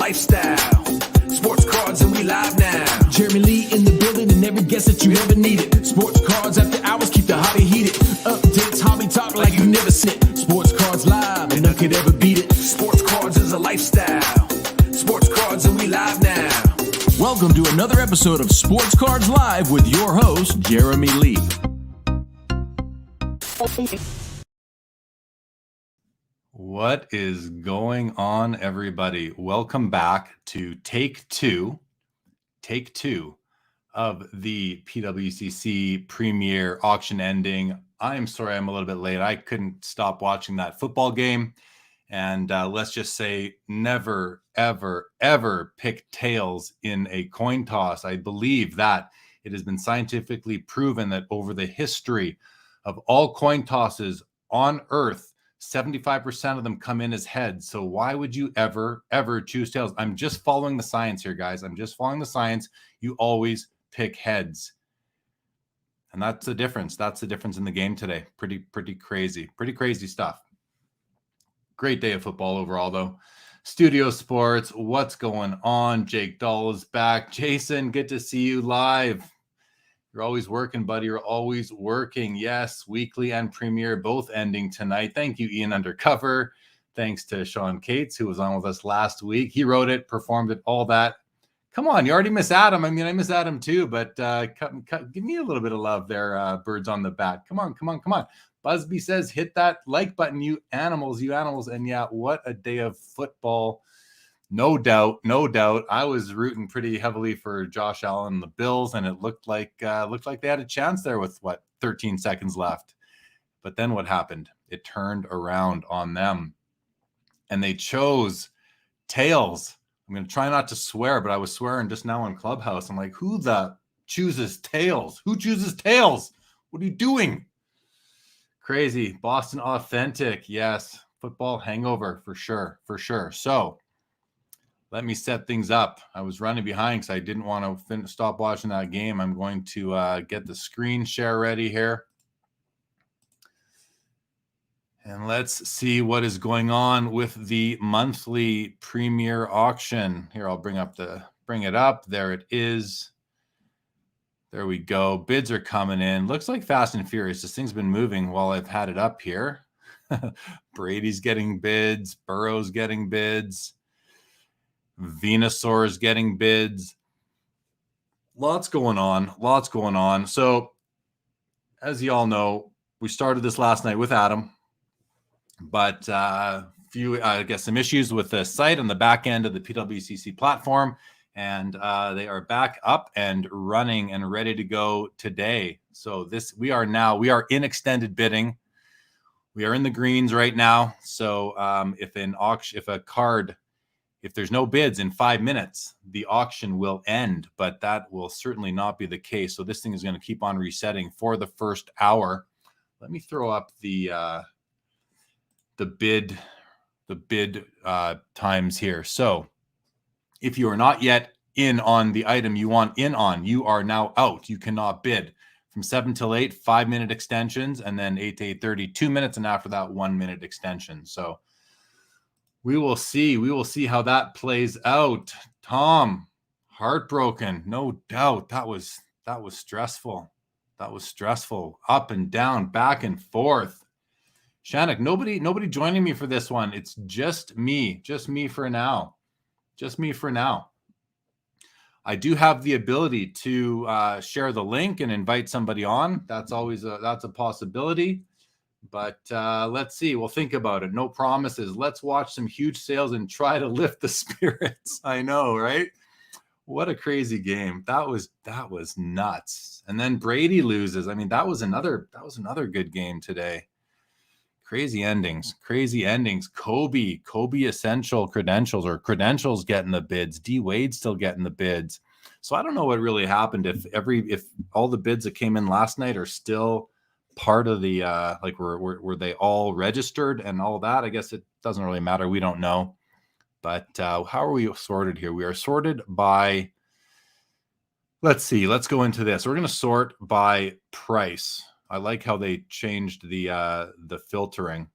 lifestyle. Sports cards and we live now. Jeremy Lee in the building and every guest that you ever needed. Sports cards after hours keep the hobby heated. Updates, hobby talk like you never seen it. Sports cards live and none could ever beat it. Sports cards is a lifestyle. Sports cards and we live now. Welcome to another episode of Sports Cards Live with your host, Jeremy Lee. What is going on, everybody? Welcome back to take two of the PWCC Premier Auction ending. I'm sorry I'm a little bit late. I couldn't stop watching that football game. And let's just say never, ever, ever pick tails in a coin toss. I believe that it has been scientifically proven that over the history of all coin tosses on Earth, 75% of them come in as heads. So why would you ever choose tails? I'm just following the science here, guys. I'm just following the science. You always pick heads. And that's the difference. That's the difference in the game today. Pretty crazy stuff. Great day of football overall, though. Studio Sports, what's going on? Jake Dahl is back. Jason, good to see you live. You're always working, buddy. You're always working. Yes, weekly and premier both ending tonight. Thank you, Ian Undercover. Thanks to Sean Cates, who was on with us last week. He wrote it, performed it, all that. Come on, you already miss Adam. I mean, I miss Adam too, but give me a little bit of love there, birds on the bat. Come on. Busby says, hit that like button, you animals. And yeah, what a day of football. No doubt. I was rooting pretty heavily for Josh Allen and the Bills, and it looked like they had a chance there with 13 seconds left. But then what happened? It turned around on them, and they chose tails. I'm going to try not to swear, but I was swearing just now on Clubhouse. I'm like, who the chooses tails? Who chooses tails? What are you doing? Crazy. Boston Authentic. Yes. Football hangover for sure. So let me set things up. I was running behind because I didn't want to stop watching that game. I'm going to get the screen share ready here. And let's see what is going on with the monthly Premier Auction. Here, I'll bring it up. There it is. There we go. Bids are coming in. Looks like Fast and Furious. This thing's been moving while I've had it up here. Brady's getting bids. Burrow's getting bids. Venusaur's getting bids. Lots going on. So, as you all know, we started this last night with Adam, but some issues with the site on the back end of the PWCC platform, and they are back up and running and ready to go today. So we are in extended bidding. We are in the greens right now. So if there's no bids in 5 minutes, the auction will end, but that will certainly not be the case. So this thing is going to keep on resetting for the first hour. Let me throw up the bid times here. So if you are not yet in on the item you want in on, you are now out. You cannot bid. From 7 till 8, 5-minute extensions, and then 8 to 8:30, 2 minutes, and after that, 1-minute extension. So we will see how that plays out. Tom, heartbroken, no doubt. That was stressful. Up and down, back and forth. Shannock, nobody joining me for this one. It's just me for now. I do have the ability to share the link and invite somebody on. That's always that's a possibility. But let's see. We'll think about it. No promises. Let's watch some huge sales and try to lift the spirits. I know, right? What a crazy game. That was nuts. And then Brady loses. I mean, that was another good game today. Crazy endings. Kobe essential credentials getting the bids. D Wade still getting the bids. So I don't know what really happened if all the bids that came in last night are still part of the were they all registered and all that. I guess it doesn't really matter. We don't know. But how are we sorted here? We are sorted by, let's see. Let's go into this. We're going to sort by price. I like how they changed the filtering.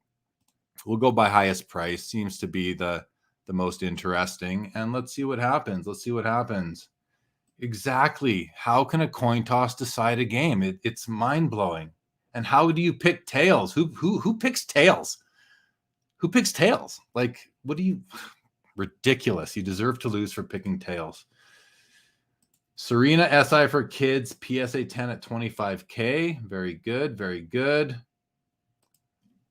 We'll go by highest price. Seems to be the the most interesting. And let's see what happens. Let's see what happens. Exactly. How can a coin toss decide a game? It's mind-blowing. And how do you pick tails? Who picks tails? Who picks tails? Like, what do you... Ridiculous. You deserve to lose for picking tails. Serena SI for kids, PSA 10 at 25K. Very good. Very good.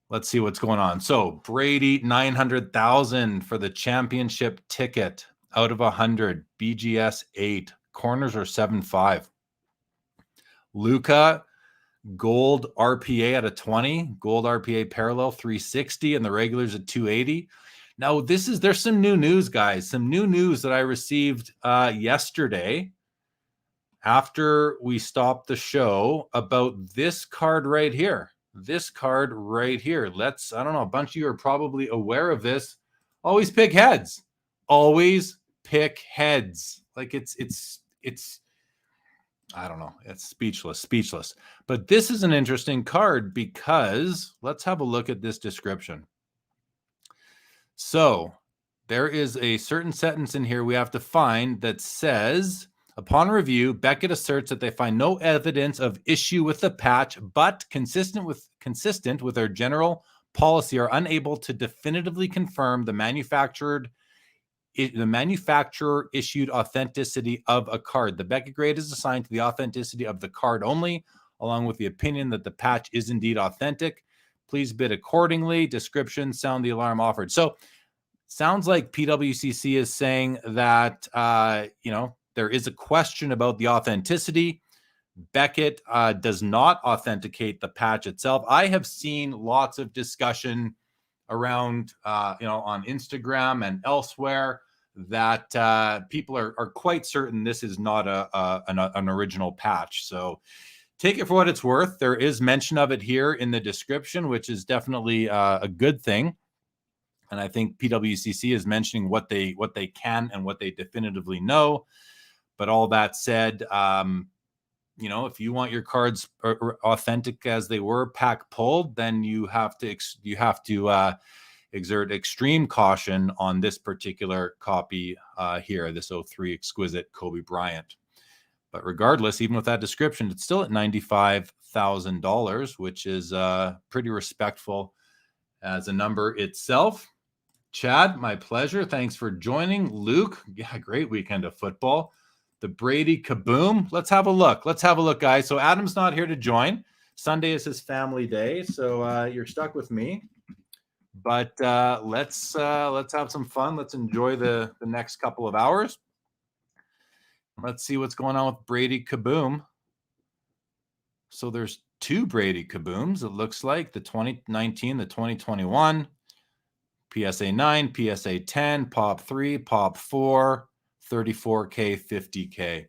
Let's see what's going on. So Brady, 900,000 for the championship ticket out of 100. BGS 8. Corners are 7.5. Luca, gold RPA at a 20. Gold RPA parallel 360 and the regulars at 280. Now, there's some new news, guys. Some new news that I received yesterday after we stopped the show about this card right here. This card right here. I don't know, a bunch of you are probably aware of this. Always pick heads. Always pick heads. Like it's I don't know. It's speechless. But this is an interesting card because let's have a look at this description. So there is a certain sentence in here we have to find that says, upon review, Beckett asserts that they find no evidence of issue with the patch, but consistent with their general policy, are unable to definitively confirm the manufacturer issued authenticity of a card. The Beckett grade is assigned to the authenticity of the card only, along with the opinion that the patch is indeed authentic. Please bid accordingly. Description, sound the alarm offered. So sounds like PWCC is saying that, there is a question about the authenticity. Beckett does not authenticate the patch itself. I have seen lots of discussion around, on Instagram and elsewhere that people are quite certain this is not an original patch. So take it for what it's worth. There is mention of it here in the description, which is definitely a good thing. And I think PWCC is mentioning what they can and what they definitively know. But all that said, if you want your cards authentic as they were pack pulled, then you have to exert extreme caution on this particular copy here, this 03 exquisite Kobe Bryant. But regardless, even with that description, it's still at $95,000, which is pretty respectful as a number itself. Chad, my pleasure. Thanks for joining. Luke, yeah, great weekend of football. The Brady Kaboom. Let's have a look. Guys. So Adam's not here to join. Sunday is his family day, so you're stuck with me. But let's have some fun. Let's enjoy the next couple of hours. Let's see what's going on with Brady Kaboom. So there's two Brady Kabooms, it looks like. The 2019, the 2021. PSA 9, PSA 10, Pop 3, Pop 4, 34K, 50K.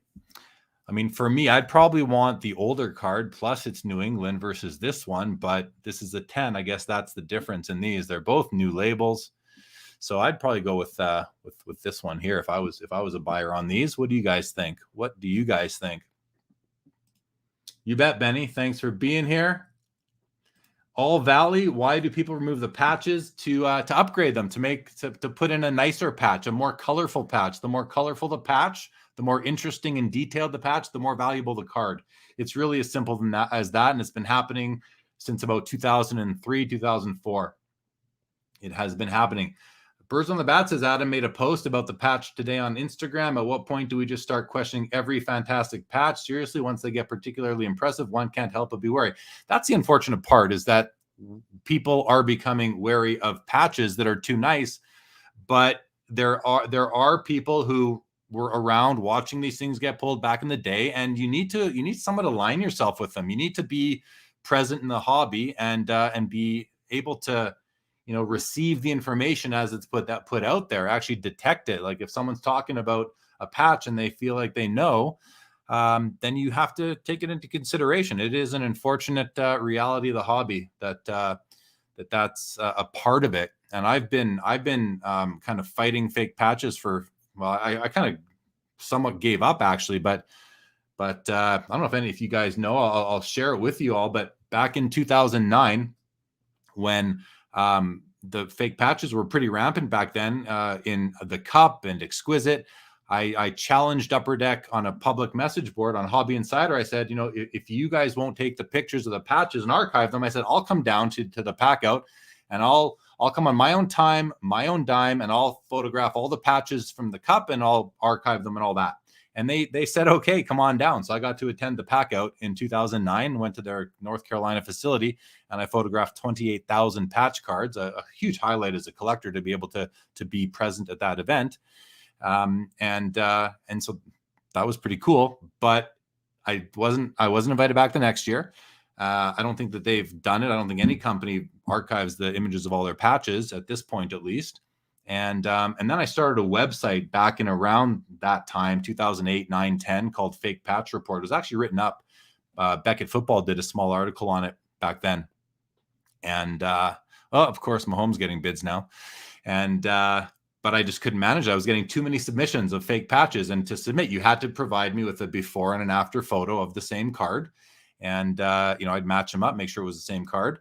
I mean, for me, I'd probably want the older card, plus it's New England versus this one, but this is a 10. I guess that's the difference in these. They're both new labels. So I'd probably go with this one here if I was a buyer on these. What do you guys think? You bet, Benny. Thanks for being here. All Valley, why do people remove the patches? To upgrade them, to put in a nicer patch, a more colorful patch. The more colorful the patch, the more interesting and detailed the patch, the more valuable the card. It's really as simple as that, and it's been happening since about 2003, 2004. It has been happening. Birds on the Bat says Adam made a post about the patch today on Instagram. At what point do we just start questioning every fantastic patch? Seriously, once they get particularly impressive, one can't help but be wary. That's the unfortunate part, is that people are becoming wary of patches that are too nice. But there are people who were around watching these things get pulled back in the day, and you need someone to align yourself with them. You need to be present in the hobby and be able to receive the information as it's put out there, actually detect it. Like if someone's talking about a patch and they feel like they know, then you have to take it into consideration. It is an unfortunate reality of the hobby that's a part of it. And I've been kind of fighting fake patches for, well, I kind of somewhat gave up actually, but I don't know if any of you guys know, I'll share it with you all. But back in 2009, when the fake patches were pretty rampant back then in the Cup and Exquisite. I challenged Upper Deck on a public message board on Hobby Insider. I said, you know, if you guys won't take the pictures of the patches and archive them, I said, I'll come down to the pack out and I'll come on my own time, my own dime, and I'll photograph all the patches from the Cup and I'll archive them and all that. And they said, okay, come on down. So I got to attend the pack out in 2009, went to their North Carolina facility, and I photographed 28,000 patch cards, a huge highlight as a collector to be able to be present at that event. And so that was pretty cool, but I wasn't invited back the next year. I don't think that they've done it. I don't think any company archives the images of all their patches at this point, at least. And then I started a website back in around that time, 2008, 9, 10, called Fake Patch Report. It was actually written up. Beckett Football did a small article on it back then. And, well, of course, Mahomes getting bids now. And, but I just couldn't manage it. I was getting too many submissions of fake patches. And to submit, you had to provide me with a before and an after photo of the same card. And, you know, I'd match them up, make sure it was the same card.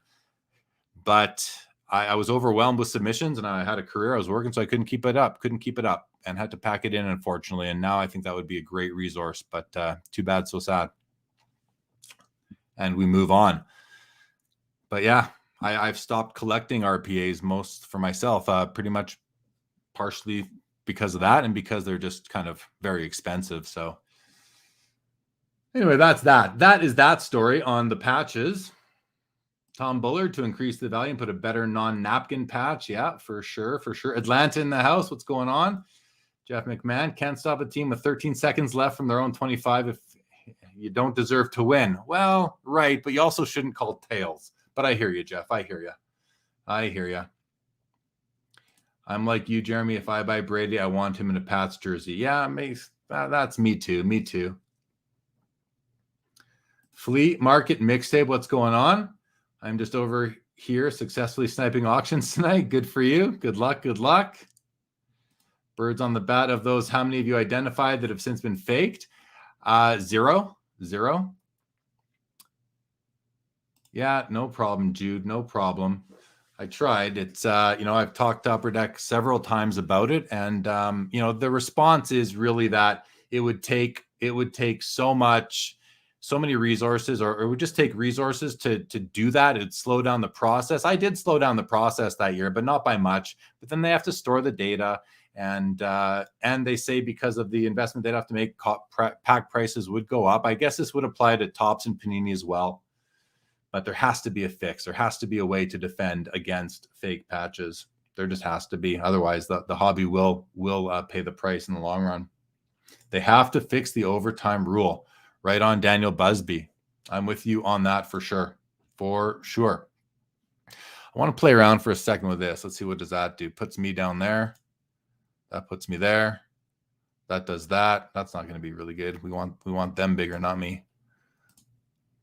But I was overwhelmed with submissions and I had a career. I was working, so I couldn't keep it up and had to pack it in, unfortunately. And now I think that would be a great resource, but too bad, so sad. And we move on. But yeah, I've stopped collecting RPAs most for myself, pretty much partially because of that and because they're just kind of very expensive. So anyway, that's that. That is that story on the patches. Tom Bullard to increase the value and put a better non-napkin patch. Yeah, for sure, for sure. Atlanta in the house. What's going on? Jeff McMahon can't stop a team with 13 seconds left from their own 25 if you don't deserve to win. Well, right, but you also shouldn't call tails. But I hear you, Jeff. I hear you. I'm like you, Jeremy. If I buy Brady, I want him in a Pats jersey. Yeah, that's me too. Me too. Fleet Market Mixtape. What's going on? I'm just over here successfully sniping auctions tonight. Good for you. Good luck. Good luck. Birds on the bat of those. How many of you identified that have since been faked? Zero. Yeah, no problem, Jude. No problem. I tried. It's, you know, I've talked to Upper Deck several times about it. And, you know, the response is really that it would take so many resources, or it would just take resources to do that. It'd slow down the process. I did slow down the process that year, but not by much. But then they have to store the data, and they say because of the investment they'd have to make, pack prices would go up. I guess this would apply to Topps and Panini as well. But there has to be a fix. There has to be a way to defend against fake patches. There just has to be. Otherwise, the hobby will pay the price in the long run. They have to fix the overtime rule. Right on, Daniel Busby. I'm with you on that for sure. For sure. I want to play around for a second with this. Let's see, what does that do? Puts me down there. That puts me there. That does that. That's not going to be really good. We want them bigger, not me.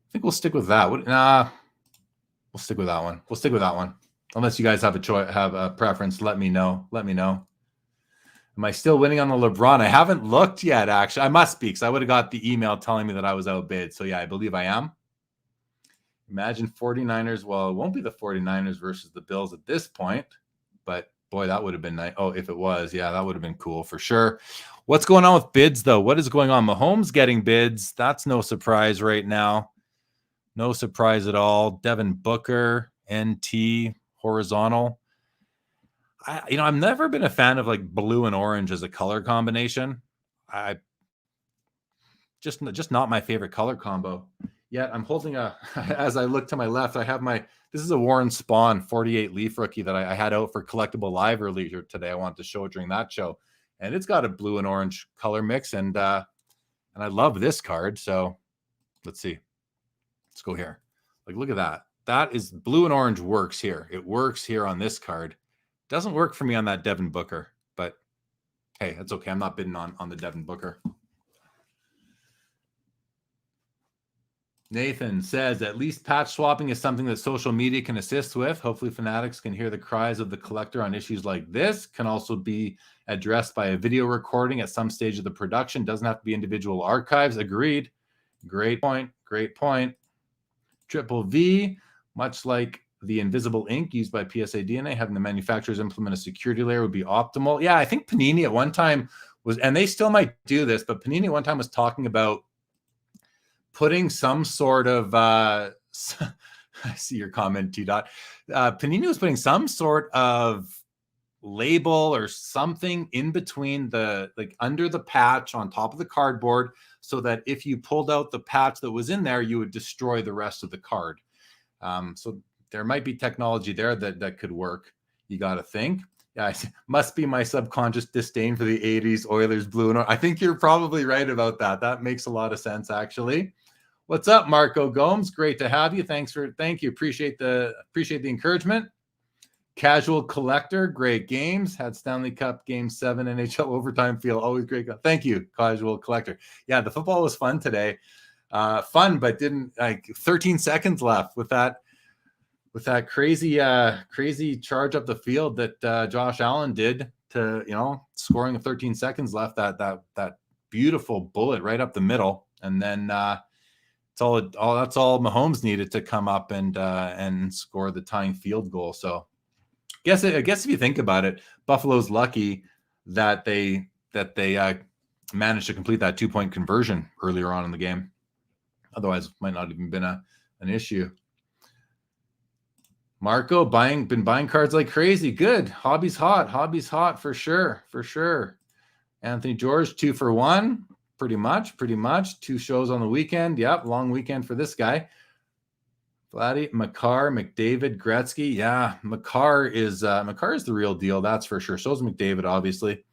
I think we'll stick with that. We'll stick with that one. We'll stick with that one. Unless you guys have a choice, have a preference, let me know. Let me know. Am I still winning on the LeBron? I haven't looked yet, actually. I must be, because I would have got the email telling me that I was outbid. So, yeah, I believe I am. Imagine 49ers. Well, it won't be the 49ers versus the Bills at this point. But, boy, that would have been nice. Oh, if it was, yeah, that would have been cool for sure. What's going on with bids, though? What is going on? Mahomes getting bids. That's no surprise right now. No surprise at all. Devin Booker, NT, horizontal. I've never been a fan of like blue and orange as a color combination. I just not my favorite color combo. Yet I'm holding as I look to my left, I have this is a Warren Spahn 48 Leaf rookie that I had out for Collectible Live earlier today. I wanted to show it during that show. And it's got a blue and orange color mix. And I love this card. So let's see. Let's go here. Like, look at that. That is blue and orange works here. It works here on this card. Doesn't work for me on that Devin Booker, but hey, that's okay. I'm not bidding on the Devin Booker. Nathan says, at least patch swapping is something that social media can assist with. Hopefully fanatics can hear the cries of the collector on issues like this. Can also be addressed by a video recording at some stage of the production. Doesn't have to be individual archives. Agreed. Great point. Great point. Triple V, much like the invisible ink used by PSA DNA, having the manufacturers implement a security layer would be optimal. Yeah, I think Panini at one time was, and they still might do this, but Panini at one time was talking about putting some sort of, I see your comment, T-Dot. Panini was putting some sort of label or something in between like under the patch on top of the cardboard, so that if you pulled out the patch that was in there, you would destroy the rest of the card. So there might be technology there that could work. You got to think. Yeah, must be my subconscious disdain for the 80s Oilers blue and orange. I think you're probably right about that. That makes a lot of sense, actually. What's up, Marco Gomes? Great to have you. Thank you. Appreciate the encouragement. Casual collector, great games. Had Stanley Cup Game 7 NHL overtime feel. Always great. Thank you, casual collector. Yeah, the football was fun today. Fun, but didn't, like, 13 seconds left with that crazy charge up the field that Josh Allen did to, scoring of 13 seconds left, that beautiful bullet right up the middle. And then that's all Mahomes needed to come up and score the tying field goal. So I guess if you think about it, Buffalo's lucky that they managed to complete that 2-point conversion earlier on in the game. Otherwise, it might not even been an issue. Marco been buying cards like crazy. Good. Hobby's hot for sure. Anthony George, 2 for 1. Pretty much. 2 shows on the weekend. Yep, long weekend for this guy. Vladdy, Makar, McDavid, Gretzky. Yeah, Makar is the real deal. That's for sure. So is McDavid, obviously.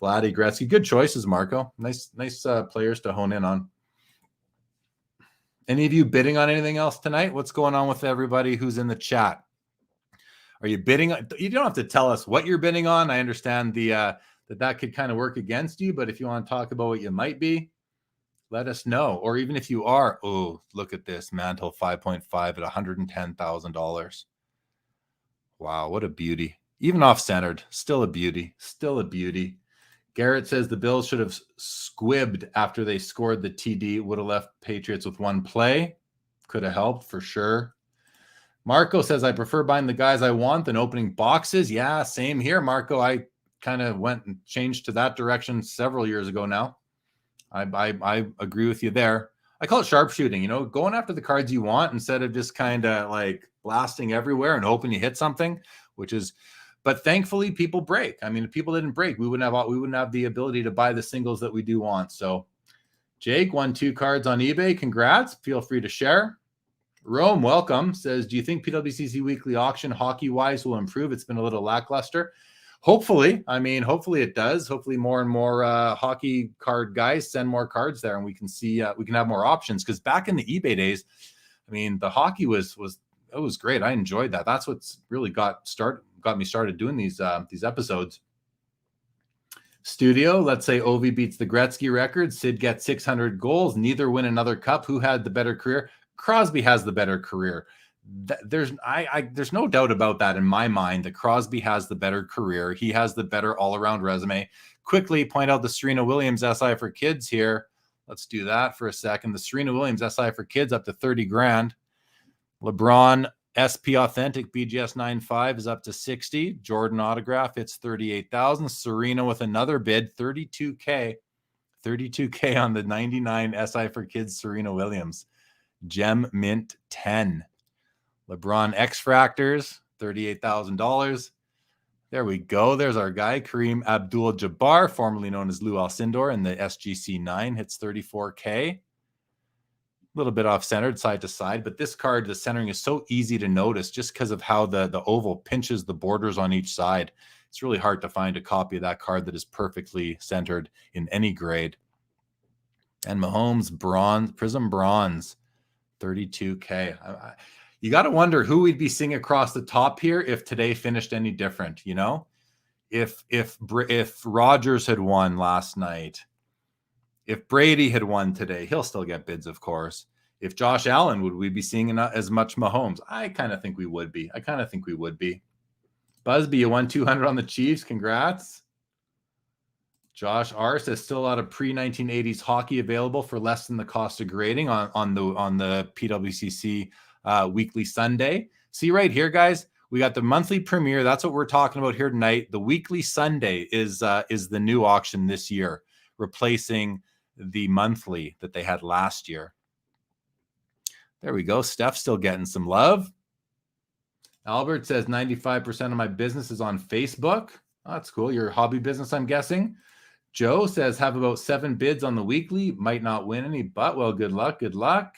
Vladdy, Gretzky. Good choices, Marco. Nice players to hone in on. Any of you bidding on anything else tonight? What's going on with everybody who's in the chat? Are you bidding? You don't have to tell us what you're bidding on. I understand that could kind of work against you, but if you want to talk about what you might be, let us know. Or even if you are, oh, look at this, Mantle 5.5 at $110,000. Wow, what a beauty. Even off-centered, still a beauty. Garrett says the Bills should have squibbed after they scored the TD. Would have left Patriots with one play. Could have helped for sure. Marco says, I prefer buying the guys I want than opening boxes. Yeah, same here, Marco. I kind of went and changed to that direction several years ago now. I agree with you there. I call it sharpshooting, going after the cards you want instead of just kind of like blasting everywhere and hoping you hit something, but thankfully people break. I mean, if people didn't break, we wouldn't have the ability to buy the singles that we do want. So Jake won 2 cards on eBay. Congrats. Feel free to share. Rome, welcome, says, do you think PWCC weekly auction hockey-wise will improve? It's been a little lackluster. Hopefully. Hopefully it does. Hopefully more and more hockey card guys send more cards there, and we can see we can have more options. Because back in the eBay days, the hockey was great. I enjoyed that. That's what's really got me started doing these episodes. Studio, let's say Ovi beats the Gretzky record. Sid gets 600 goals. Neither win another cup. Who had the better career? Crosby has the better career. There's no doubt about that in my mind that Crosby has the better career. He has the better all-around resume. Quickly point out the Serena Williams SI for kids here. Let's do that for a second. The Serena Williams SI for kids up to 30 grand. LeBron SP Authentic BGS 9.5 is up to 60. Jordan autograph, it's 38,000. Serena with another bid, 32K. 32K on the 99 SI for kids Serena Williams. Gem Mint 10. LeBron X Fractors, $38,000. There we go. There's our guy, Kareem Abdul-Jabbar, formerly known as Lou Alcindor, in the SGC 9, hits 34K. A little bit off-centered, side to side, but this card, the centering is so easy to notice just because of how the oval pinches the borders on each side. It's really hard to find a copy of that card that is perfectly centered in any grade. And Mahomes bronze, Prism bronze, 32K. You got to wonder who we'd be seeing across the top here if today finished any different, If Rodgers had won last night, if Brady had won today, he'll still get bids, of course. If Josh Allen, would we be seeing as much Mahomes? I kind of think we would be. Busby, you won 200 on the Chiefs. Congrats. Josh R says still a lot of pre-1980s hockey available for less than the cost of grading on the PWCC Weekly Sunday. See right here, guys, we got the monthly premiere. That's what we're talking about here tonight. The weekly Sunday is the new auction this year, replacing the monthly that they had last year. There we go. Steph's still getting some love. Albert says 95% of my business is on Facebook. Oh, that's cool. Your hobby business, I'm guessing. Joe says have about 7 bids on the weekly. Might not win any, but well, good luck. Good luck.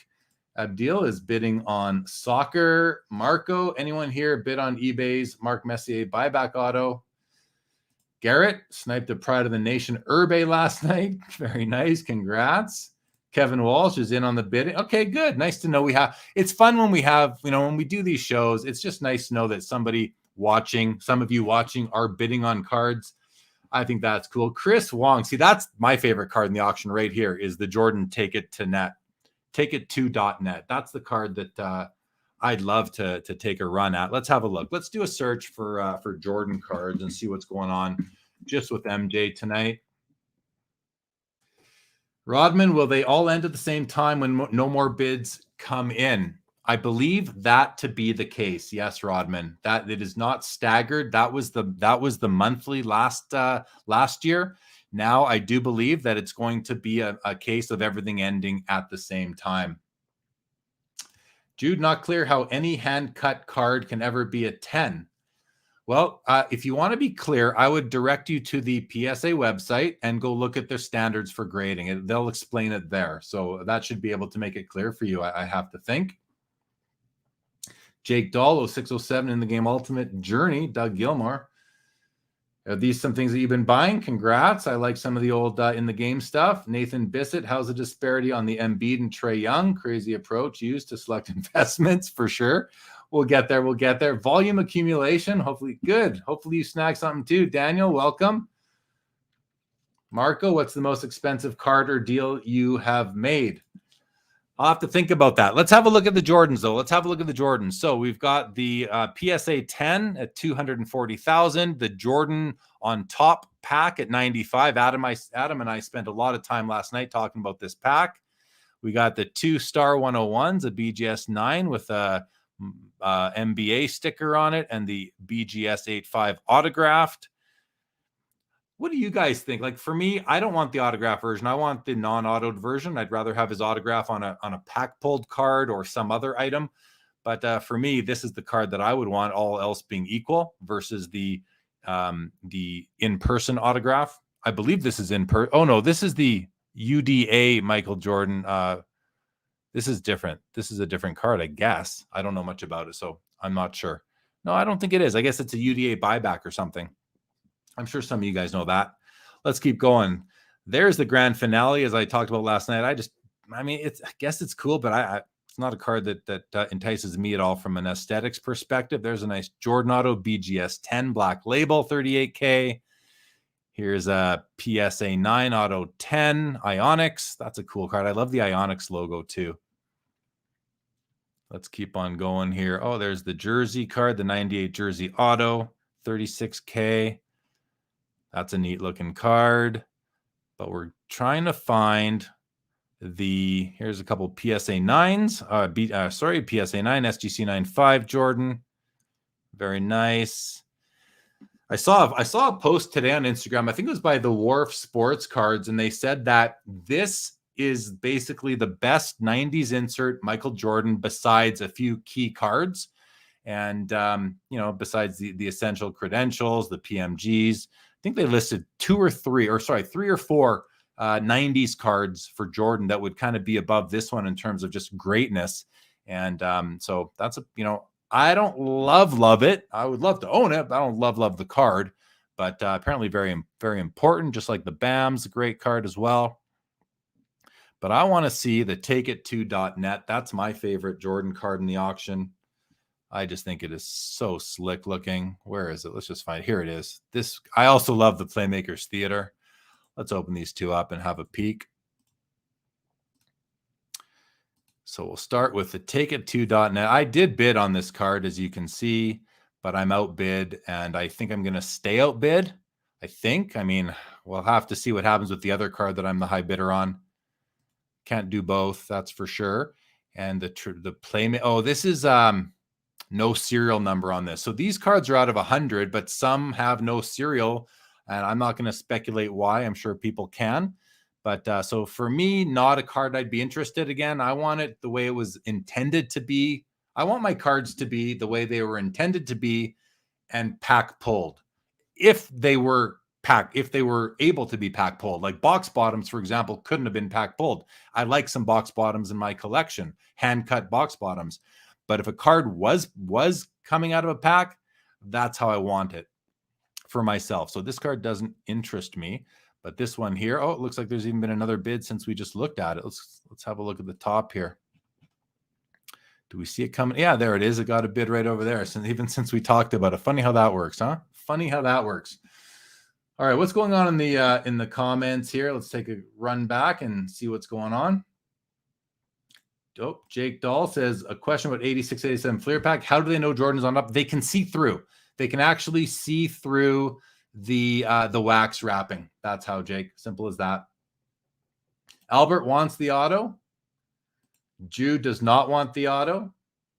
Abdil is bidding on soccer. Marco, anyone here bid on eBay's Mark Messier buyback auto? Garrett sniped the Pride of the Nation Urbe last night. Very nice. Congrats. Kevin Walsh is in on the bidding. Okay, good. Nice to know we have. It's fun when we have, when we do these shows, it's just nice to know that somebody watching, some of you watching are bidding on cards. I think that's cool. Chris Wong. See, that's my favorite card in the auction right here is the Jordan Take It to Net. Take It to .net. That's the card that I'd love to take a run at. Let's have a look. Let's do a search for Jordan cards and see what's going on just with MJ tonight. Rodman, will they all end at the same time when no more bids come in? I believe that to be the case. Yes, Rodman. That it is not staggered. That was the monthly last year. Now I do believe that it's going to be a case of everything ending at the same time. Jude, not clear how any hand cut card can ever be a 10. Well, if you want to be clear, I would direct you to the PSA website and go look at their standards for grading. They'll explain it there. So that should be able to make it clear for you, I have to think. Jake Dahl, 0607 in the game Ultimate Journey. Doug Gilmore. Are these some things that you've been buying? Congrats. I like some of the old in the game stuff. Nathan Bissett, how's the disparity on the Embiid and Trae Young? Crazy approach used to select investments for sure. We'll get there. We'll get there. Volume accumulation. Hopefully good. Hopefully you snag something too. Daniel, welcome. Marco, what's the most expensive card or deal you have made? I'll have to think about that. Let's have a look at the Jordans, though. Let's have a look at the Jordans. So we've got the PSA 10 at $240,000. The Jordan on top pack at $95,000. Adam and I spent a lot of time last night talking about this pack. We got the 2-star 101s, a BGS 9 with a NBA sticker on it, and the BGS 85 autographed. What do you guys think? Like for me, I don't want the autograph version. I want the non-autoed version. I'd rather have his autograph on a pack pulled card or some other item. But for me, this is the card that I would want, all else being equal, versus the in-person autograph. I believe this is in-person. Oh no, this is the UDA Michael Jordan. This is different. This is a different card, I guess. I don't know much about it, so I'm not sure. No, I don't think it is. I guess it's a UDA buyback or something. I'm sure some of you guys know that. Let's keep going. There's the grand finale, as I talked about last night. I guess it's cool, but it's not a card that entices me at all from an aesthetics perspective. There's a nice Jordan Auto BGS 10 black label, $38K. Here's a PSA 9 Auto 10 Ionics. That's a cool card. I love the Ionics logo too. Let's keep on going here. Oh, there's the jersey card, the 98 jersey Auto, $36K. That's a neat looking card, but we're trying to find here's a couple PSA 9s, PSA 9, SGC 95 Jordan. Very nice. I saw a post today on Instagram. I think it was by the Wharf Sports Cards, and they said that this is basically the best 90s insert Michael Jordan besides a few key cards. And, besides the essential credentials, the PMGs, I think they listed 3 or 4 90s cards for Jordan that would kind of be above this one in terms of just greatness. And so that's I don't love it. I would love to own it, but I don't love the card. But apparently very, very important, just like the BAM's a great card as well. But I want to see the TakeIt2.net. That's my favorite Jordan card in the auction. I just think it is so slick looking. Where is it? Let's just find it. Here it is. I also love the Playmakers Theater. Let's open these two up and have a peek. So we'll start with the TakeIt2.net. I did bid on this card, as you can see, but I'm outbid, and I think I'm going to stay outbid. We'll have to see what happens with the other card that I'm the high bidder on. Can't do both, that's for sure. And the Playmate. Oh, this is No serial number on this. So these cards are out of 100, but some have no serial. And I'm not going to speculate why. I'm sure people can. But so for me, not a card I'd be interested. Again, I want it the way it was intended to be. I want my cards to be the way they were intended to be and pack pulled. If they were able to be pack pulled, like box bottoms, for example, couldn't have been pack pulled. I like some box bottoms in my collection, hand cut box bottoms. But if a card was coming out of a pack, that's how I want it for myself. So this card doesn't interest me, but this one here, oh, it looks like there's even been another bid since we just looked at it. Let's have a look at the top here. Do we see it coming? Yeah, there it is. It got a bid right over there. Even since we talked about it. Funny how that works, huh? Funny how that works. All right, what's going on in the comments here? Let's take a run back and see what's going on. Oh, Jake Dahl says, a question about 86, 87 Fleer pack. How do they know Jordan's on up? They can see through. They can actually see through the wax wrapping. That's how, Jake. Simple as that. Albert wants the auto. Jude does not want the auto.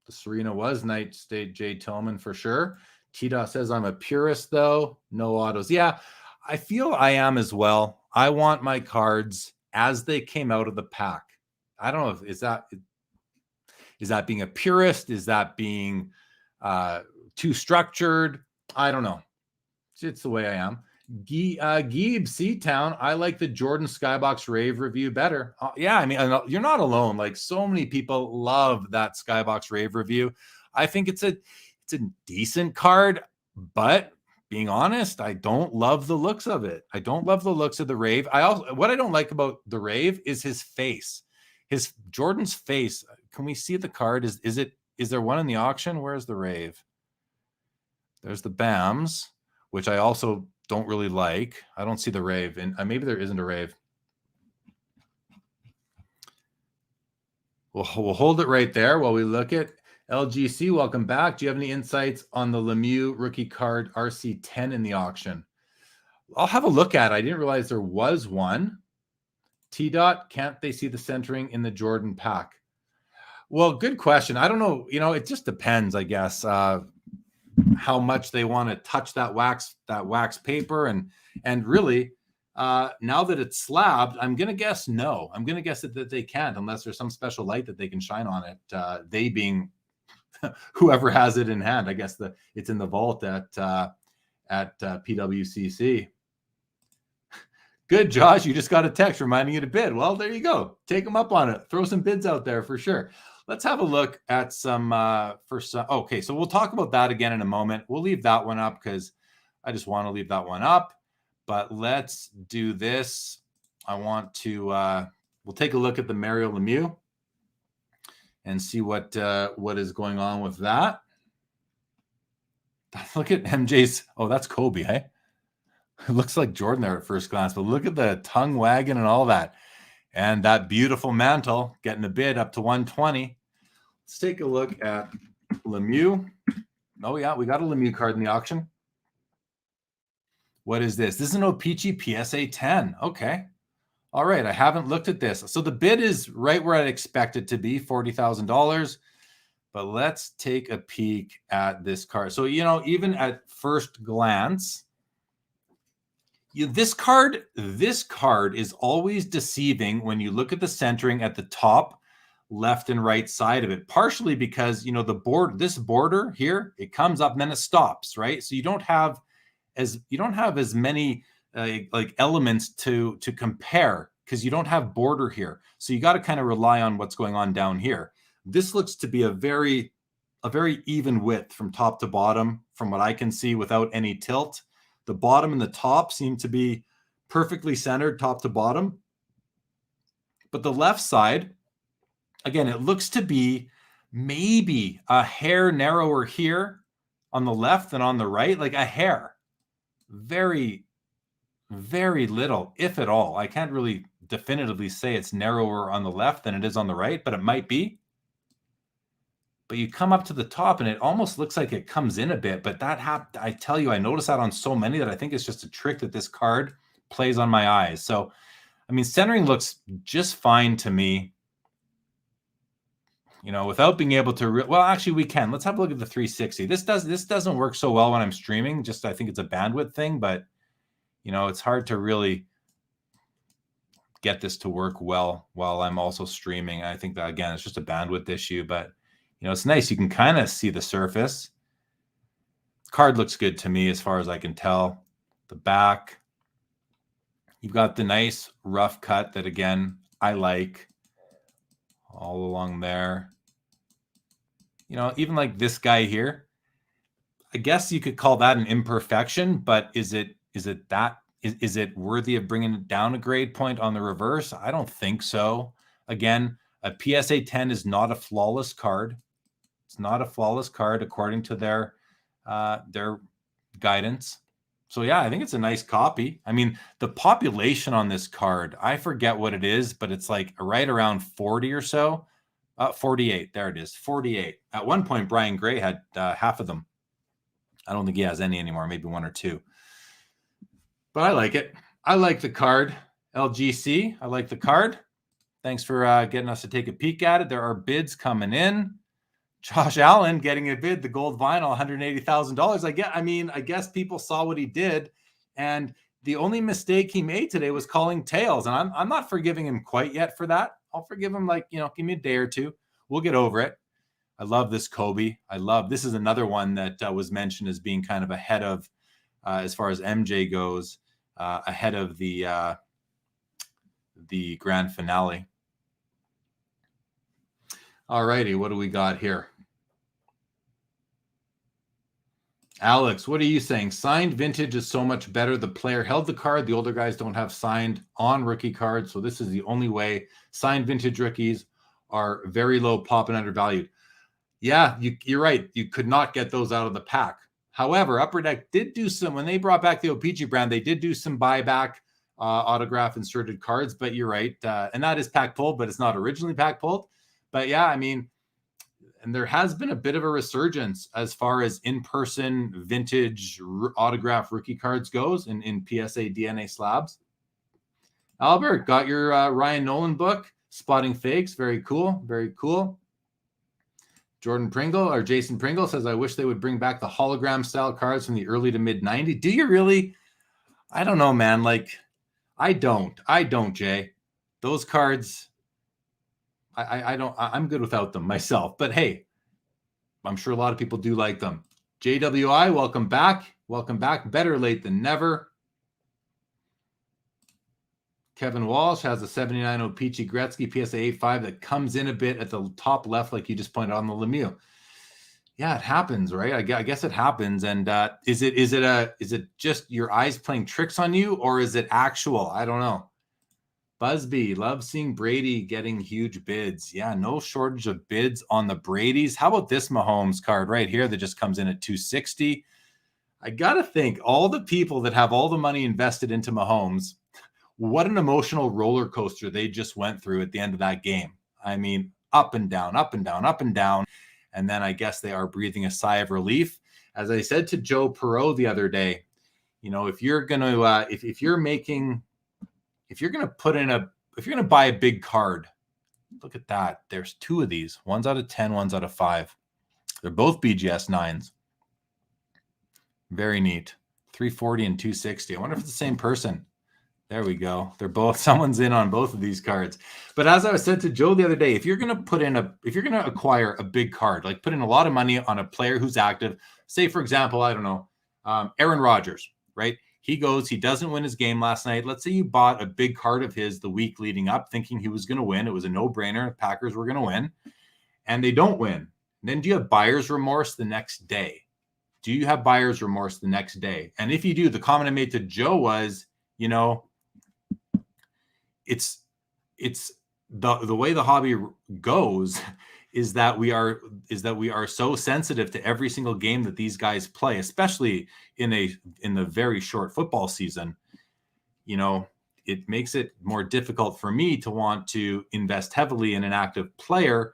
The Serena was Night State J. Tillman for sure. T-Dot says, I'm a purist, though. No autos. Yeah, I feel I am as well. I want my cards as they came out of the pack. I don't know if is that being a purist? Is that being too structured? I don't know. It's the way I am. Geeb C-Town, I like the Jordan Skybox Rave review better. Yeah, I mean, you're not alone. Like, so many people love that Skybox Rave review. I think it's a decent card, but being honest, I don't love the looks of it. I don't love the looks of the Rave. What I don't like about the Rave is his face. Jordan's face. Can we see the card? Is there one in the auction? Where's the Rave? There's the BAMs, which I also don't really like. I don't see the Rave, and maybe there isn't a Rave. We'll hold it right there while we look at LGC. Welcome back. Do you have any insights on the Lemieux rookie card RC10 in the auction? I'll have a look at it. I didn't realize there was one. T-Dot, can't they see the centering in the Jordan pack? Well, good question. I don't know. It just depends, I guess, how much they want to touch that wax paper. And really, now that it's slabbed, I'm going to guess no. I'm going to guess that they can't, unless there's some special light that they can shine on it. They being whoever has it in hand. I guess it's in the vault at PWCC. Good, Josh. You just got a text reminding you to bid. Well, there you go. Take them up on it. Throw some bids out there for sure. Let's have a look at some. Okay, so we'll talk about that again in a moment. We'll leave that one up because I just want to leave that one up. But let's do this. I want to. We'll take a look at the Mario Lemieux and see what is going on with that. Look at MJ's. Oh, that's Kobe, hey? It looks like Jordan there at first glance, but look at the tongue wagging and all that. And that beautiful mantle getting a bid up to 120. Let's take a look at Lemieux. Oh, yeah, we got a Lemieux card in the auction. What is this? This is an O-Pee-Chee PSA 10. Okay. All right, I haven't looked at this. So the bid is right where I'd expect it to be, $40,000. But let's take a peek at this card. So, even at first glance, this card is always deceiving when you look at the centering at the top left and right side of it, partially because this border here, it comes up and then it stops, right? So you don't have as many like elements to compare because you don't have border here. So you got to kind of rely on what's going on down here. This looks to be a very even width from top to bottom from what I can see without any tilt. The bottom and the top seem to be perfectly centered top to bottom. But the left side, again, it looks to be maybe a hair narrower here on the left than on the right, like a hair. Very, very little, if at all. I can't really definitively say it's narrower on the left than it is on the right, but it might be. But you come up to the top and it almost looks like it comes in a bit. But I tell you, I notice that on so many that I think it's just a trick that this card plays on my eyes. So, I mean, centering looks just fine to me. without being able to, well, actually we can. Let's have a look at the 360. This doesn't work so well when I'm streaming. Just, I think it's a bandwidth thing, but it's hard to really get this to work well while I'm also streaming. I think that, again, it's just a bandwidth issue, but it's nice. You can kind of see the surface. Card looks good to me as far as I can tell. The back, you've got the nice rough cut that, again, I like all along there. Even like this guy here, I guess you could call that an imperfection, but is it worthy of bringing it down a grade point on the reverse? I don't think so. Again, a PSA 10 is not a flawless card. It's not a flawless card according to their guidance. So yeah, I think it's a nice copy. I mean, the population on this card, I forget what it is, but it's like right around 40 or so. 48. There it is. 48. At one point, Brian Gray had half of them. I don't think he has any anymore. Maybe one or two. But I like it. I like the card. LGC, I like the card. Thanks for getting us to take a peek at it. There are bids coming in. Josh Allen getting a bid, the gold vinyl, $180,000. I guess people saw what he did, and the only mistake he made today was calling tails. And I'm not forgiving him quite yet for that. I'll forgive him, give me a day or two. We'll get over it. I love this Kobe. This is another one that was mentioned as being kind of ahead of, as far as MJ goes, ahead of the grand finale. All righty, what do we got here? Alex, what are you saying? Signed vintage is so much better. The player held the card. The older guys don't have signed on rookie cards, so this is the only way. Signed vintage rookies are very low pop and undervalued. Yeah, you're right. You could not get those out of the pack. However, Upper Deck did do some, when they brought back the OPG brand, they did do some buyback autograph inserted cards, but you're right. And that is pack pulled, but it's not originally pack pulled. But yeah, and there has been a bit of a resurgence as far as in-person vintage autograph rookie cards goes in PSA DNA slabs. Albert, got your Ryan Nolan book, Spotting Fakes. Very cool. Very cool. Jason Pringle says, I wish they would bring back the hologram style cards from the early to mid 90s. Do you really? I don't know, man. I don't, Jay. Those cards, I don't, I'm good without them myself, but hey, I'm sure a lot of people do like them. JWI, welcome back. Welcome back. Better late than never. Kevin Walsh has a 79 O-Pee-Chee Gretzky PSA 85 that comes in a bit at the top left, like you just pointed out on the Lemieux. Yeah, it happens, right? I guess it happens. And is it just your eyes playing tricks on you, or is it actual? I don't know. Busby, love seeing Brady getting huge bids. Yeah, no shortage of bids on the Bradys. How about this Mahomes card right here that just comes in at $260? I got to think, all the people that have all the money invested into Mahomes, what an emotional roller coaster they just went through at the end of that game. I mean, up and down, up and down, up and down. And then I guess they are breathing a sigh of relief. As I said to Joe Perot the other day, if you're going to, if you're going to buy a big card, look at that. There's two of these. One's out of 10, one's out of 5. They're both BGS 9s. Very neat. 340 and 260. I wonder if it's the same person. There we go. They're both, someone's in on both of these cards. But as I said to Joe the other day, if you're going to acquire a big card, like put in a lot of money on a player who's active, say, for example, I don't know, Aaron Rodgers, right? He doesn't win his game last night. Let's say you bought a big card of his the week leading up, thinking he was going to win. It was a no-brainer. Packers were going to win, and they don't win. Then do you have buyer's remorse the next day? Do you have buyer's remorse the next day? And if you do, the comment I made to Joe was, it's the way the hobby goes is that we are so sensitive to every single game that these guys play, especially in the very short football season. It makes it more difficult for me to want to invest heavily in an active player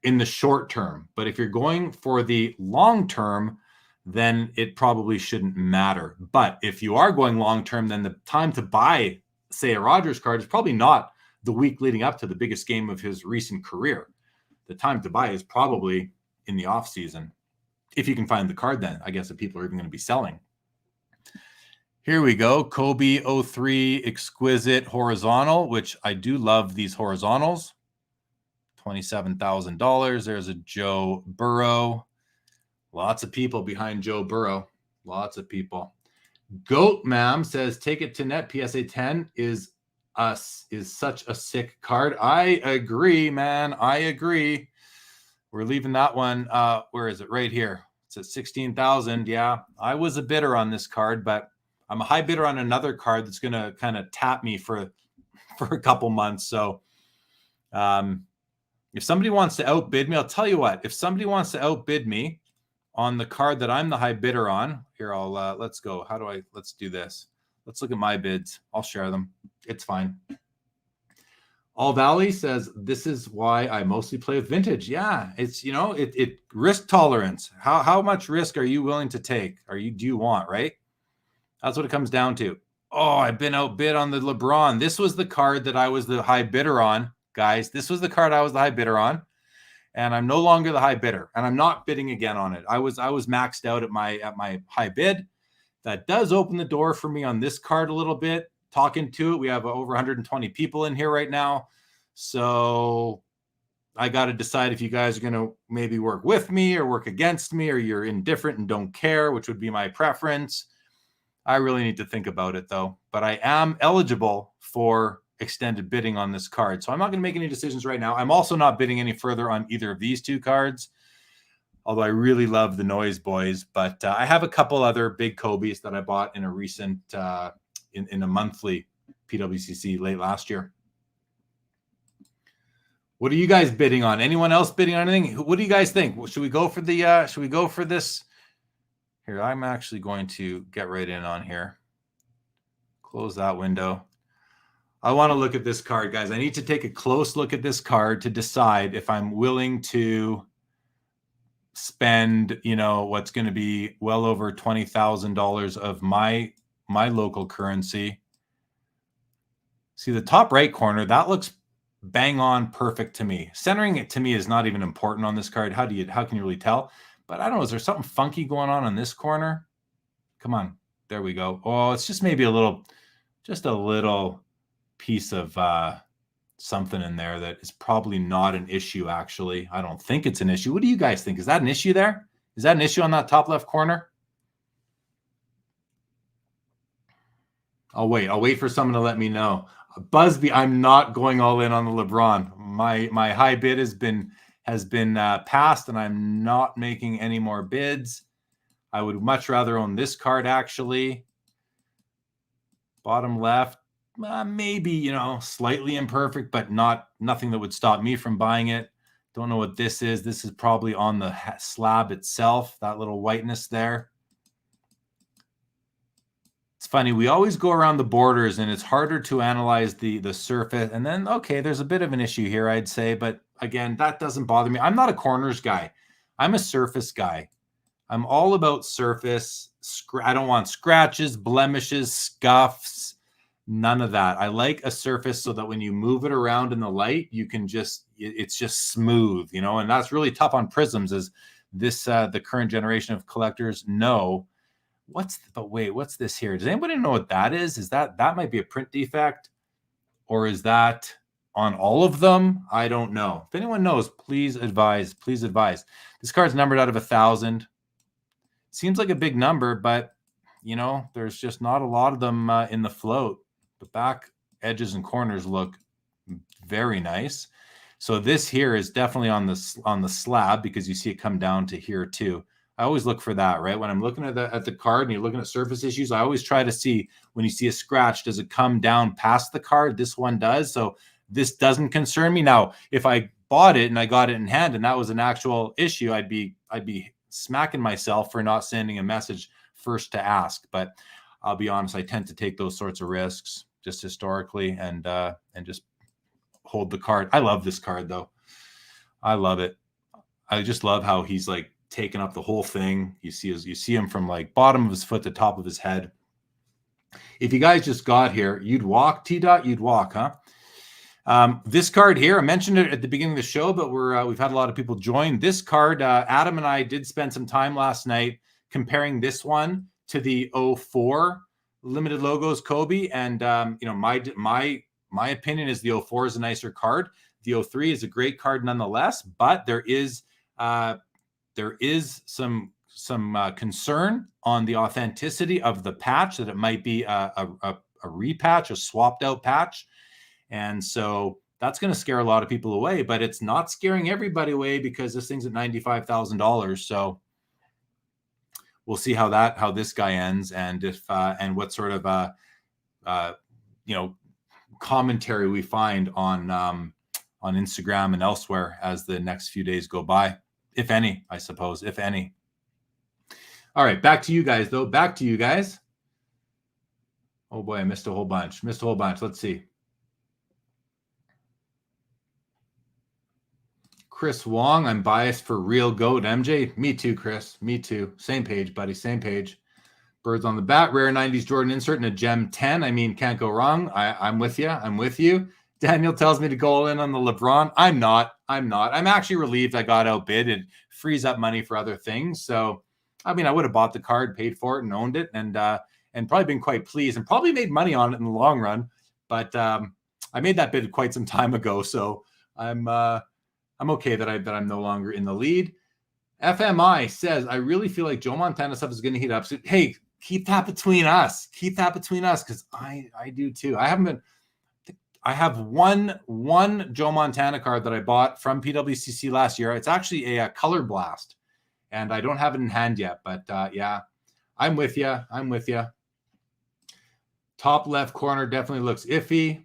in the short term. But if you're going for the long term, then it probably shouldn't matter. But if you are going long term, then the time to buy, say, a Rodgers card is probably not the week leading up to the biggest game of his recent career. the time to buy is probably in the off season. If you can find the card, then I guess that people are even going to be selling. Here we go. Kobe 03 Exquisite Horizontal, which I do love these horizontals. $27,000. There's a Joe Burrow. Lots of people behind Joe Burrow. Lots of people. Goat Ma'am says, take it to net. PSA 10 is such a sick card. I agree, man. I agree. We're leaving that one. Where is it? Right here. It's at 16,000. Yeah, I was a bidder on this card, but I'm a high bidder on another card that's going to kind of tap me for a couple months. So if somebody wants to outbid me, I'll tell you what, if somebody wants to outbid me on the card that I'm the high bidder on, here, let's go. Let's do this. Let's look at my bids. I'll share them. It's fine. All Valley says, this is why I mostly play with vintage. Yeah, it's, it risk tolerance. How much risk are you willing to take? Do you want, right? That's what it comes down to. Oh, I've been outbid on the LeBron. This was the card that I was the high bidder on, guys. This was the card I was the high bidder on, and I'm no longer the high bidder, and I'm not bidding again on it. I was maxed out at my high bid. That does open the door for me on this card a little bit. Talking to it, we have over 120 people in here right now, so I got to decide if you guys are going to maybe work with me or work against me, or you're indifferent and don't care, which would be my preference. I really need to think about it, though. But I am eligible for extended bidding on this card, so I'm not going to make any decisions right now. I'm also not bidding any further on either of these two cards, although I really love the Noise Boys. But I have a couple other big Kobe's that I bought in a recent in a monthly PWCC late last year. What are you guys bidding on? Anyone else bidding on anything? What do you guys think? Should we go for the? Should we go for this? Here, I'm actually going to get right in on here. Close that window. I want to look at this card, guys. I need to take a close look at this card to decide if I'm willing to spend, what's going to be well over $20,000 of my local currency. See the top right corner, that looks bang on perfect to me. Centering it to me is not even important on this card. How can you really tell? But I don't know, is there something funky going on this corner? Come on. There we go. Oh, it's just maybe just a little piece of something in there that is probably not an issue, actually. I don't think it's an issue. What do you guys think? Is that an issue there? Is that an issue on that top left corner? I'll wait for someone to let me know. Busby, I'm not going all in on the LeBron. My high bid has been passed, and I'm not making any more bids. I would much rather own this card, actually. Bottom left, maybe, slightly imperfect, but nothing that would stop me from buying it. Don't know what this is. This is probably on the slab itself, that little whiteness there. It's funny, we always go around the borders, and it's harder to analyze the surface. And then, okay, there's a bit of an issue here, I'd say. But again, that doesn't bother me. I'm not a corners guy. I'm a surface guy. I'm all about surface. I don't want scratches, blemishes, scuffs, none of that. I like a surface so that when you move it around in the light, you can it's just smooth, and that's really tough on prisms, as this, the current generation of collectors know. What's this here? Does anybody know what that is? Is that might be a print defect, or is that on all of them? I don't know. If anyone knows, please advise. Please advise. This card's numbered out of 1,000. Seems like a big number, but there's just not a lot of them in the float. The back edges and corners look very nice. So this here is definitely on the slab, because you see it come down to here too. I always look for that, right? When I'm looking at the card and you're looking at surface issues, I always try to see, when you see a scratch, does it come down past the card? This one does. So this doesn't concern me. Now, if I bought it and I got it in hand and that was an actual issue, I'd be smacking myself for not sending a message first to ask. But I'll be honest, I tend to take those sorts of risks just historically and just hold the card. I love this card, though. I love it. I just love how he's like taking up the whole thing. You see him from like bottom of his foot to top of his head. If you guys just got here, you'd walk, T-Dot, you'd walk, huh? This card here, I mentioned it at the beginning of the show, but we've had a lot of people join. This card, Adam and I did spend some time last night comparing this one to the 04 limited logos Kobe, and my opinion is the 04 is a nicer card. The 03 is a great card nonetheless, but there is some concern on the authenticity of the patch, that it might be a repatch, a swapped out patch. And so that's going to scare a lot of people away, but it's not scaring everybody away because this thing's at $95,000. So we'll see how this guy ends, and if and what sort of commentary we find on Instagram and elsewhere as the next few days go by, if any, I suppose, if any. All right, back to you guys though. Back to you guys. Oh boy, I missed a whole bunch. Let's see. Chris Wong, I'm biased for real GOAT. MJ, me too, Chris. Me too. Same page, buddy. Same page. Birds on the bat. Rare 90s Jordan insert in a Gem 10. I mean, can't go wrong. I'm with you. I'm with you. Daniel tells me to go in on the LeBron. I'm not. I'm actually relieved I got outbid. It frees up money for other things. So, I mean, I would have bought the card, paid for it, and owned it, and probably been quite pleased, and probably made money on it in the long run. But I made that bid quite some time ago, so I'm okay that I'm no longer in the lead. FMI says, I really feel like Joe Montana stuff is going to heat up. So, hey, keep that between us. Keep that between us, because I do too. I have one Joe Montana card that I bought from PWCC last year. It's actually a Color Blast, and I don't have it in hand yet. But yeah, I'm with you. Top left corner definitely looks iffy.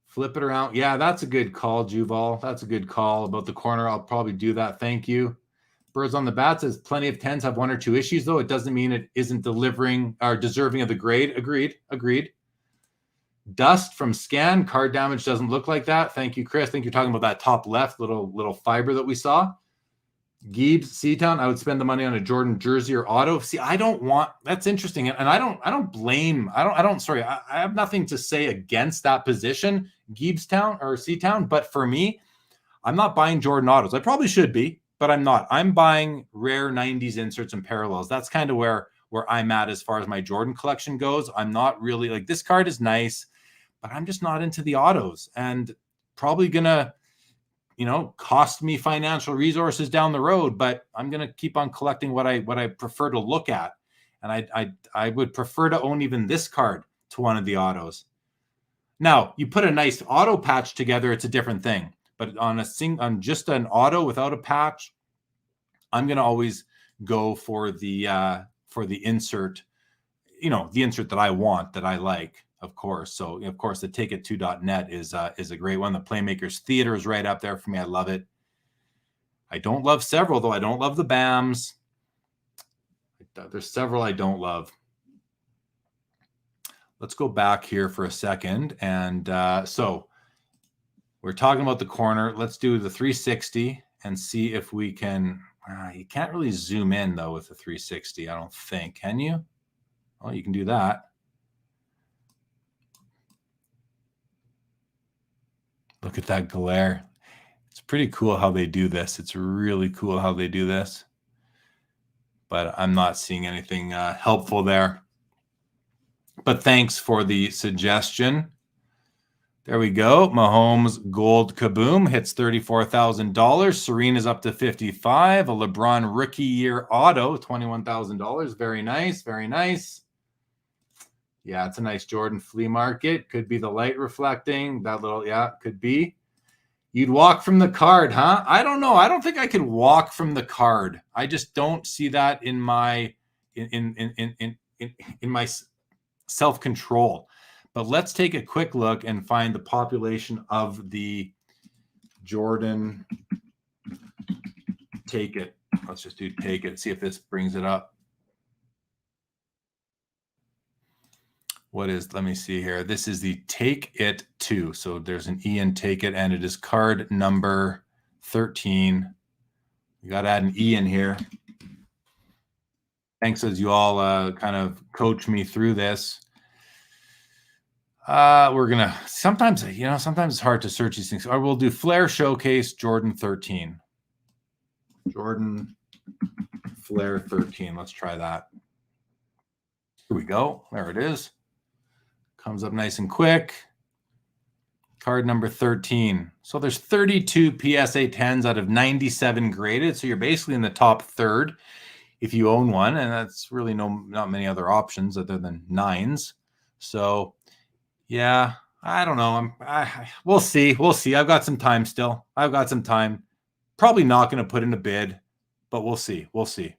Flip it around. Yeah, that's a good call, Juval. That's a good call about the corner. I'll probably do that. Thank you. Birds on the bat says plenty of 10s have one or two issues, though. It doesn't mean it isn't delivering or deserving of the grade. Agreed. Dust from scan. Card damage doesn't look like that. Thank you, Chris. I think you're talking about that top left little fiber that we saw. Gibbs, Seatown, I would spend the money on a Jordan jersey or auto. See, I don't want, that's interesting. And I have nothing to say against that position, Gibbstown or Seatown. But for me, I'm not buying Jordan autos. I probably should be, but I'm not. I'm buying rare 90s inserts and parallels. That's kind of where I'm at as far as my Jordan collection goes. I'm not really like, this card is nice, but I'm just not into the autos, and probably going to, cost me financial resources down the road, but I'm going to keep on collecting what I prefer to look at. And I would prefer to own even this card to one of the autos. Now, you put a nice auto patch together, it's a different thing. But on just an auto without a patch, I'm going to always go for the insert, the insert that I want, that I like. Of course. So, of course, the takeit2.net is a great one. The Playmakers Theater is right up there for me. I love it. I don't love several, though. I don't love the BAMs. There's several I don't love. Let's go back here for a second. And so we're talking about the corner. Let's do the 360 and see if we can. You can't really zoom in, though, with the 360, I don't think. Can you? Well, you can do that. Look at that glare. It's pretty cool how they do this. It's really cool how they do this. But I'm not seeing anything helpful there. But thanks for the suggestion. There we go. Mahomes Gold Kaboom hits $34,000. Serene is up to $55,000. A LeBron Rookie Year Auto, $21,000. Very nice. Very nice. Yeah, it's a nice Jordan flea market. Could be the light reflecting. That little, yeah, could be. You'd walk from the card, huh? I don't know. I don't think I could walk from the card. I just don't see that in my in my self-control. But let's take a quick look and find the population of the Jordan Take It. Let's just do Take It. See if this brings it up. Let me see here. This is the Take It 2. So there's an E in Take It, and it is card number 13. You got to add an E in here. Thanks as you all kind of coach me through this. We're going to sometimes it's hard to search these things. Or we'll do Flair Showcase Jordan 13. Jordan Flair 13. Let's try that. Here we go. There it is. Comes up nice and quick. Card number 13. So there's 32 PSA 10s out of 97 graded. So you're basically in the top third if you own one. And that's really not many other options other than 9s. So yeah, I don't know. We'll see. We'll see. I've got some time still. I've got some time. Probably not going to put in a bid, but we'll see. We'll see.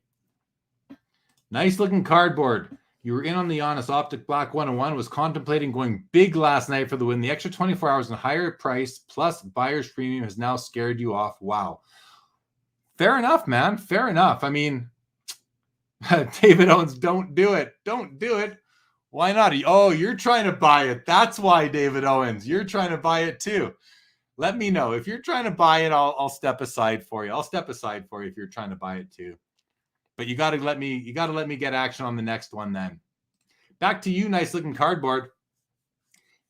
Nice looking cardboard. You were in on the Honest Optic Black 101, was contemplating going big last night for the win. The extra 24 hours and higher price plus buyer's premium has now scared you off. Wow. Fair enough, man. Fair enough. I mean, David Owens, don't do it. Don't do it. Why not? Oh, you're trying to buy it. That's why, David Owens. You're trying to buy it too. Let me know. If you're trying to buy it, I'll step aside for you. I'll step aside for you if you're trying to buy it too. But you got to let me get action on the next one then. Back to you, nice looking cardboard.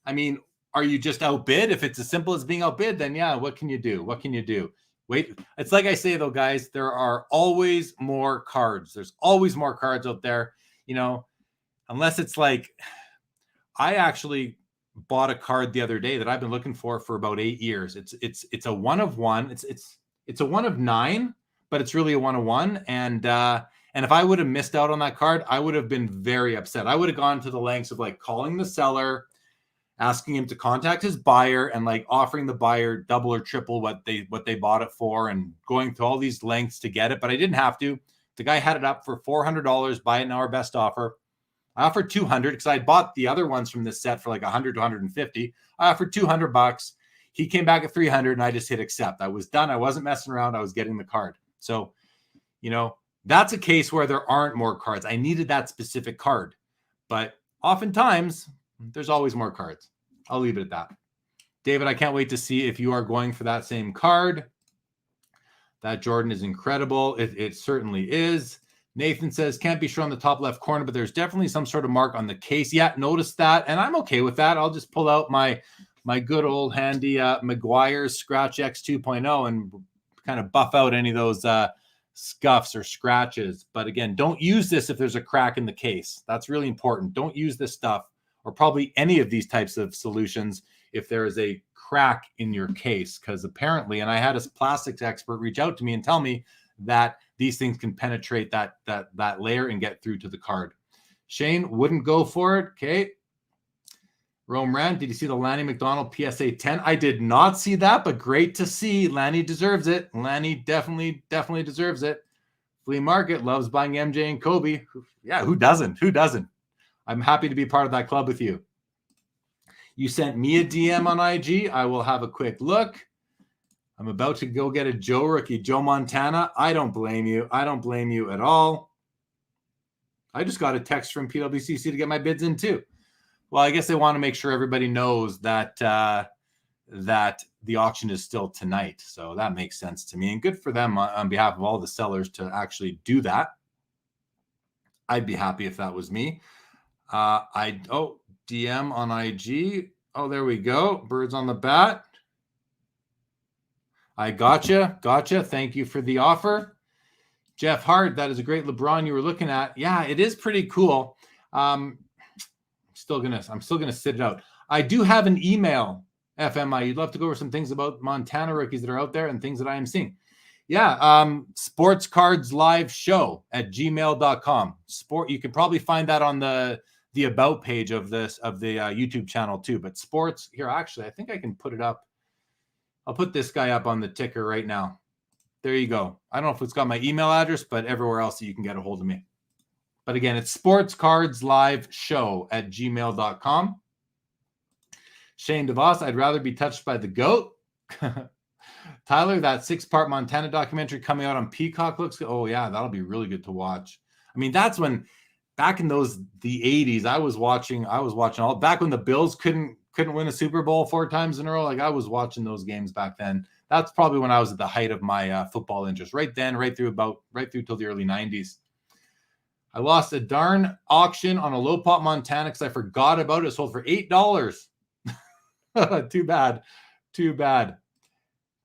I mean, are you just outbid? If it's as simple as being outbid, then yeah, what can you do? What can you do? Wait, it's like I say though, guys, there are always more cards. There's always more cards out there, unless it's like, I actually bought a card the other day that I've been looking for about 8 years. It's a 1 of 1. It's a 1 of 9. But it's really a 1 of 1. And if I would have missed out on that card, I would have been very upset. I would have gone to the lengths of like calling the seller, asking him to contact his buyer and like offering the buyer double or triple what they bought it for and going to all these lengths to get it. But I didn't have to. The guy had it up for $400, buy it now or best offer. I offered $200 because I bought the other ones from this set for like $100 to $150. I offered $200. He came back at $300 and I just hit accept. I was done. I wasn't messing around. I was getting the card. So, that's a case where there aren't more cards. I needed that specific card, but oftentimes there's always more cards. I'll leave it at that. David, I can't wait to see if you are going for that same card. That Jordan is incredible. It certainly is. Nathan says, can't be sure on the top left corner, but there's definitely some sort of mark on the case. Yeah, notice that. And I'm okay with that. I'll just pull out my good old handy Maguire's Scratch X 2.0 and kind of buff out any of those scuffs or scratches. But again, don't use this if there's a crack in the case. That's really important. Don't use this stuff or probably any of these types of solutions if there is a crack in your case, because apparently, and I had a plastics expert reach out to me and tell me that these things can penetrate that layer and get through to the card. Shane wouldn't go for it. Okay. Rome Rand, did you see the Lanny McDonald PSA 10? I did not see that, but great to see. Lanny deserves it. Lanny definitely deserves it. Flea Market loves buying MJ and Kobe. Yeah, who doesn't? Who doesn't? I'm happy to be part of that club with you. You sent me a DM on IG. I will have a quick look. I'm about to go get a Joe rookie, Joe Montana. I don't blame you. I don't blame you at all. I just got a text from PWCC to get my bids in too. Well, I guess they want to make sure everybody knows that that the auction is still tonight. So that makes sense to me. And good for them on behalf of all the sellers to actually do that. I'd be happy if that was me. DM on IG. Oh, there we go. Birds on the bat. I gotcha. Thank you for the offer. Jeff Hart, that is a great LeBron you were looking at. Yeah, it is pretty cool. I'm still gonna sit it out. I do have an email, FMI. You'd love to go over some things about Montana rookies that are out there and things that I am seeing. Yeah, sports cards live show at gmail.com. You can probably find that on the about page of the YouTube channel too. But sports here, actually, I think I can put it up. I'll put this guy up on the ticker right now. There you go. I don't know if it's got my email address, but everywhere else that you can get a hold of me. But again, it's sports cards live show at gmail.com. Shane DeVos, I'd rather be touched by the GOAT. Tyler, that 6-part Montana documentary coming out on Peacock looks good. Oh yeah, that'll be really good to watch. I mean, that's when back in the 80s, I was watching all back when the Bills couldn't win a Super Bowl 4 times in a row. Like I was watching those games back then. That's probably when I was at the height of my football interest. Right then, right through till the early 90s. I lost a darn auction on a low pop Montana because I forgot about it. It sold for $8. Too bad. Too bad.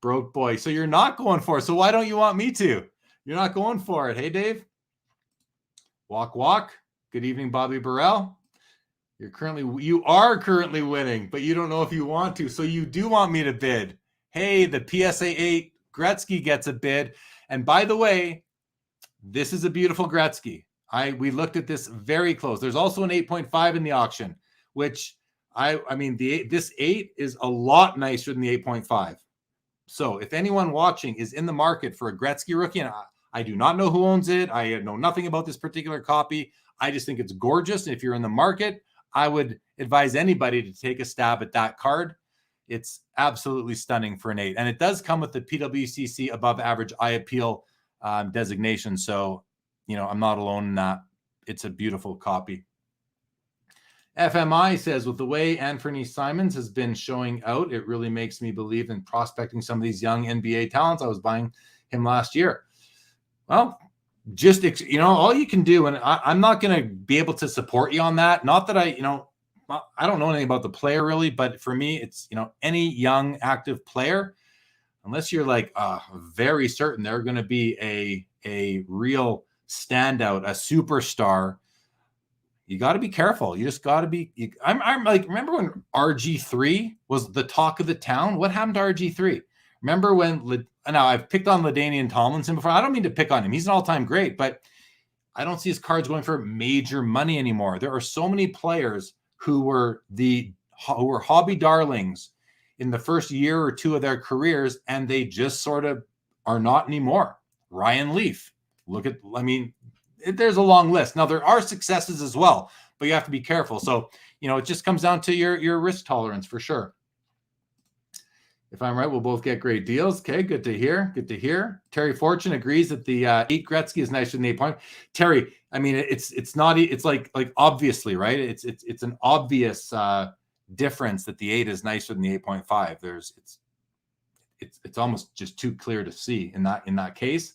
Broke boy. So you're not going for it. So why don't you want me to? You're not going for it. Hey, Dave. Walk, walk. Good evening, Bobby Burrell. You are currently winning, but you don't know if you want to. So you do want me to bid. Hey, the PSA 8 Gretzky gets a bid. And by the way, this is a beautiful Gretzky. We looked at this very close. There's also an 8.5 in the auction, which this 8 is a lot nicer than the 8.5. So if anyone watching is in the market for a Gretzky rookie, and I do not know who owns it, I know nothing about this particular copy. I just think it's gorgeous. And if you're in the market, I would advise anybody to take a stab at that card. It's absolutely stunning for an 8. And it does come with the PWCC above average eye appeal designation. So, I'm not alone in that. It's a beautiful copy. FMI says, with the way Anthony Simons has been showing out, it really makes me believe in prospecting some of these young NBA talents. I was buying him last year. Well, just, all you can do, and I'm not going to be able to support you on that. Not that I don't know anything about the player really, but for me, it's, any young active player, unless you're like very certain they're going to be a real standout, a superstar, you got to be careful. You just got to be. I'm like, remember when RG3 was the talk of the town? What happened to RG3? Remember when? Now I've picked on LaDainian Tomlinson before. I don't mean to pick on him. He's an all-time great, but I don't see his cards going for major money anymore. There are so many players who were hobby darlings in the first year or two of their careers, and they just sort of are not anymore. Ryan Leaf. There's a long list. Now, there are successes as well, but you have to be careful. So, it just comes down to your risk tolerance for sure. If I'm right, we'll both get great deals. Okay, good to hear. Good to hear. Terry Fortune agrees that the 8 Gretzky is nicer than the 8 point. Terry, it's not. It's like obviously, right? It's an obvious difference that the 8 is nicer than the 8.5. It's almost just too clear to see in that case.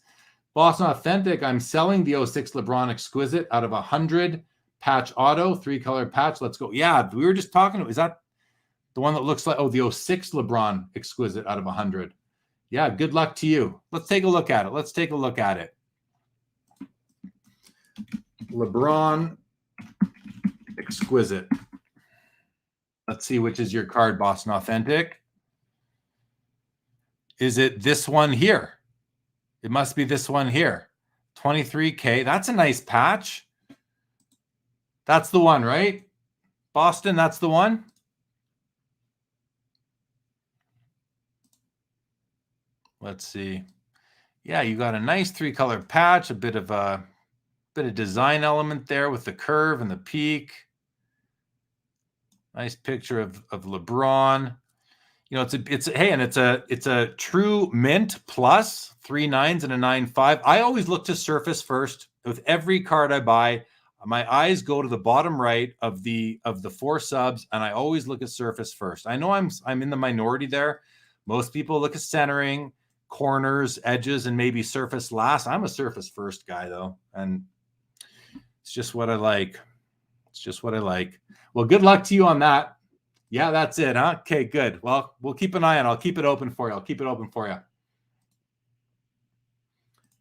Boston Authentic, I'm selling the 06 LeBron Exquisite out of 100 patch auto, 3-color patch. Let's go. Yeah, we were just talking. Is that the one that looks like, the 06 LeBron Exquisite out of 100? Yeah, good luck to you. Let's take a look at it. LeBron Exquisite. Let's see which is your card, Boston Authentic. Is it this one here? It must be this one here. 23K. That's a nice patch. That's the one, right? Boston, that's the one. Let's see. Yeah, you got a nice 3-color patch, a bit of design element there with the curve and the peak. Nice picture of LeBron. It's a true mint plus 3 9s and a 9.5. I always look to surface first with every card I buy. My eyes go to the bottom right of the 4 subs, and I always look at surface first. I know I'm in the minority there. Most people look at centering, corners, edges, and maybe surface last. I'm a surface first guy though, and it's just what I like. Well, good luck to you on that. Yeah, that's it, huh? Okay, good. Well, we'll keep an eye on it. I'll keep it open for you.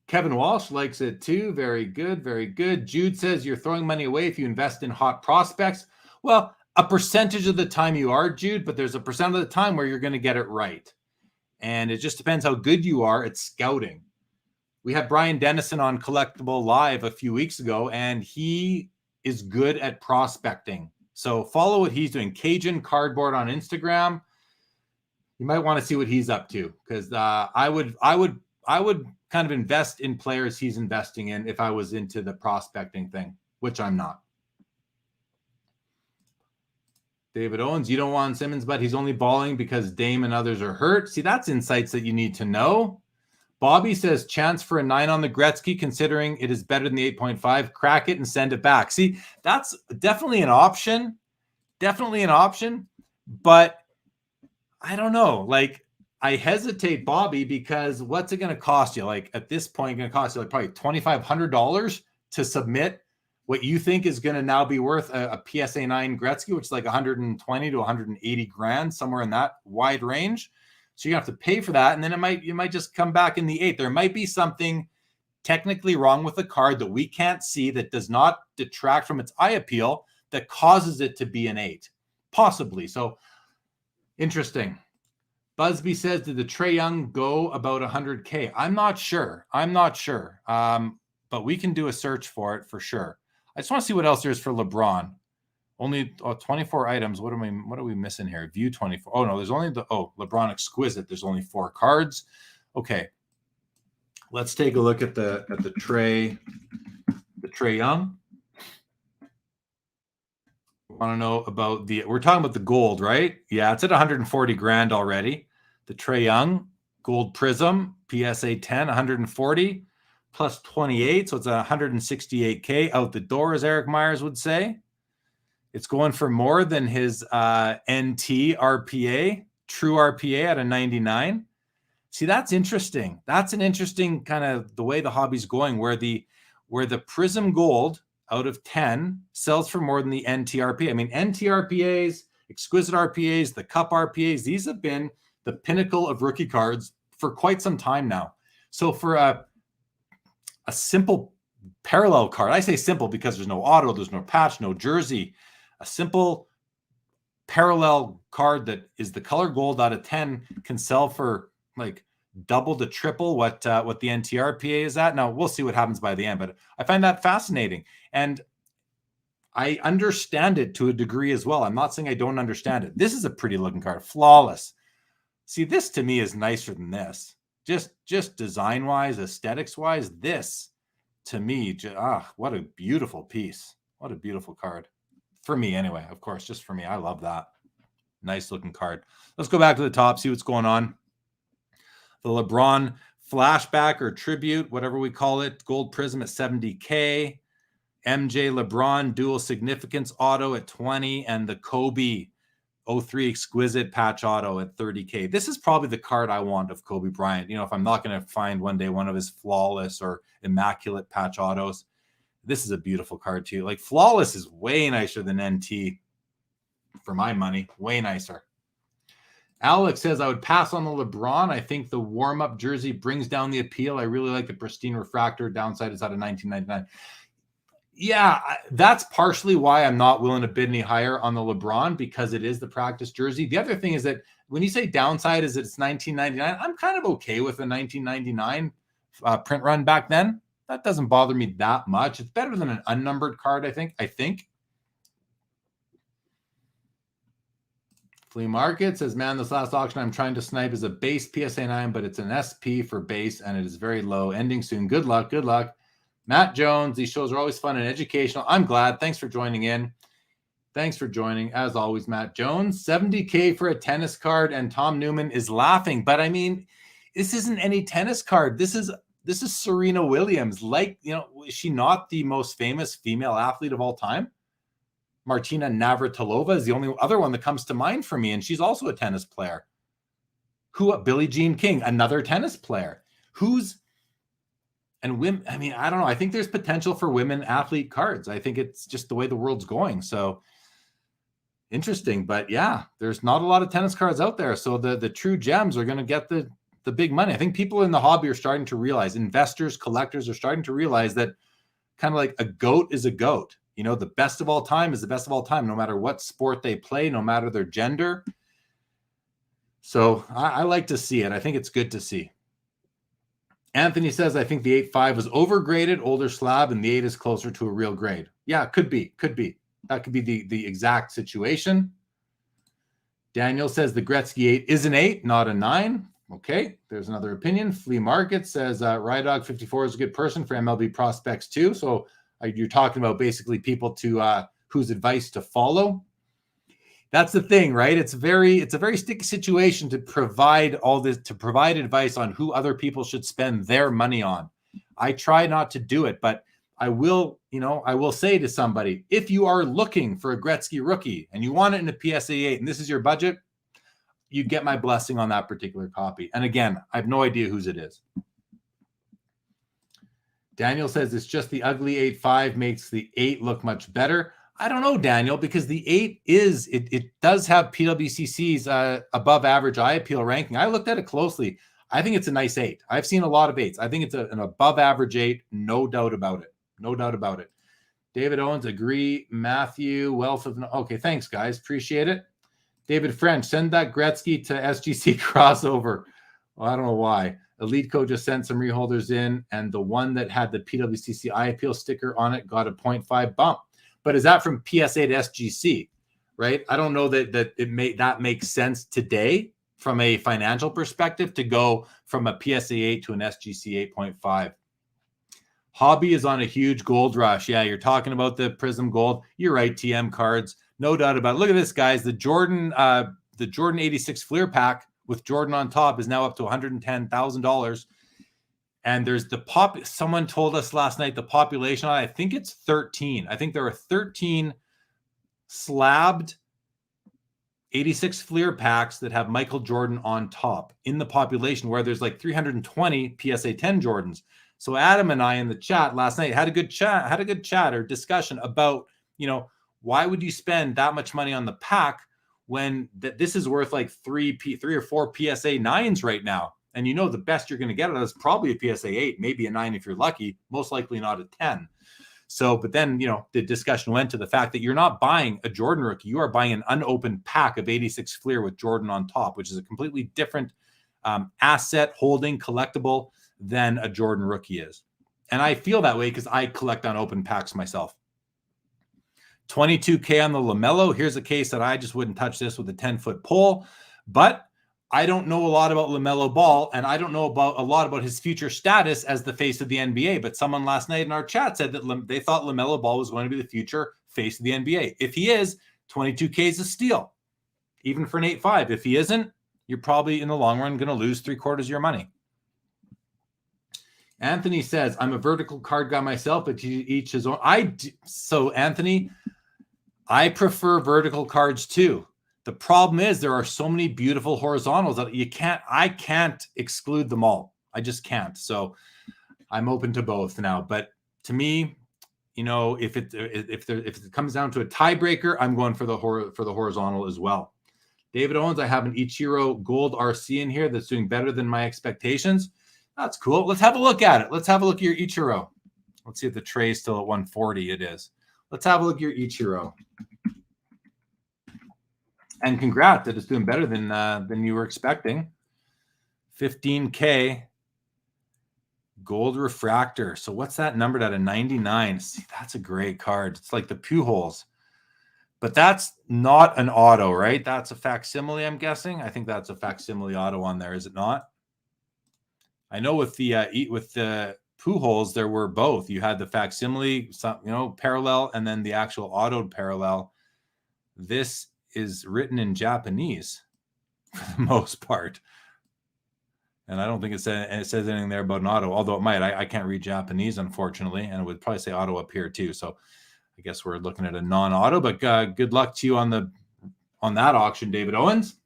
Kevin Walsh likes it too. Very good, very good. Jude says you're throwing money away if you invest in hot prospects. Well, a percentage of the time you are, Jude, but there's a percent of the time where you're going to get it right. And it just depends how good you are at scouting. We had Brian Dennison on Collectible Live a few weeks ago, and he is good at prospecting. So follow what he's doing. Cajun Cardboard on Instagram. You might want to see what he's up to, because I would kind of invest in players he's investing in if I was into the prospecting thing, which I'm not. David Owens, you don't want Simmons, but he's only balling because Dame and others are hurt. See, that's insights that you need to know. Bobby says chance for a 9 on the Gretzky, considering it is better than the 8.5. Crack it and send it back. See, that's definitely an option. But I don't know. Like, I hesitate, Bobby, because what's it going to cost you? Like, at this point, going to cost you like probably $2,500 to submit what you think is going to now be worth a PSA 9 Gretzky, which is like 120 to 180 grand, somewhere in that wide range. So you have to pay for that. And then you might just come back in the 8. There might be something technically wrong with the card that we can't see, that does not detract from its eye appeal, that causes it to be an 8, possibly. So interesting. Busby says, did the Trae Young go about 100K? I'm not sure. But we can do a search for it for sure. I just want to see what else there is for LeBron. Only 24 items. What are we missing here? View 24. Oh no, there's only LeBron Exquisite. There's only 4 cards. Okay. Let's take a look at the Trae Young. Want to know about we're talking about the gold, right? Yeah, it's at 140 grand already. The Trae Young gold prism, PSA 10, 140 plus 28. So it's 168K out the door, as Eric Myers would say. It's going for more than his NT RPA, true RPA at a 99. See, that's interesting. That's an interesting kind of the way the hobby's going, where the prism gold out of 10 sells for more than the NT RPA. I mean, NT RPAs, exquisite RPAs, the cup RPAs, these have been the pinnacle of rookie cards for quite some time now. So for a simple parallel card, I say simple because there's no auto, there's no patch, no jersey, a simple parallel card that is the color gold out of 10 can sell for like double to triple what the NTRPA is at. Now we'll see what happens by the end, but I find that fascinating, and I understand it to a degree as well. I'm not saying I don't understand it. This is a pretty looking card, flawless. See, this to me is nicer than this. Just design wise, aesthetics wise, this to me, what a beautiful piece. What a beautiful card. For me anyway, of course, just for me. I love that. Nice looking card. Let's go back to the top, see what's going on. The LeBron flashback or tribute, whatever we call it, gold prism at 70K. MJ LeBron dual significance auto at 20, and the Kobe 03 exquisite patch auto at 30K. This is probably the card I want of Kobe Bryant. You know, if I'm not going to find one day one of his flawless or immaculate patch autos, this is a beautiful card too. Like, flawless is way nicer than NT for my money. Way nicer. Alex says, I would pass on the LeBron. I think the warm-up jersey brings down the appeal. I really like the pristine refractor. Downside is out of 1999. Yeah, that's partially why I'm not willing to bid any higher on the LeBron, because it is the practice jersey. The other thing is that when you say downside is that it's 1999, I'm kind of okay with a 1999 print run back then. That doesn't bother me that much. It's better than an unnumbered card, I think. Flea Market says, man, this last auction I'm trying to snipe is a base PSA 9, but it's an SP for base, and it is very low. Ending soon. Good luck. Good luck. Matt Jones, these shows are always fun and educational. I'm glad. Thanks for joining in. Thanks for joining. As always, Matt Jones. 70K for a tennis card, and Tom Newman is laughing. But, I mean, this isn't any tennis card. This is Serena Williams. Like, you know, is she not the most famous female athlete of all time? Martina Navratilova is the only other one that comes to mind for me, and she's also a tennis player. Billie Jean King, another tennis player. And women, I mean, I don't know. I think there's potential for women athlete cards. I think it's just the way the world's going. So interesting. But yeah, there's not a lot of tennis cards out there. So the true gems are going to get the big money. I think people in the hobby are starting to realize, investors, collectors are starting to realize that kind of like a GOAT is a GOAT. You know, the best of all time is the best of all time, no matter what sport they play, no matter their gender. So I like to see it. I think it's good to see. Anthony says, I think the 8.5 was overgraded, older slab, and the 8 is closer to a real grade. Yeah, could be. That could be the exact situation. Daniel says the Gretzky 8 is an 8, not a 9. Okay, there's another opinion. Flea Market says Rydog 54 is a good person for MLB prospects too. So you're talking about basically people to whose advice to follow. That's the thing, right? It's a very sticky situation to provide advice on who other people should spend their money on. I try not to do it, but I will say to somebody, if you are looking for a Gretzky rookie and you want it in a PSA 8 and this is your budget, you get my blessing on that particular copy. And again, I have no idea whose it is. Daniel says it's just the ugly 8.5 makes the 8 look much better. I don't know, Daniel, because the 8 is, it does have PWCC's above average eye appeal ranking. I looked at it closely. I think it's a nice 8. I've seen a lot of 8s. I think it's an above average 8. No doubt about it. No doubt about it. David Owens, agree. Matthew, wealth of, okay, thanks, guys. Appreciate it. David French, send that Gretzky to SGC crossover. Well, I don't know why. Elite Co just sent some reholders in, and the one that had the PWCC eye appeal sticker on it got a 0.5 bump. But is that from PSA to SGC, right? I don't know that that makes sense today from a financial perspective to go from a PSA 8 to an SGC 8.5. Hobby is on a huge gold rush. Yeah, you're talking about the Prism Gold. You're right, TM cards. No doubt about it. Look at this, guys. The Jordan 86 Fleer pack with Jordan on top is now up to $110,000. And there's someone told us last night the population, I think it's 13. I think there are 13 slabbed 86 Fleer packs that have Michael Jordan on top in the population, where there's like 320 PSA 10 Jordans. So Adam and I in the chat last night had a good chat or discussion about, why would you spend that much money on the pack when this is worth like 3 or 4 PSA 9s right now? And the best you're going to get out of it is probably a PSA 8, maybe a 9 if you're lucky, most likely not a 10. So, but then, the discussion went to the fact that you're not buying a Jordan rookie. You are buying an unopened pack of 86 Fleer with Jordan on top, which is a completely different asset holding collectible than a Jordan rookie is. And I feel that way because I collect unopened packs myself. 22K on the LaMelo. Here's a case that I just wouldn't touch this with a 10-foot pole, but I don't know a lot about LaMelo Ball, and I don't know a lot about his future status as the face of the NBA. But someone last night in our chat said that they thought LaMelo Ball was going to be the future face of the NBA. If he is, 22K is a steal, even for an 8.5. If he isn't, you're probably in the long run going to lose 3/4 of your money. Anthony says, I'm a vertical card guy myself, but each his own. So Anthony, I prefer vertical cards too. The problem is there are so many beautiful horizontals that I can't exclude them all. I just can't. So I'm open to both now. But to me, if it comes down to a tiebreaker, I'm going for the horizontal as well. David Owens, I have an Ichiro Gold RC in here that's doing better than my expectations. That's cool. Let's have a look at it. Let's have a look at your Ichiro. Let's see if the tray is still at 140. It is. Let's have a look at your Ichiro. And congrats that it's doing better than you were expecting. 15K gold refractor. So what's that numbered at a 99? See, that's a great card. It's like the Pujols. But that's not an auto, right? That's a facsimile, I'm guessing. I think that's a facsimile auto on there, is it not? I know with the Pujols, there were both. You had the facsimile, parallel, and then the actual autoed parallel. This is written in Japanese for the most part. And I don't think it says anything there about an auto, although it might. I can't read Japanese, unfortunately, and it would probably say auto up here too. So I guess we're looking at a non-auto, but good luck to you on that auction, David Owens.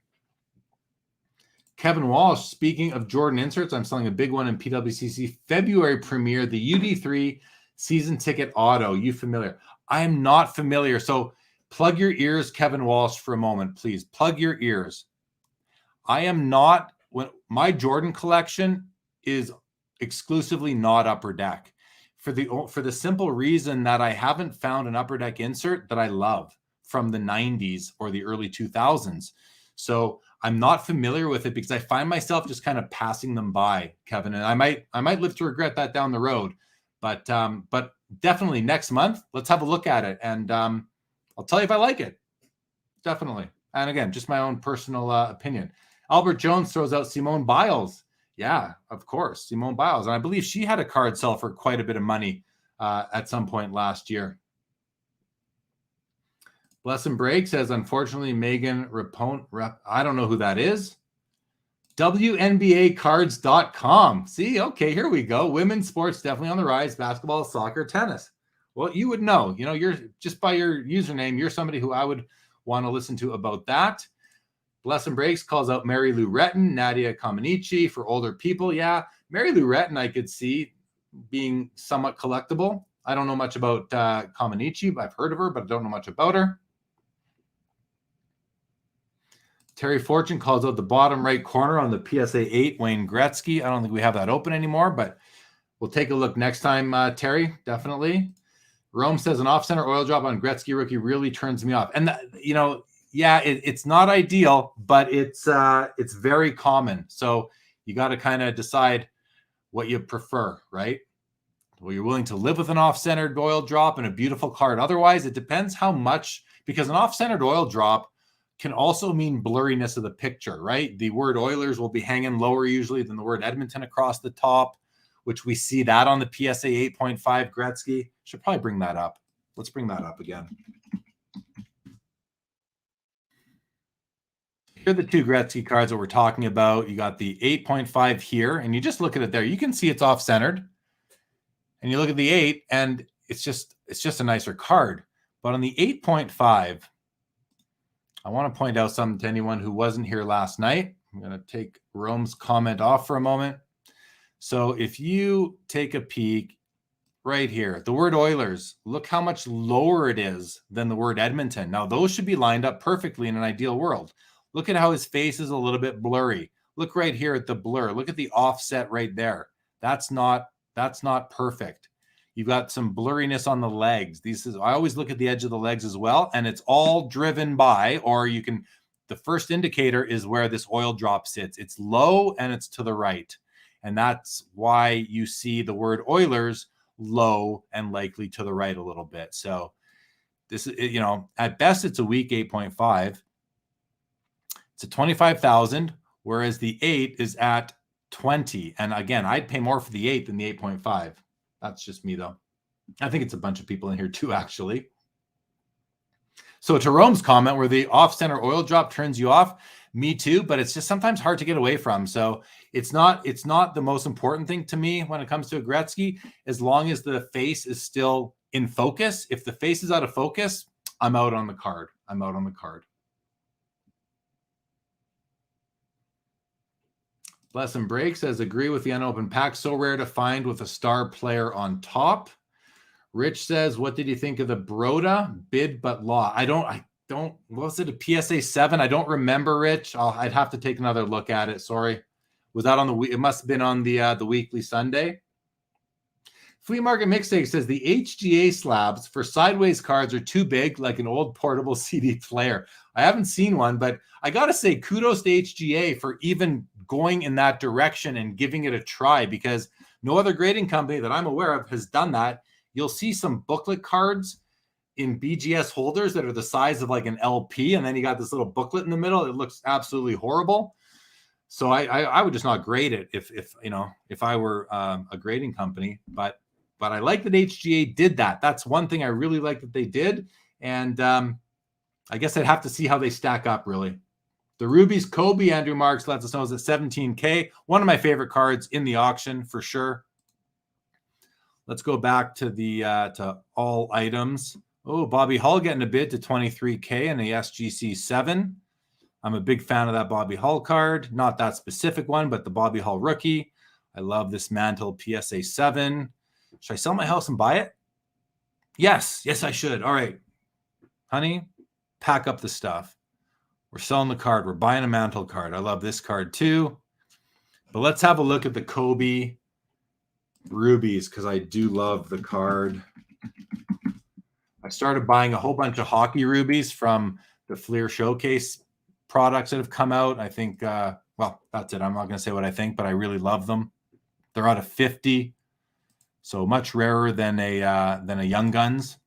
Kevin Walsh, speaking of Jordan inserts, I'm selling a big one in PWCC February premiere, the UD3 season ticket auto. You familiar? I am not familiar. So plug your ears, Kevin Walsh, for a moment, please. Plug your ears. I am not, my Jordan collection is exclusively not Upper Deck for the simple reason that I haven't found an Upper Deck insert that I love from the 90s or the early 2000s. So I'm not familiar with it because I find myself just kind of passing them by, Kevin, and I might live to regret that down the road. But definitely next month, let's have a look at it, and I'll tell you if I like it. Definitely. And again, just my own personal opinion. Albert Jones throws out Simone Biles. Yeah, of course, Simone Biles, and I believe she had a card sell for quite a bit of money at some point last year. Bless and Break says, unfortunately, Megan I don't know who that is. WNBAcards.com. See, okay, here we go. Women's sports definitely on the rise. Basketball, soccer, tennis. Well, you would know. You're just by your username, you're somebody who I would want to listen to about that. Bless and Breaks calls out Mary Lou Retton, Nadia Comaneci for older people. Yeah, Mary Lou Retton I could see. being somewhat collectible. I don't know much about Comaneci. I've heard of her, but I don't know much about her. Terry Fortune calls out the bottom right corner on the PSA 8, Wayne Gretzky. I don't think we have that open anymore, but we'll take a look next time, Terry, definitely. Rome says an off-center oil drop on Gretzky rookie really turns me off. And, yeah, it's not ideal, but it's very common. So you got to kind of decide what you prefer, right? Well, you're willing to live with an off-centered oil drop and a beautiful card. Otherwise, it depends how much, because an off-centered oil drop can also mean blurriness of the picture, right? The word Oilers will be hanging lower usually than the word Edmonton across the top, which we see that on the PSA 8.5 Gretzky. Should probably bring that up. Let's bring that up again. Here are the two Gretzky cards that we're talking about. You got the 8.5 here, and you just look at it there. You can see it's off-centered. And you look at the 8, and it's just a nicer card. But on the 8.5, I want to point out something to anyone who wasn't here last night. I'm going to take Rome's comment off for a moment. So if you take a peek right here, the word Oilers, look how much lower it is than the word Edmonton. Now, those should be lined up perfectly in an ideal world. Look at how his face is a little bit blurry. Look right here at the blur. Look at the offset right there. That's not perfect. You've got some blurriness on the legs. I always look at the edge of the legs as well, and it's all driven by, or the first indicator is where this oil drop sits. It's low and it's to the right. And that's why you see the word Oilers low and likely to the right a little bit. So this is, at best it's a weak 8.5. It's a 25,000, whereas the 8 is at 20. And again, I'd pay more for the 8 than the 8.5. That's just me, though. I think it's a bunch of people in here, too, actually. So to Rome's comment, where the off-center oil drop turns you off, me too, but it's just sometimes hard to get away from. So it's not the most important thing to me when it comes to a Gretzky, as long as the face is still in focus. If the face is out of focus, I'm out on the card. Bless and Break says, agree with the unopened pack. So rare to find with a star player on top. Rich says, what did you think of the Broda? Bid but law. I don't, what was it, a PSA 7? I don't remember, Rich. I'd have to take another look at it. Sorry. Was that on the week? It must have been on the weekly Sunday. Flea Market Mixtape says the HGA slabs for sideways cards are too big, like an old portable CD player. I haven't seen one, but I got to say kudos to HGA for even going in that direction and giving it a try, because no other grading company that I'm aware of has done that. You'll see some booklet cards in BGS holders that are the size of like an LP, and then you got this little booklet in the middle. It looks absolutely horrible. So I would just not grade it if I were a grading company. But I like that HGA did that. That's one thing I really like that they did. And I guess I'd have to see how they stack up, really. The Rubies Kobe, Andrew Marks lets us know, is at $17K. One of my favorite cards in the auction for sure. Let's go back to the to all items. Oh, Bobby Hull getting a bid to $23K in the SGC 7. I'm a big fan of that Bobby Hull card. Not that specific one, but the Bobby Hull rookie. I love this Mantle PSA 7. Should I sell my house and buy it? Yes, I should. All right, honey, pack up the stuff. We're selling the card. We're buying a Mantle card. I love this card too. But let's have a look at the Kobe Rubies, because I do love the card. I started buying a whole bunch of hockey Rubies from the Fleer Showcase products that have come out. I think, well, that's it. I'm not going to say what I think, but I really love them. They're out of 50, so much rarer than a Young Guns.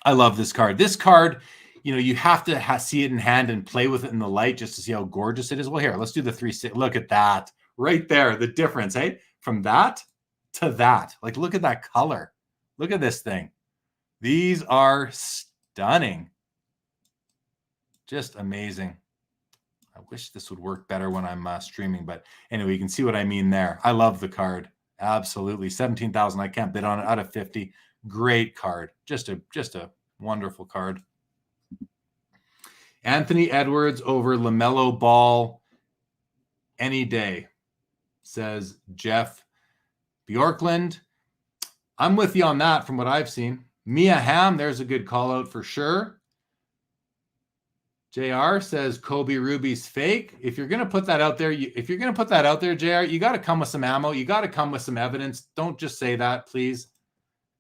I love this card. This card, you have to see it in hand and play with it in the light just to see how gorgeous it is. Well, here, let's do the 360. Look at that right there. The difference, hey, from that to that. Like, look at that color. Look at this thing. These are stunning. Just amazing. I wish this would work better when I'm streaming, but anyway, you can see what I mean there. I love the card. Absolutely. 17,000. I can't bid on it. Out of 50. Great card. Just a wonderful card. Anthony Edwards over LaMelo Ball any day, says Jeff Bjorklund, I'm with you on that from what I've seen. Mia Hamm, there's a good call out for sure. JR says Kobe Ruby's fake. If you're going to put that out there, JR, you got to come with some ammo. You got to come with some evidence. Don't just say that, please.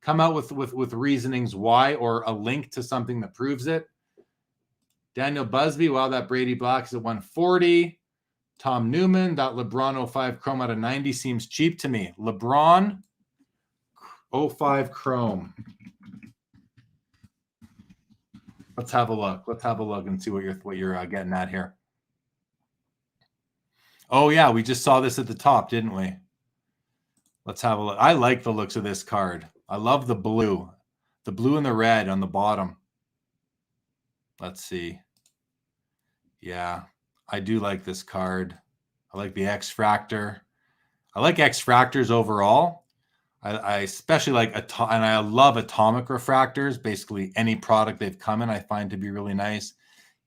Come out with reasonings why, or a link to something that proves it. Daniel Busby, wow, that Brady Black is at 140. Tom Newman, that LeBron 05 Chrome out of 90 seems cheap to me. LeBron 05 Chrome. Let's have a look. Let's have a look and see what you're getting at here. Oh yeah, we just saw this at the top, didn't we? Let's have a look. I like the looks of this card. I love the blue and the red on the bottom. Let's see. Yeah, I do like this card. I like the X-Fractor. I like X-Fractors overall. I especially like, and I love atomic refractors. Basically, any product they've come in, I find to be really nice.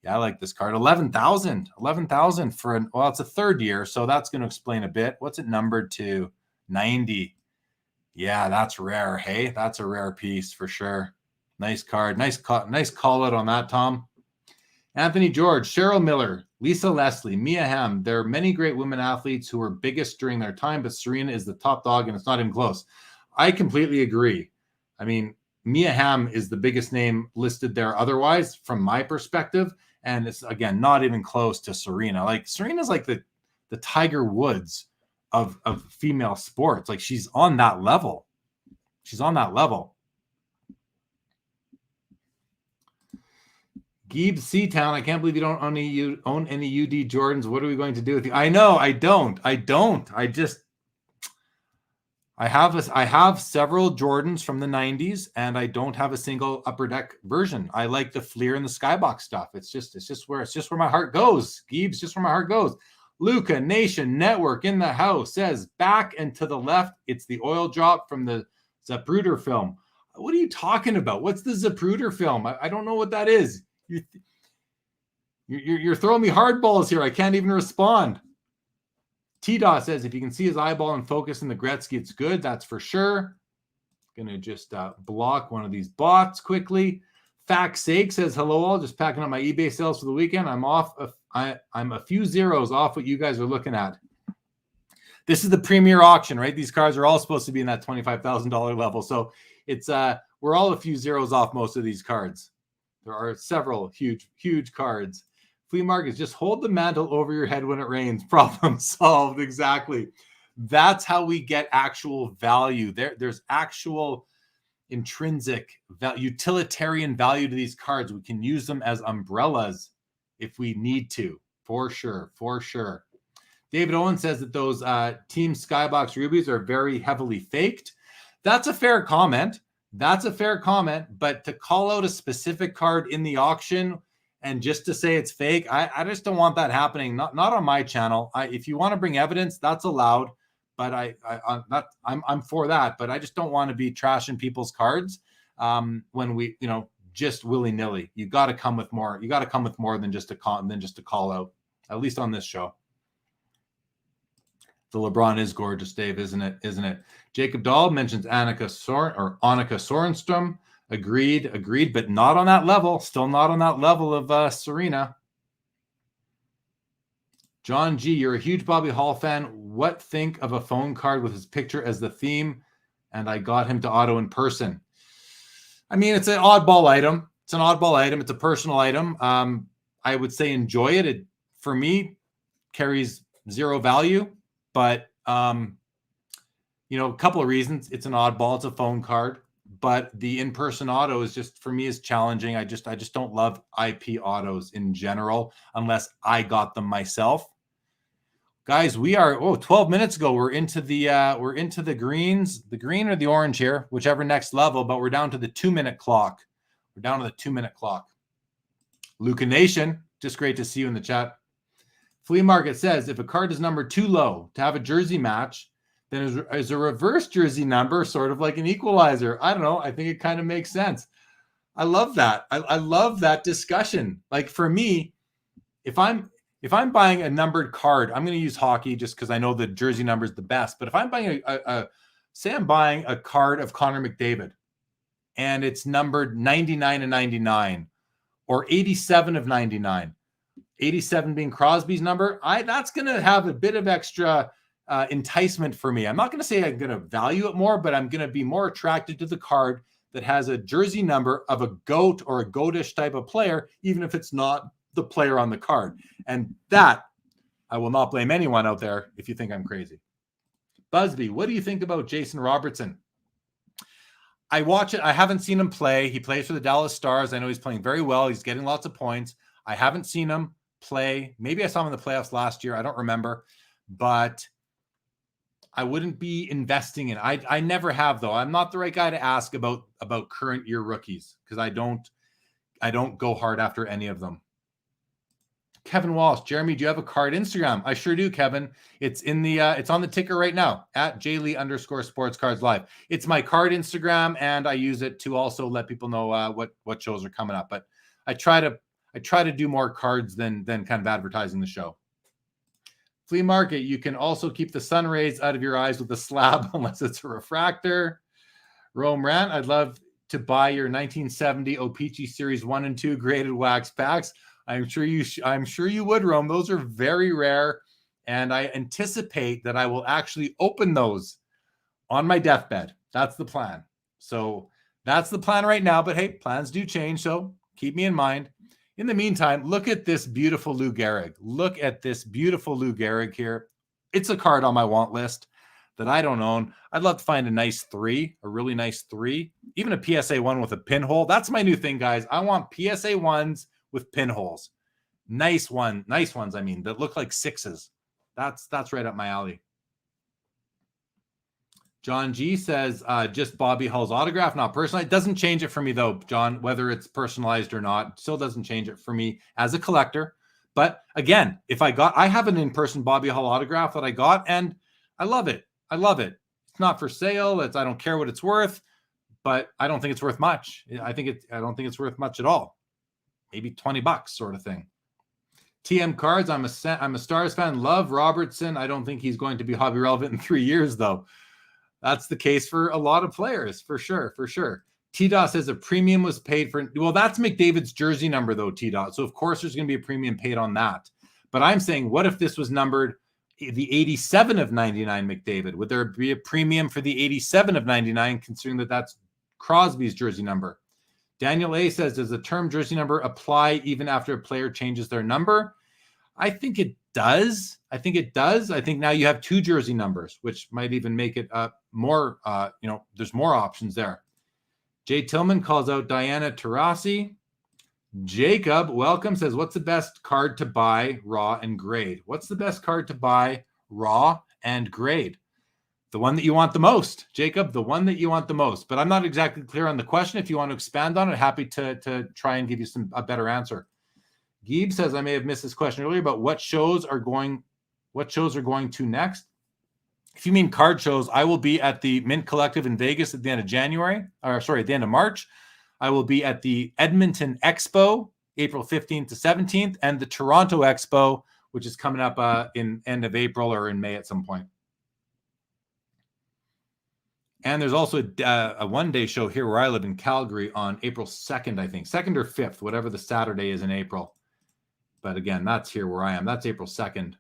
Yeah, I like this card. 11,000 for well, it's a third year, so that's going to explain a bit. What's it numbered to? 90. Yeah, that's rare. Hey, that's a rare piece for sure. Nice card. Nice call out on that, Tom. Anthony George, Cheryl Miller, Lisa Leslie, Mia Hamm. There are many great women athletes who were biggest during their time, but Serena is the top dog, and it's not even close. I completely agree. I mean, Mia Hamm is the biggest name listed there otherwise, from my perspective, and it's, again, not even close to Serena. Like, Serena's like the Tiger Woods of female sports. Like, she's on that level. She's on that level. Geeb Seatown, I can't believe you don't own any UD Jordans. What are we going to do with you? I know, I don't. I have several Jordans from the 90s, and I don't have a single Upper Deck version. I like the Fleer and the Skybox stuff. It's just where my heart goes. Geeb's just where my heart goes. Luca Nation Network in the house says back and to the left, it's the oil drop from the Zapruder film. What are you talking about? What's the Zapruder film? I don't know what that is. You're throwing me hard balls here. I can't even respond. T-Dot says, if you can see his eyeball in focus in the Gretzky, it's good. That's for sure. Going to just block one of these bots quickly. Fact Sake says, hello all. Just packing up my eBay sales for the weekend. I'm a few zeros off what you guys are looking at. This is the Premier Auction, right? These cards are all supposed to be in that $25,000 level. So it's we're all a few zeros off most of these cards. There are several huge cards. Flea markets, just hold the mantle over your head when it rains. Problem solved. Exactly. That's how we get actual value. There's actual intrinsic utilitarian value to these cards. We can use them as umbrellas if we need to, for sure. David Owen says that those Team Skybox Rubies are very heavily faked. That's a fair comment. But to call out a specific card in the auction and just to say it's fake, I just don't want that happening. Not on my channel. If you want to bring evidence, that's allowed. But I'm for that. But I just don't want to be trashing people's cards when we, just willy nilly. You got to come with more. You got to come with more than just a call out. At least on this show. The LeBron is gorgeous, Dave, isn't it? Jacob Dahl mentions Annika Sorenstrom. Agreed, but not on that level. Still not on that level of Serena. John G, you're a huge Bobby Hall fan. What think of a phone card with his picture as the theme? And I got him to auto in person. I mean, it's an oddball item. It's a personal item. I would say enjoy it. It, for me, carries zero value. But, a couple of reasons. It's an oddball. It's a phone card. But the in-person auto is just, for me, is challenging. I just don't love IP autos in general unless I got them myself. Guys, we are 12 minutes ago. We're into the greens, the green or the orange here, whichever next level, but we're down to the 2-minute clock. Luca Nation, just great to see you in the chat. Flea Market says, if a card is numbered too low to have a jersey match, then is a reverse jersey number sort of like an equalizer? I don't know. I think it kind of makes sense. I love that. I love that discussion. Like, for me, if I'm buying a numbered card, I'm going to use hockey just because I know the jersey number is the best. But if I'm buying say I'm buying a card of Connor McDavid and it's numbered 99 and 99 or 87 of 99, 87 being Crosby's number, that's going to have a bit of extra enticement for me. I'm not going to say I'm going to value it more, but I'm going to be more attracted to the card that has a jersey number of a GOAT or a GOATish type of player, even if it's not the player on the card. And that, I will not blame anyone out there if you think I'm crazy. Busby, what do you think about Jason Robertson? I watch it. I haven't seen him play. He plays for the Dallas Stars. I know he's playing very well. He's getting lots of points. I haven't seen him play. Maybe I saw him in the playoffs last year. I don't remember, but I wouldn't be investing in. I never have, though. I'm not the right guy to ask about current year rookies because I don't go hard after any of them. Kevin Walsh, Jeremy, do you have a card Instagram? I sure do, Kevin. It's in the it's on the ticker right now at @jlee_sportscardslive. It's my card Instagram, and I use it to also let people know what shows are coming up. But I try to do more cards than kind of advertising the show. Flea market, you can also keep the sun rays out of your eyes with a slab unless it's a refractor. Rome Rant, I'd love to buy your 1970 O-Pee-Chee Series 1 and 2 graded wax packs. I'm sure you would, Rome. Those are very rare, and I anticipate that I will actually open those on my deathbed. That's the plan. So that's the plan right now, but hey, plans do change, so keep me in mind. In the meantime, look at this beautiful Lou Gehrig. Look at this beautiful Lou Gehrig here. It's a card on my want list that I don't own. I'd love to find a nice 3, a really nice 3, even a PSA 1 with a pinhole. That's my new thing, guys. I want PSA 1s with pinholes. Nice ones, I mean, that look like 6s. That's right up my alley. John G says, just Bobby Hull's autograph, not personalized. It doesn't change it for me, though, John, whether it's personalized or not. Still doesn't change it for me as a collector. But again, I have an in-person Bobby Hull autograph that I got, and I love it. I love it. It's not for sale. I don't care what it's worth, but I don't think it's worth much. I don't think it's worth much at all. Maybe $20 sort of thing. TM Cards, I'm a Stars fan. Love Robertson. I don't think he's going to be hobby relevant in 3 years, though. That's the case for a lot of players, for sure, for sure. T-Dot says a premium was paid for. Well, that's McDavid's jersey number, though, T-Dot. So, of course, there's going to be a premium paid on that. But I'm saying, what if this was numbered the 87 of 99 McDavid? Would there be a premium for the 87 of 99, considering that that's Crosby's jersey number? Daniel A says, does the term jersey number apply even after a player changes their number? I think it does. I think now you have 2 jersey numbers, which might even make it more, there's more options there. Jay Tillman calls out Diana Taurasi. Jacob, welcome, says, what's the best card to buy, raw and grade? What's the best card to buy, raw and grade? The one that you want the most, Jacob, the one that you want the most. But I'm not exactly clear on the question. If you want to expand on it, happy to try and give you a better answer. Geeb says, I may have missed this question earlier, but what shows are going to next? If you mean card shows, I will be at the Mint Collective in Vegas at the end of at the end of March. I will be at the Edmonton Expo, April 15th to 17th, and the Toronto Expo, which is coming up in end of April or in May at some point. And there's also a one-day show here where I live in Calgary on April 2nd, I think. 2nd or 5th, whatever the Saturday is in April. But again, that's here where I am. That's April 2nd.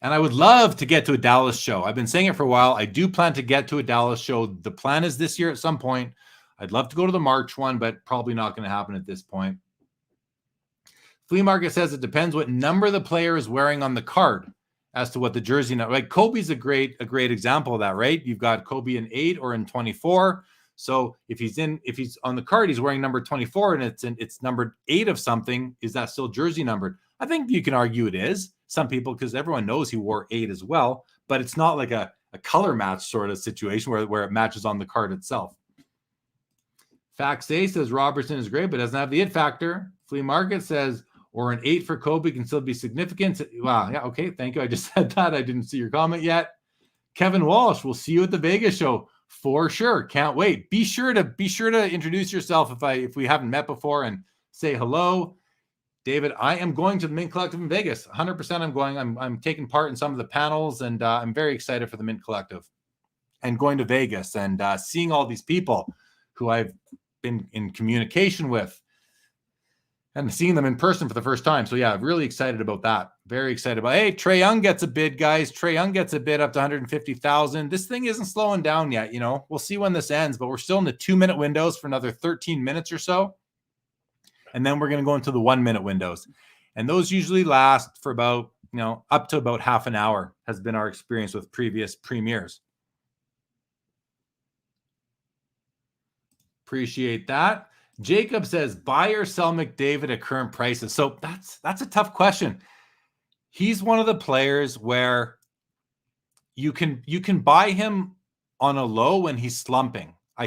And I would love to get to a Dallas show. I've been saying it for a while. I do plan to get to a Dallas show. The plan is this year at some point. I'd love to go to the March one, but probably not going to happen at this point. Flea Market says it depends what number the player is wearing on the card as to what the jersey number. Like Kobe's a great example of that, right? You've got Kobe in 8 or in 24. So if he's on the card, he's wearing number 24 and it's numbered 8 of something, is that still jersey numbered? I think you can argue it is. Some people, because everyone knows he wore 8 as well, but it's not like a color match sort of situation where it matches on the card itself. Fax A says Robertson is great, but doesn't have the it factor. Flea Market says, or an 8 for Kobe can still be significant. Wow. Yeah. Okay. Thank you. I just said that. I didn't see your comment yet. Kevin Walsh, we'll see you at the Vegas show for sure. Can't wait. Be sure to introduce yourself if we haven't met before and say hello. David, I am going to the Mint Collective in Vegas. 100% I'm going. I'm taking part in some of the panels, and I'm very excited for the Mint Collective. and going to Vegas and seeing all these people who I've been in communication with and seeing them in person for the first time. So yeah, really excited about that. Very excited about, hey, Trae Young gets a bid, guys. Trae Young gets a bid up to 150,000. This thing isn't slowing down yet. You know, we'll see when this ends, but we're still in the 2-minute windows for another 13 minutes or so. And then we're going to go into the 1-minute windows. And those usually last for about, you know, up to about half an hour has been our experience with previous premieres. Appreciate that. Jacob says, buy or sell McDavid at current prices. So that's a tough question. He's one of the players where you can buy him on a low when he's slumping. I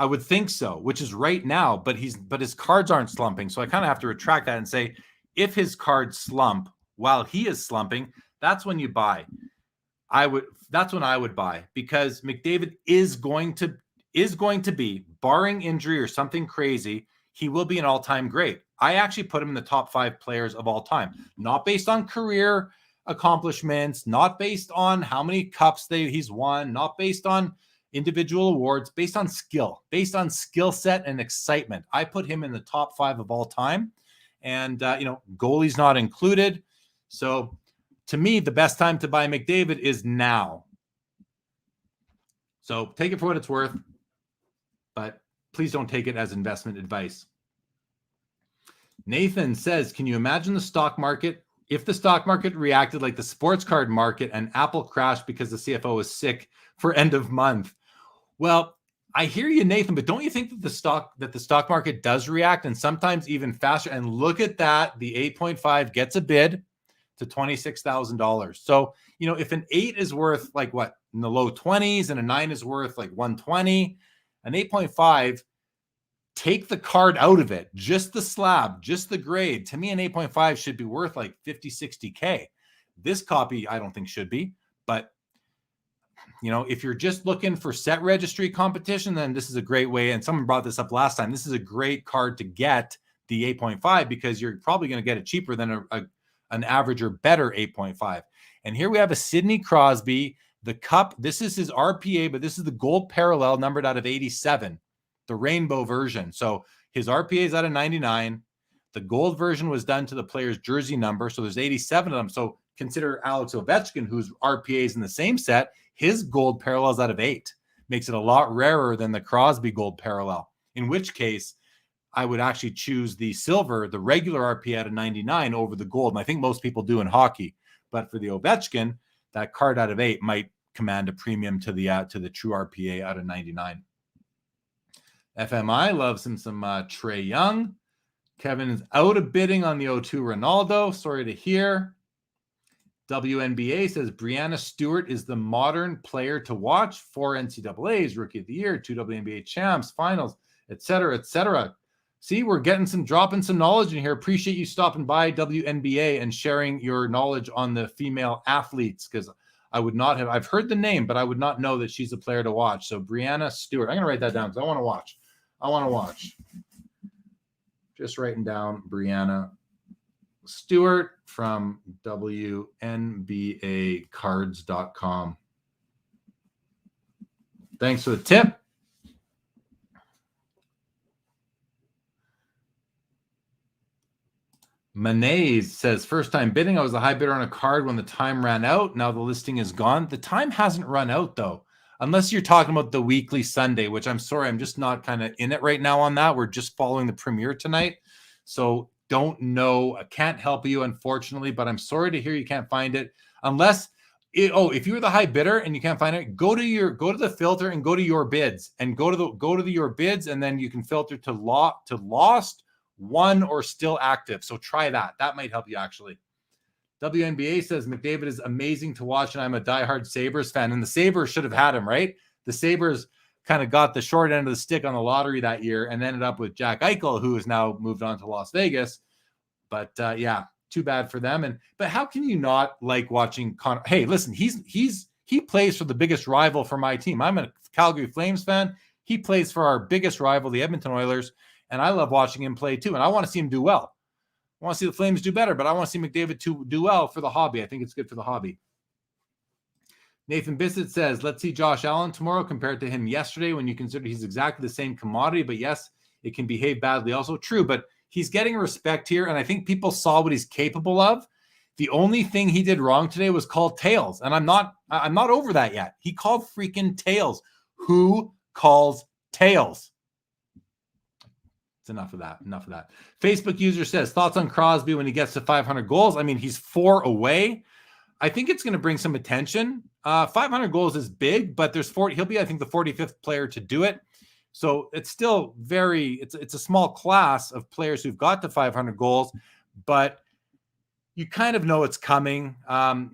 would think so, which is right now, but his cards aren't slumping. So I kind of have to retract that and say, if his cards slump while he is slumping, that's when you buy. That's when I would buy, because McDavid is going to be, barring injury or something crazy, he will be an all-time great. I actually put him in the top 5 players of all time, not based on career accomplishments, not based on how many cups he's won, not based on individual awards, based on skill set and excitement. I put him in the top 5 of all time, and goalie's not included. So to me, the best time to buy McDavid is now. So take it for what it's worth, but please don't take it as investment advice. Nathan says, can you imagine the stock market if the stock market reacted like the sports card market and Apple crashed because the CFO was sick for end of month? Well, I hear you, Nathan, but don't you think that the stock market does react, and sometimes even faster? And look at that. The 8.5 gets a bid to $26,000. So, if an 8 is worth like what, in the low 20s, and a 9 is worth like 120, an 8.5, take the card out of it, just the slab, just the grade. To me, an 8.5 should be worth like 50, 60K. This copy, I don't think should be, but if you're just looking for set registry competition, then this is a great way. And someone brought this up last time. This is a great card to get the 8.5, because you're probably going to get it cheaper than an average or better 8.5. And here we have a Sidney Crosby, the cup. This is his RPA, but this is the gold parallel numbered out of 87, the rainbow version. So his RPA is out of 99. The gold version was done to the player's jersey number. So there's 87 of them. So consider Alex Ovechkin, whose RPA is in the same set. His gold parallel is out of 8. Makes it a lot rarer than the Crosby gold parallel, in which case I would actually choose the silver, the regular RPA out of 99 over the gold. And I think most people do in hockey. But for the Ovechkin, that card out of 8 might command a premium to the true RPA out of 99. FMI loves him some Trae Young. Kevin is out of bidding on the O2 Ronaldo. Sorry to hear. WNBA says Brianna Stewart is the modern player to watch. 4 NCAAs, Rookie of the Year, 2 WNBA champs, finals, etc., etc. See, we're dropping some knowledge in here. Appreciate you stopping by, WNBA, and sharing your knowledge on the female athletes, because I would not have, I've heard the name, but I would not know that she's a player to watch. So Brianna Stewart, I'm going to write that down because I want to watch. Just writing down Brianna Stewart from WNBAcards.com. Thanks for the tip. Mayonnaise says, first time bidding. I was a high bidder on a card when the time ran out. Now the listing is gone. The time hasn't run out, though, unless you're talking about the weekly Sunday, which I'm sorry, I'm just not kind of in it right now on that. We're just following the premiere tonight. So don't know. I can't help you, unfortunately, but I'm sorry to hear you can't find it. Unless, if you were the high bidder and you can't find it, go to the filter and go to your bids, and go to your bids, and then you can filter to lost, won, or still active. So try that. That might help you, actually. WNBA says McDavid is amazing to watch, and I'm a diehard Sabres fan. And the Sabres should have had him, right? The Sabres kind of got the short end of the stick on the lottery that year and ended up with Jack Eichel, who has now moved on to Las Vegas. But yeah, too bad for them. But how can you not like watching Connor? Hey, listen, he plays for the biggest rival for my team. I'm a Calgary Flames fan. He plays for our biggest rival, the Edmonton Oilers, and I love watching him play too. And I want to see him do well. I want to see the Flames do better, but I want to see McDavid do well for the hobby. I think it's good for the hobby. Nathan Bissett says, let's see Josh Allen tomorrow compared to him yesterday when you consider he's exactly the same commodity. But yes, it can behave badly also. True, but he's getting respect here. And I think people saw what he's capable of. The only thing he did wrong today was call tails. And I'm not over that yet. He called freaking tails. Who calls tails? It's enough of that. Enough of that. Facebook user says, thoughts on Crosby when he gets to 500 goals? I mean, he's 4 away. I think it's going to bring some attention. 500 goals is big, but he'll be, I think, the 45th player to do it. So it's still it's a small class of players who've got to 500 goals, but you kind of know it's coming.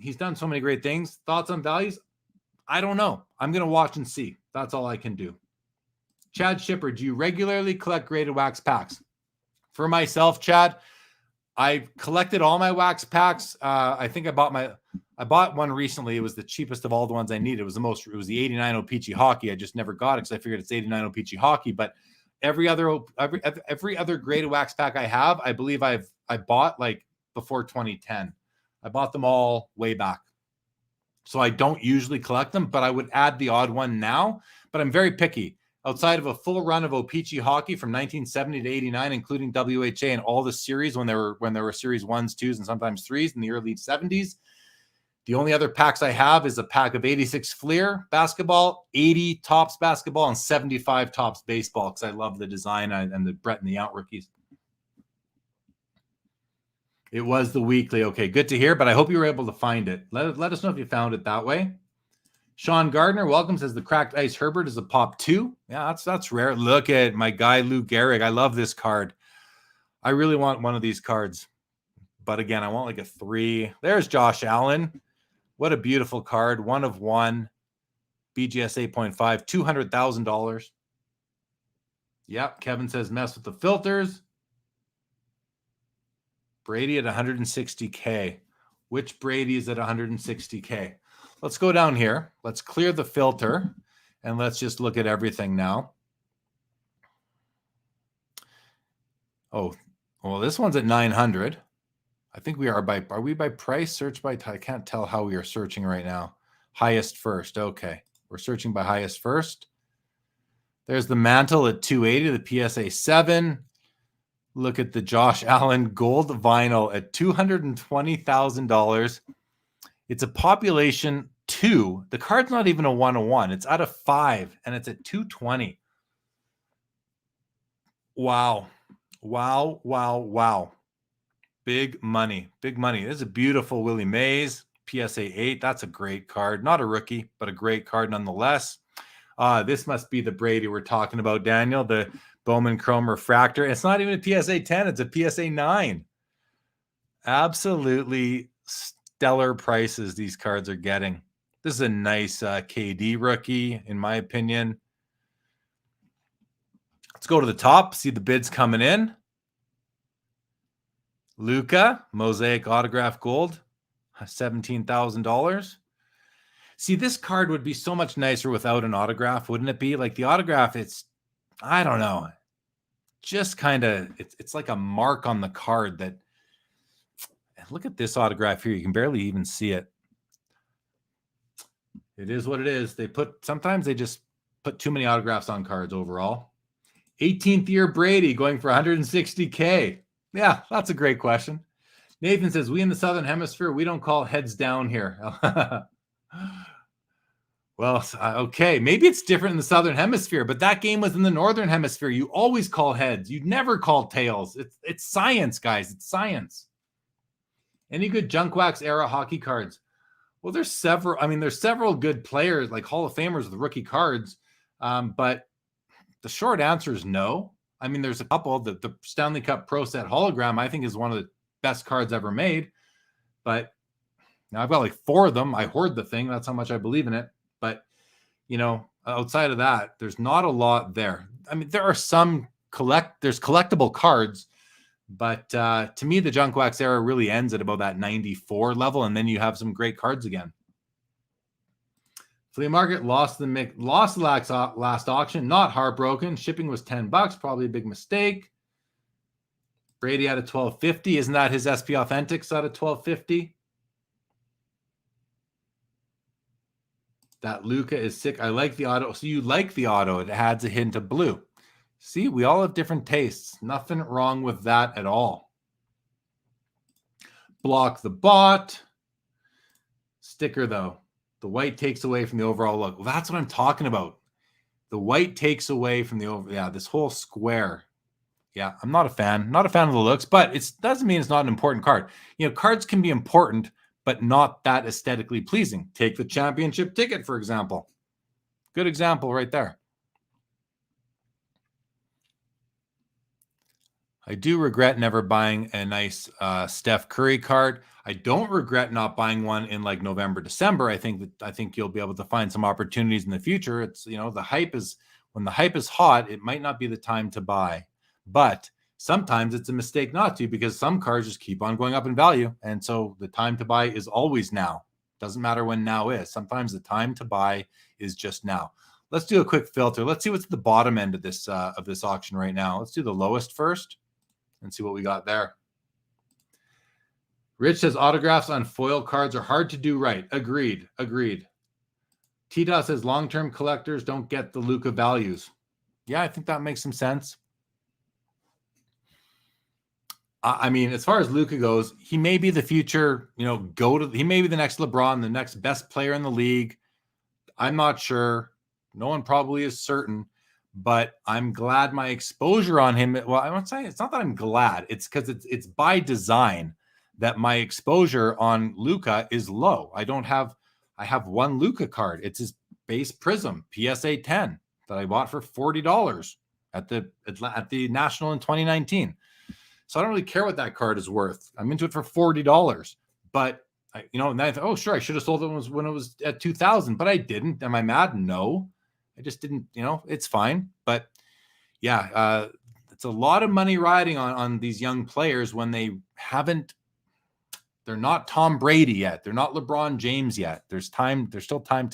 He's done so many great things. Thoughts on values? I don't know. I'm going to watch and see. That's all I can do. Chad Shipper, do you regularly collect graded wax packs? For myself, Chad, I've collected all my wax packs. I think I bought one recently. It was the cheapest of all the ones I needed. It was the 89 O-Pee-Chee hockey. I just never got it because I figured it's 89 O-Pee-Chee hockey. But every other graded wax pack I have, I believe I bought like before 2010. I bought them all way back. So I don't usually collect them, but I would add the odd one now. But I'm very picky. Outside of a full run of O-Pee-Chee hockey from 1970 to 89, including WHA and all the series when there were series 1s, 2s, and sometimes 3s in the early 70s, the only other packs I have is a pack of 86 Fleer basketball, 80 Topps basketball, and 75 Topps baseball because I love the design and the Brett and the Out rookies. It was the weekly. Okay, good to hear, but I hope you were able to find it. Let us know if you found it that way. Sean Gardner, welcome, says the cracked ice Herbert is a pop 2. Yeah, that's rare. Look at my guy, Lou Gehrig. I love this card. I really want one of these cards. But again, I want like a 3. There's Josh Allen. What a beautiful card. 1 of 1. BGS 8.5. $200,000. Yep, Kevin says mess with the filters. Brady at 160K. Which Brady is at 160K? Let's go down here. Let's clear the filter and let's just look at everything now. Oh, well, this one's at 900. I think are we by price? Search by, I can't tell how we are searching right now. Highest first. Okay. We're searching by highest first. There's the Mantle at 280, the PSA 7. Look at the Josh Allen gold vinyl at $220,000. It's a population 2. The card's not even a 101. It's out of 5, and it's at 220. Wow. Wow, wow, wow. Big money. Big money. This is a beautiful Willie Mays. PSA 8. That's a great card. Not a rookie, but a great card nonetheless. This must be the Brady we're talking about, Daniel. The Bowman Chrome Refractor. It's not even a PSA 10. It's a PSA 9. Absolutely stellar prices these cards are getting. This is a nice KD rookie, in my opinion. Let's go to the top, see the bids coming in. Luka, Mosaic Autograph Gold, $17,000. See, this card would be so much nicer without an autograph, wouldn't it be? Like the autograph, I don't know, just kind of, it's like a mark on the card that, look at this autograph here. You can barely even see it. It is what it is. Sometimes they just put too many autographs on cards overall. 18th year Brady going for 160K. Yeah, that's a great question. Nathan says, we in the Southern Hemisphere, we don't call heads down here. Well, okay. Maybe it's different in the Southern Hemisphere, but that game was in the Northern Hemisphere. You always call heads. You'd never call tails. It's science, guys. It's science. Any good junk wax era hockey cards? Well, there's several good players, like Hall of Famers with rookie cards. But the short answer is no. I mean, there's a couple. The Stanley Cup Pro Set hologram, I think, is one of the best cards ever made. But now I've got like 4 of them. I hoard the thing. That's how much I believe in it. But, outside of that, there's not a lot there. I mean, there are some there's collectible cards. But to me, the junk wax era really ends at about that 94 level, and then you have some great cards again. Flea Market lost the last auction. Not heartbroken. Shipping was $10. Probably a big mistake. Brady out of 1250. Isn't that his SP Authentics out of 1250? That Luka is sick. I like the auto. So you like the auto. It adds a hint of blue. See, we all have different tastes. Nothing wrong with that at all. Block the bot. Sticker, though. The white takes away from the overall look. Well, that's what I'm talking about. The white takes away from the this whole square. Yeah, I'm not a fan. Not a fan of the looks, but it doesn't mean it's not an important card. Cards can be important, but not that aesthetically pleasing. Take the championship ticket, for example. Good example right there. I do regret never buying a nice Steph Curry card. I don't regret not buying one in like November, December. I think you'll be able to find some opportunities in the future. It's, the hype is, when the hype is hot, it might not be the time to buy. But sometimes it's a mistake not to, because some cards just keep on going up in value. And so the time to buy is always now. Doesn't matter when now is. Sometimes the time to buy is just now. Let's do a quick filter. Let's see what's at the bottom end of this auction right now. Let's do the lowest first and see what we got there. Rich says autographs on foil cards are hard to do right. Agreed. T-Dot says long-term collectors don't get the Luka values. Yeah, I think that makes some sense. I mean, as far as Luka goes, he may be the future, he may be the next LeBron, the next best player in the league. I'm not sure. No one probably is certain, but I'm glad my exposure on him. Well, I won't say it's not that I'm glad. It's because it's by design that my exposure on Luka is low. I have one Luka card. It's his base Prism PSA 10 that I bought for $40 at the National in 2019. So I don't really care what that card is worth. I'm into it for $40. But and I thought, oh sure, I should have sold it when it was at $2,000, but I didn't. Am I mad? No, I just didn't. It's fine. But yeah, it's a lot of money riding on these young players when they're not Tom Brady yet. They're not LeBron James yet. There's time. There's still time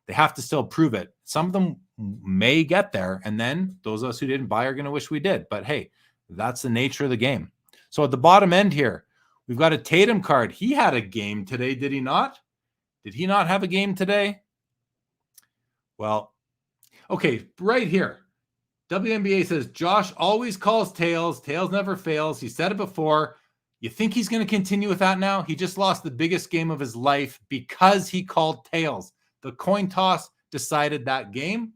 they have to still prove it. Some of them may get there. And then those of us who didn't buy are going to wish we did. But hey, that's the nature of the game. So at the bottom end here, we've got a Tatum card. He had a game today, did he not? Did he not have a game today? Well, okay, right here. WNBA says, Josh always calls tails. Tails never fails. He said it before. You think he's going to continue with that now? He just lost the biggest game of his life because he called tails. The coin toss decided that game.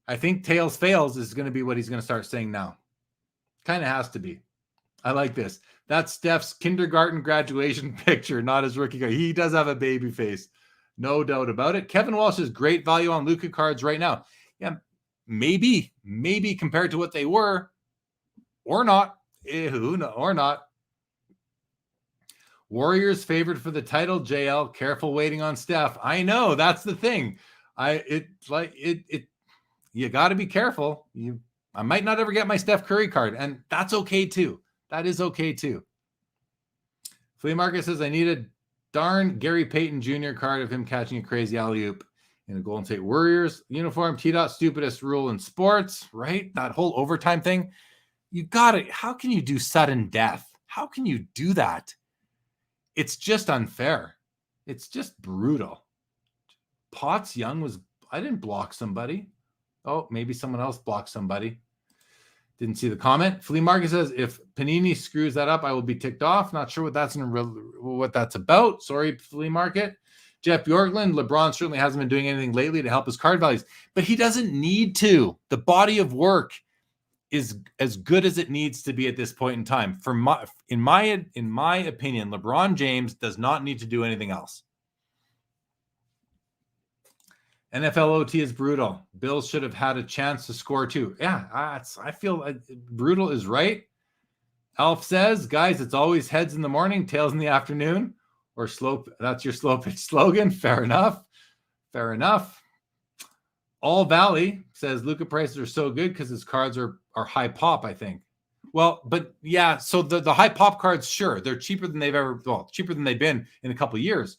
I think tails fails is going to be what he's going to start saying now. Kind of has to be. I like this. That's Steph's kindergarten graduation picture, not his rookie card. He does have a baby face. No doubt about it. Kevin Walsh has great value on Luka cards right now. Yeah, maybe compared to what they were, or not. Or not. Warriors favored for the title, JL. Careful waiting on Steph. I know, that's the thing. You got to be careful. I might not ever get my Steph Curry card, and that's okay too. That is okay too. Flea Market says, I need a darn Gary Payton Jr. card of him catching a crazy alley-oop in a Golden State Warriors uniform. T-Dot, stupidest rule in sports, right? That whole overtime thing. You got it. How can you do sudden death? How can you do that? It's just unfair. It's just brutal. Potts Young I didn't block somebody. Oh, maybe someone else blocked somebody. Didn't see the comment. Flea Market says, if Panini screws that up, I will be ticked off. Not sure what that's about. Sorry, Flea Market. Jeff Bjorkland, LeBron certainly hasn't been doing anything lately to help his card values, but he doesn't need to. The body of work is as good as it needs to be at this point in time. In my opinion, LeBron James does not need to do anything else. NFL OT is brutal. Bills should have had a chance to score too. Yeah, I feel like brutal is right. Alf says, guys, it's always heads in the morning, tails in the afternoon, or slow. That's your slow pitch slogan. Fair enough. All Valley says Luka prices are so good because his cards are high pop, I think. Well, but yeah, so the high pop cards, sure, they're cheaper than cheaper than they've been in a couple of years.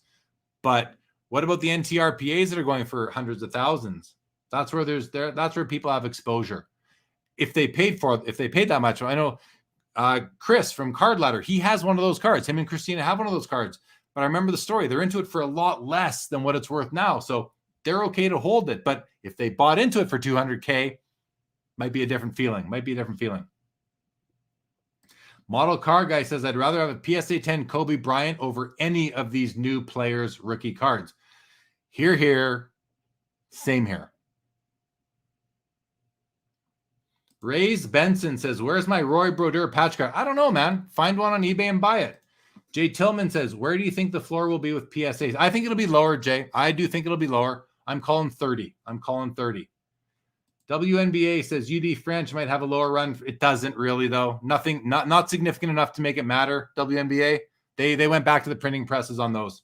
But what about the NTRPAs that are going for hundreds of thousands? That's where people have exposure. If they paid that much, I know Chris from Card Ladder, he has one of those cards. Him and Christina have one of those cards. But I remember the story. They're into it for a lot less than what it's worth now. So they're okay to hold it. But if they bought into it for $200K, might be a different feeling. Model Car Guy says, I'd rather have a PSA 10 Kobe Bryant over any of these new players' rookie cards. Here. Same here. Ray's Benson says, where's my Roy Brodeur patch card? I don't know, man. Find one on eBay and buy it. Jay Tillman says, where do you think the floor will be with PSAs? I think it'll be lower, Jay. I do think it'll be lower. I'm calling 30. WNBA says UD French might have a lower run. It doesn't really, though. Nothing, not significant enough to make it matter. WNBA, they went back to the printing presses on those.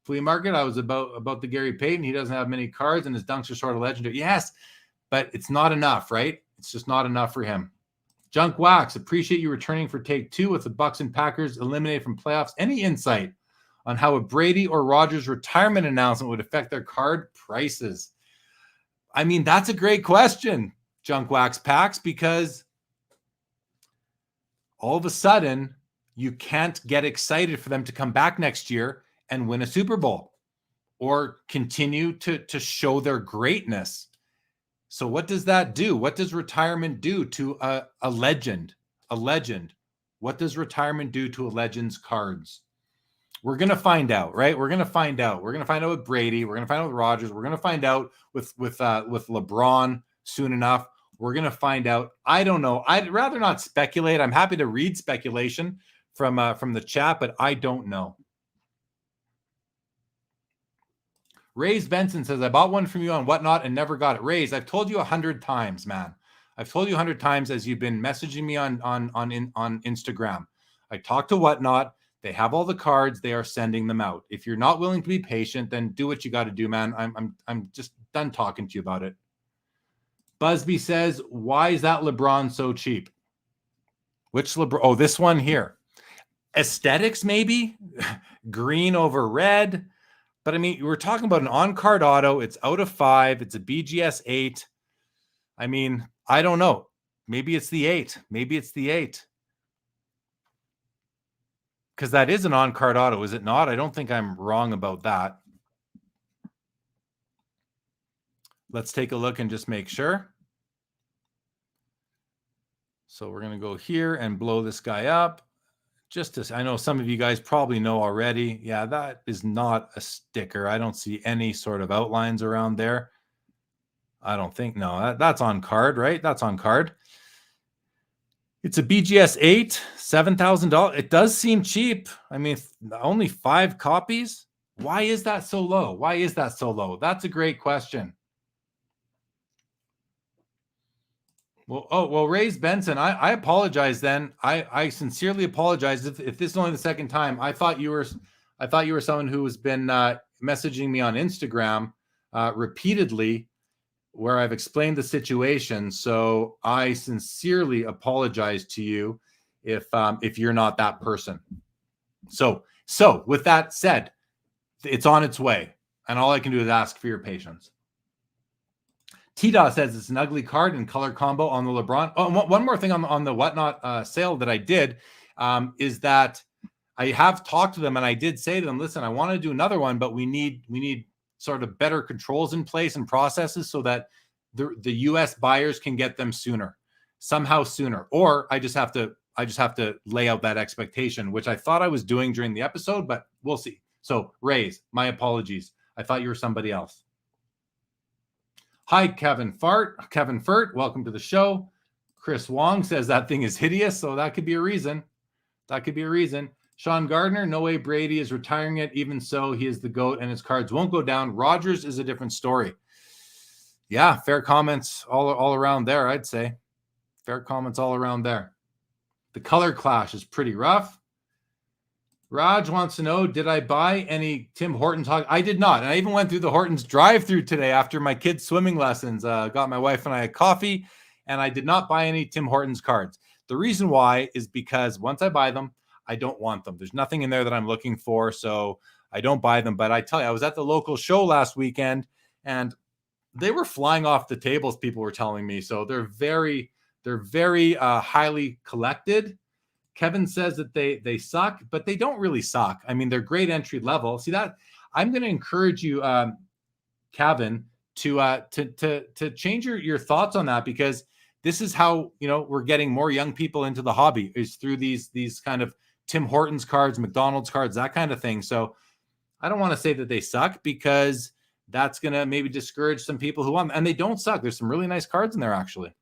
Flea Market, I was about the Gary Payton. He doesn't have many cards, and his dunks are sort of legendary. Yes, but it's not enough, right? It's just not enough for him. Junk Wax, appreciate you returning for take 2 with the Bucks and Packers eliminated from playoffs. Any insight on how a Brady or Rodgers retirement announcement would affect their card prices? I mean, that's a great question, Junk Wax Packs, because all of a sudden you can't get excited for them to come back next year and win a Super Bowl or continue to show their greatness. So what does that do? What does retirement do to a legend? What does retirement do to a legend's cards? We're going to find out, right? We're going to find out with Brady. We're going to find out with Rodgers. We're going to find out with LeBron soon enough. We're going to find out. I don't know. I'd rather not speculate. I'm happy to read speculation from the chat, but I don't know. Rays Benson says, I bought one from you on Whatnot and never got it. Rays, I've told you 100 times, man. I've told you 100 times as you've been messaging me on Instagram. I talked to Whatnot. They have all the cards. They are sending them out. If you're not willing to be patient, then do what you got to do, man. I'm just done talking to you about it. Busby says, why is that LeBron so cheap? Which LeBron? Oh, this one here. Aesthetics, maybe? Green over red. But I mean, we're talking about an on-card auto. It's out of 5. It's a BGS 8. I mean, I don't know. Maybe it's the 8. Because that is an on-card auto, is it not? I don't think I'm wrong about that. Let's take a look and just make sure. So we're going to go here and blow this guy up. I know some of you guys probably know already. Yeah, that is not a sticker. I don't see any sort of outlines around there. I don't think. No, that's on card, right? That's on card. It's a BGS 8, $7,000. It does seem cheap. I mean, only 5 copies. Why is that so low? That's a great question. Well, Rays Benson, I apologize then. I sincerely apologize if this is only the second time. I thought you were someone who has been messaging me on Instagram repeatedly where I've explained the situation. So I sincerely apologize to you if you're not that person. So with that said, it's on its way. And all I can do is ask for your patience. T-Dot says it's an ugly card and color combo on the LeBron. Oh, one more thing on the Whatnot sale that I did is that I have talked to them and I did say to them, listen, I want to do another one, but we need sort of better controls in place and processes so that the US buyers can get them somehow sooner. Or I just have to lay out that expectation, which I thought I was doing during the episode, but we'll see. So Rays, my apologies. I thought you were somebody else. Hi, Kevin Furt, welcome to the show. Chris Wong says that thing is hideous, so that could be a reason. Sean Gardner, no way Brady is retiring it. Even so, he is the GOAT and his cards won't go down. Rodgers is a different story. Yeah, fair comments all around there, I'd say. Fair comments all around there. The color clash is pretty rough. Raj wants to know, did I buy any Tim Hortons? I did not. And I even went through the Hortons drive-thru today after my kids' swimming lessons. Got my wife and I a coffee, and I did not buy any Tim Hortons cards. The reason why is because once I buy them, I don't want them. There's nothing in there that I'm looking for, so I don't buy them. But I tell you, I was at the local show last weekend, and they were flying off the tables, people were telling me. So they're very highly collected. Kevin says that they suck, but they don't really suck. I mean, they're great entry level. See that? I'm going to encourage you, Kevin, to change your thoughts on that, because this is how, you know, we're getting more young people into the hobby, is through these kind of Tim Hortons cards, McDonald's cards, that kind of thing. So I don't want to say that they suck, because that's going to maybe discourage some people who want them. And they don't suck. There's some really nice cards in there, actually.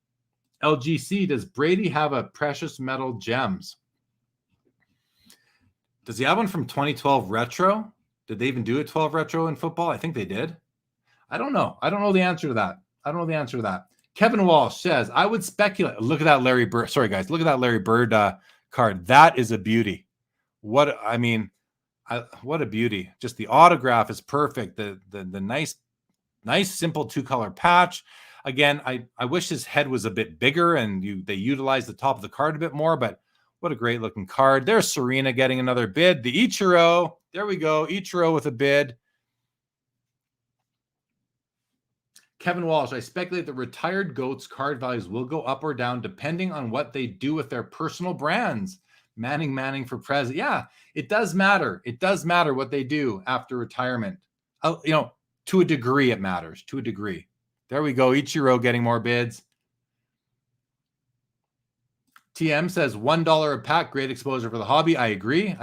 LGC, does Brady have a precious metal gems? Does he have one from 2012 retro? Did they even do a 12 retro in football? I think they did. I don't know. I don't know the answer to that. Kevin Walsh says, I would speculate. Look at that Larry Bird. Sorry, guys. Look at that Larry Bird card. That is a beauty. What a beauty. Just the autograph is perfect. The nice, simple 2-color patch. Again, I wish his head was a bit bigger and they utilized the top of the card a bit more, but what a great looking card. There's Serena getting another bid. The Ichiro. There we go. Ichiro with a bid. Kevin Walsh, I speculate that retired GOATs card values will go up or down depending on what they do with their personal brands. Manning for president. Yeah, it does matter. It does matter what they do after retirement. To a degree, it matters. To a degree. There we go. Ichiro getting more bids. TM says $1 a pack, great exposure for the hobby. I agree.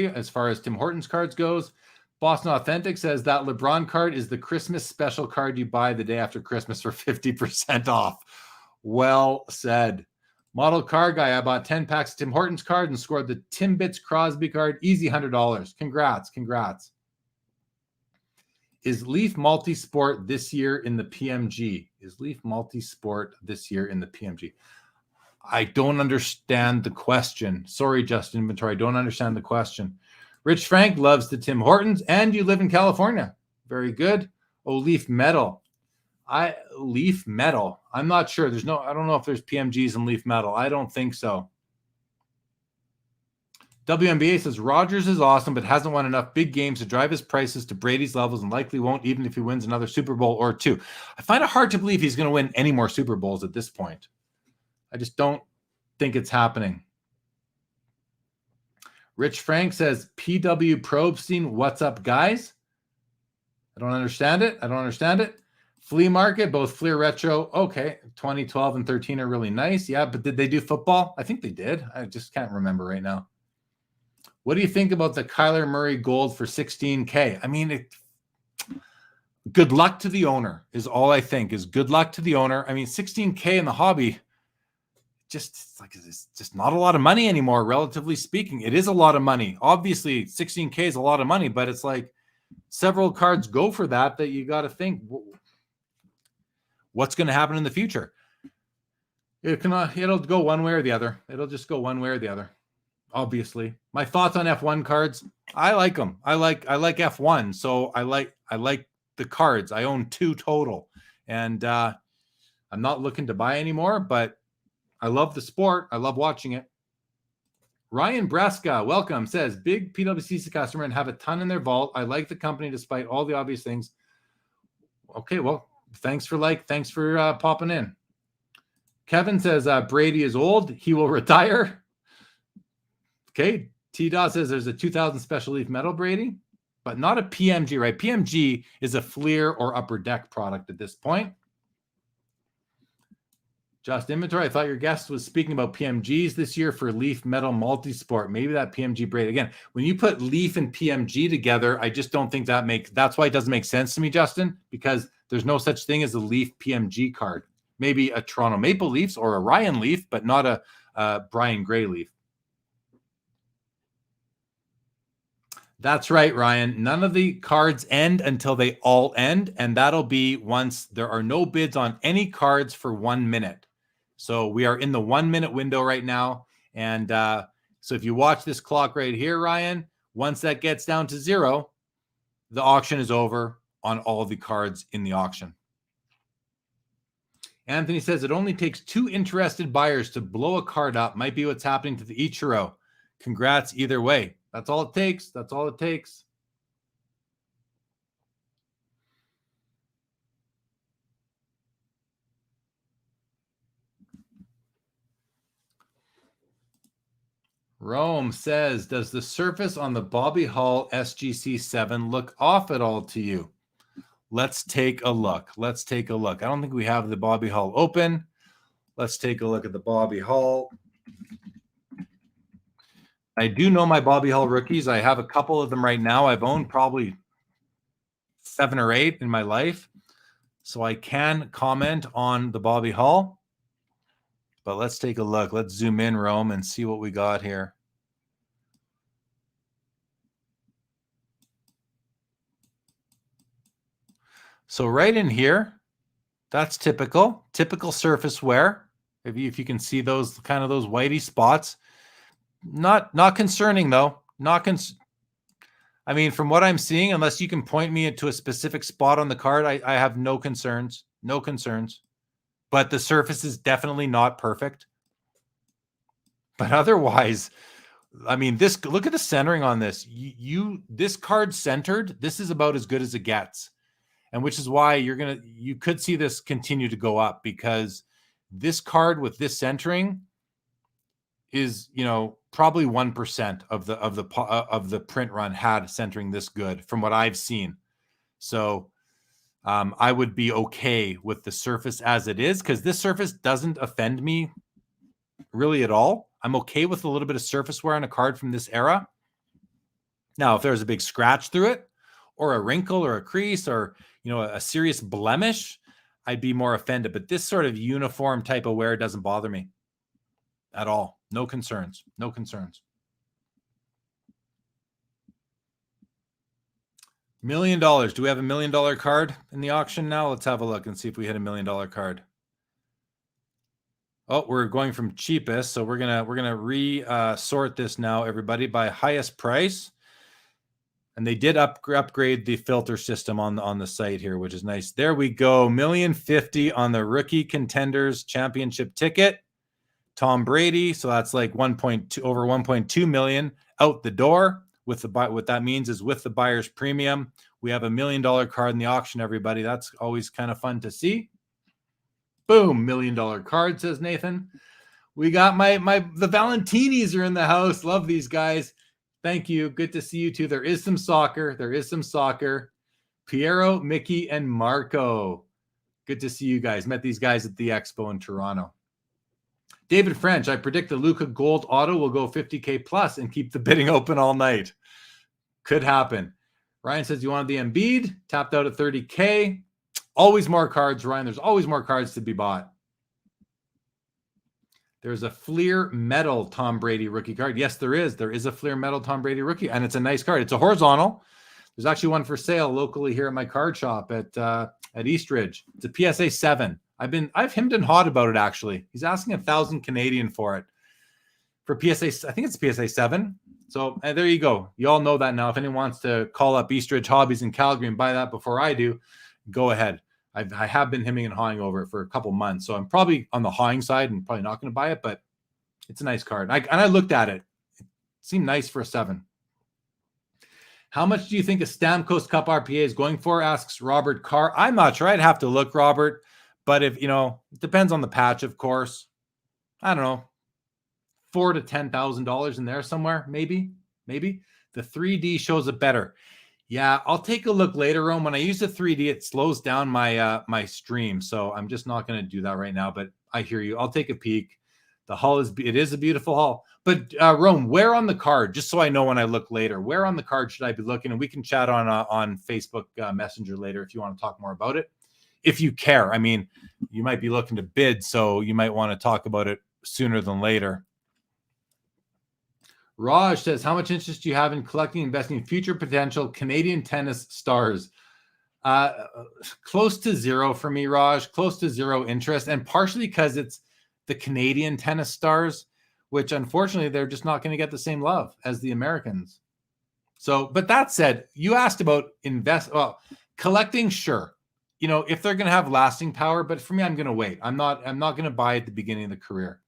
As far as Tim Hortons cards goes. Boston Authentic says that LeBron card is the Christmas special card you buy the day after Christmas for 50% off. Well said. Model Card Guy, I bought 10 packs of Tim Hortons card and scored the Timbits Crosby card. Easy $100. Congrats. Is Leaf Multisport this year in the PMG? I don't understand the question. Sorry, Justin Inventory. I don't understand the question. Rich Frank loves the Tim Hortons, and you live in California. Very good. Oh, Leaf Metal. Leaf Metal. I'm not sure. I don't know if there's PMGs in Leaf Metal. I don't think so. WNBA says Rodgers is awesome, but hasn't won enough big games to drive his prices to Brady's levels and likely won't even if he wins another Super Bowl or two. I find it hard to believe he's going to win any more Super Bowls at this point. I just don't think it's happening. Rich Frank says, PW Probstein, what's up, guys? I don't understand it. Flea Market, both Fleer Retro. Okay, 2012 and 13 are really nice. Yeah, but did they do football? I think they did. I just can't remember right now. What do you think about the Kyler Murray gold for $16K? I mean, good luck to the owner is all I think is good luck to the owner. I mean, $16K in the hobby, it's just not a lot of money anymore, relatively speaking. It is a lot of money. Obviously, $16K is a lot of money, but it's like several cards go for that you got to think, what's going to happen in the future? It'll go one way or the other. It'll just go one way or the other. Obviously, my thoughts on F1 cards. I like them. I like F1. So I like the cards. I own 2 total, and I'm not looking to buy anymore, but I love the sport. I love watching it. Ryan Breska, welcome, says, big PWCC customer and have a ton in their vault. I like the company despite all the obvious things. Okay, well, thanks for popping in. Kevin says, Brady is old. He will retire. Okay, T-Dot says there's a 2000 Special Leaf Metal Brady, but not a PMG, right? PMG is a Fleer or Upper Deck product at this point. Just Inventory, I thought your guest was speaking about PMGs this year for Leaf Metal Multisport. Maybe that PMG Brady. Again, when you put Leaf and PMG together, I just don't think that's why it doesn't make sense to me, Justin, because there's no such thing as a Leaf PMG card. Maybe a Toronto Maple Leafs or a Ryan Leaf, but not a Brian Gray Leaf. That's right, Ryan. None of the cards end until they all end, and that'll be once there are no bids on any cards for 1 minute. So we are in the 1 minute window right now. And so if you watch this clock right here, Ryan, once that gets down to 0, the auction is over on all the cards in the auction. Anthony says it only takes 2 interested buyers to blow a card up. Might be what's happening to the Ichiro. Congrats either way. That's all it takes. Rome says, does the surface on the Bobby Hull SGC7 look off at all to you? Let's take a look. Let's take a look. I don't think we have the Bobby Hull open. Let's take a look at the Bobby Hull. I do know my Bobby Hull rookies. I have a couple of them right now. I've owned probably 7 or 8 in my life. So I can comment on the Bobby Hull. But let's take a look. Let's zoom in, Rome, and see what we got here. So right in here, that's typical surface wear. If you can see those kind of those whitey spots, not concerning though. I mean, from what I'm seeing, unless you can point me to a specific spot on the card, I have no concerns. No concerns. But the surface is definitely not perfect. But otherwise, I mean, look at the centering on this. This card centered, this is about as good as it gets. And which is why you could see this continue to go up, because this card with this centering is, probably 1% of the print run had centering this good from what I've seen. So I would be okay with the surface as it is, because this surface doesn't offend me really at all. I'm okay with a little bit of surface wear on a card from this era. Now, if there's a big scratch through it, or a wrinkle or a crease, or a serious blemish, I'd be more offended. But this sort of uniform type of wear doesn't bother me at all. No concerns. No concerns. $1 million. Do we have $1 million card in the auction now? Let's have a look and see if we hit $1 million card. Oh, we're going from cheapest, so we're gonna sort this now, everybody, by highest price. And they did upgrade the filter system on the site here, which is nice. There we go. $1,050,000 on the Rookie Contenders Championship ticket. Tom Brady. So that's like over 1.2 million out the door. What that means is with the buyer's premium, we have $1 million card in the auction, everybody. That's always kind of fun to see. Boom, $1 million card, says Nathan. We got the Valentinis are in the house. Love these guys. Thank you. Good to see you too. There is some soccer. Piero, Mickey, and Marco. Good to see you guys. Met these guys at the Expo in Toronto. David French, I predict the Luka Gold Auto will go 50K plus and keep the bidding open all night. Could happen. Ryan says you wanted the Embiid. Tapped out at 30K. Always more cards, Ryan. There's always more cards to be bought. There's a Fleer Metal Tom Brady rookie card. Yes, there is. There is a Fleer Metal Tom Brady rookie, and it's a nice card. It's a horizontal. There's actually one for sale locally here at my card shop at Eastridge. It's a PSA 7. I've hemmed and hawed about it, actually. He's asking 1,000 Canadian for it. For PSA, I think it's PSA 7. So there you go. You all know that now. If anyone wants to call up Eastridge Hobbies in Calgary and buy that before I do, go ahead. I have been hemming and hawing over it for a couple months, so I'm probably on the hawing side and probably not going to buy it, but it's a nice card. I looked at it. It seemed nice for a 7. How much do you think a Stamkos Cup RPA is going for? Asks Robert Carr. I'm not sure. I'd have to look, Robert. But if, it depends on the patch, of course. I don't know. $4,000 to $10,000 in there somewhere, maybe. The 3D shows it better. Yeah, I'll take a look later, Rome. When I use the 3D, it slows down my stream, so I'm just not going to do that right now. But I hear you. I'll take a peek. The hull is a beautiful hull. But Rome, where on the card? Just so I know when I look later, where on the card should I be looking? And we can chat on Facebook Messenger later if you want to talk more about it, if you care. I mean, you might be looking to bid, so you might want to talk about it sooner than later. Raj says, how much interest do you have in collecting, investing in future potential Canadian tennis stars? Close to zero for me, Raj. Close to zero interest. And partially because it's the Canadian tennis stars, which unfortunately they're just not going to get the same love as the Americans. So, but that said, you asked about collecting, sure. If they're going to have lasting power, but for me, I'm going to wait. I'm not going to buy at the beginning of the career.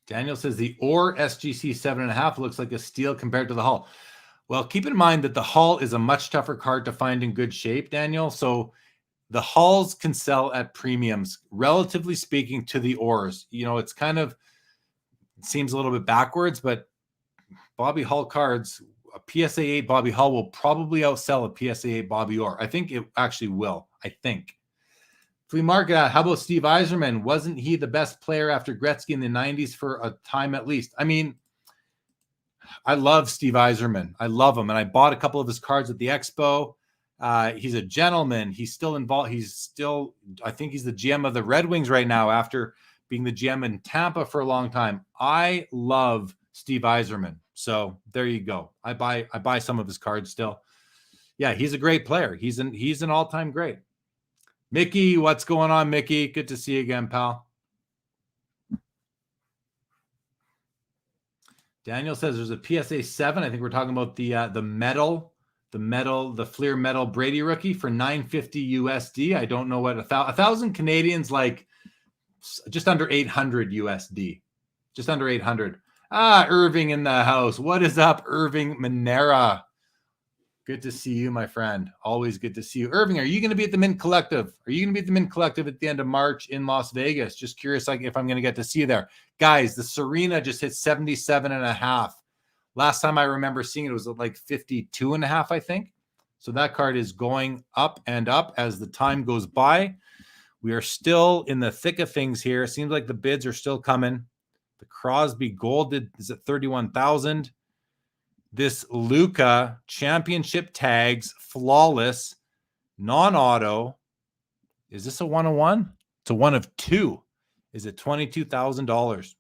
Daniel says the Orr SGC 7.5 looks like a steal compared to the Hull. Well, keep in mind that the Hull is a much tougher card to find in good shape, Daniel. So the hulls can sell at premiums, relatively speaking, to the ores. You know, it's kind of, it seems a little bit backwards, but Bobby Hull cards, a PSA 8 Bobby Hull will probably outsell a PSA 8 Bobby Orr. I think it actually will. I think. Flea market, how about Steve Yzerman? Wasn't he the best player after Gretzky in the 90s for a time at least? I mean, I love Steve Yzerman. I love him. And I bought a couple of his cards at the Expo. He's a gentleman. He's still involved. I think he's the GM of the Red Wings right now after being the GM in Tampa for a long time. I love Steve Yzerman. So there you go. I buy some of his cards still. Yeah, he's a great player. He's an all-time great. Mickey, what's going on, Mickey? Good to see you again, pal. Daniel says there's a PSA 7. I think we're talking about the Fleer metal Brady rookie for $950 USD. I don't know what 1,000 Canadians, like just under 800 USD. Just under 800. Irving in the house. What is up, Irving Manera? Good to see you, my friend. Always good to see you. Irving, are you going to be at the Mint Collective? Are you going to be at the Mint Collective at the end of March in Las Vegas? Just curious, like, if I'm going to get to see you there. Guys, the Serena just hit 77.5. Last time I remember seeing it was at like 52.5, I think. So that card is going up and up as the time goes by. We are still in the thick of things here. It seems like the bids are still coming. The Crosby Gold is at 31,000. This Luka championship tags, flawless, non-auto. Is this a 1-of-1? It's a 1 of 2. Is it $22,000?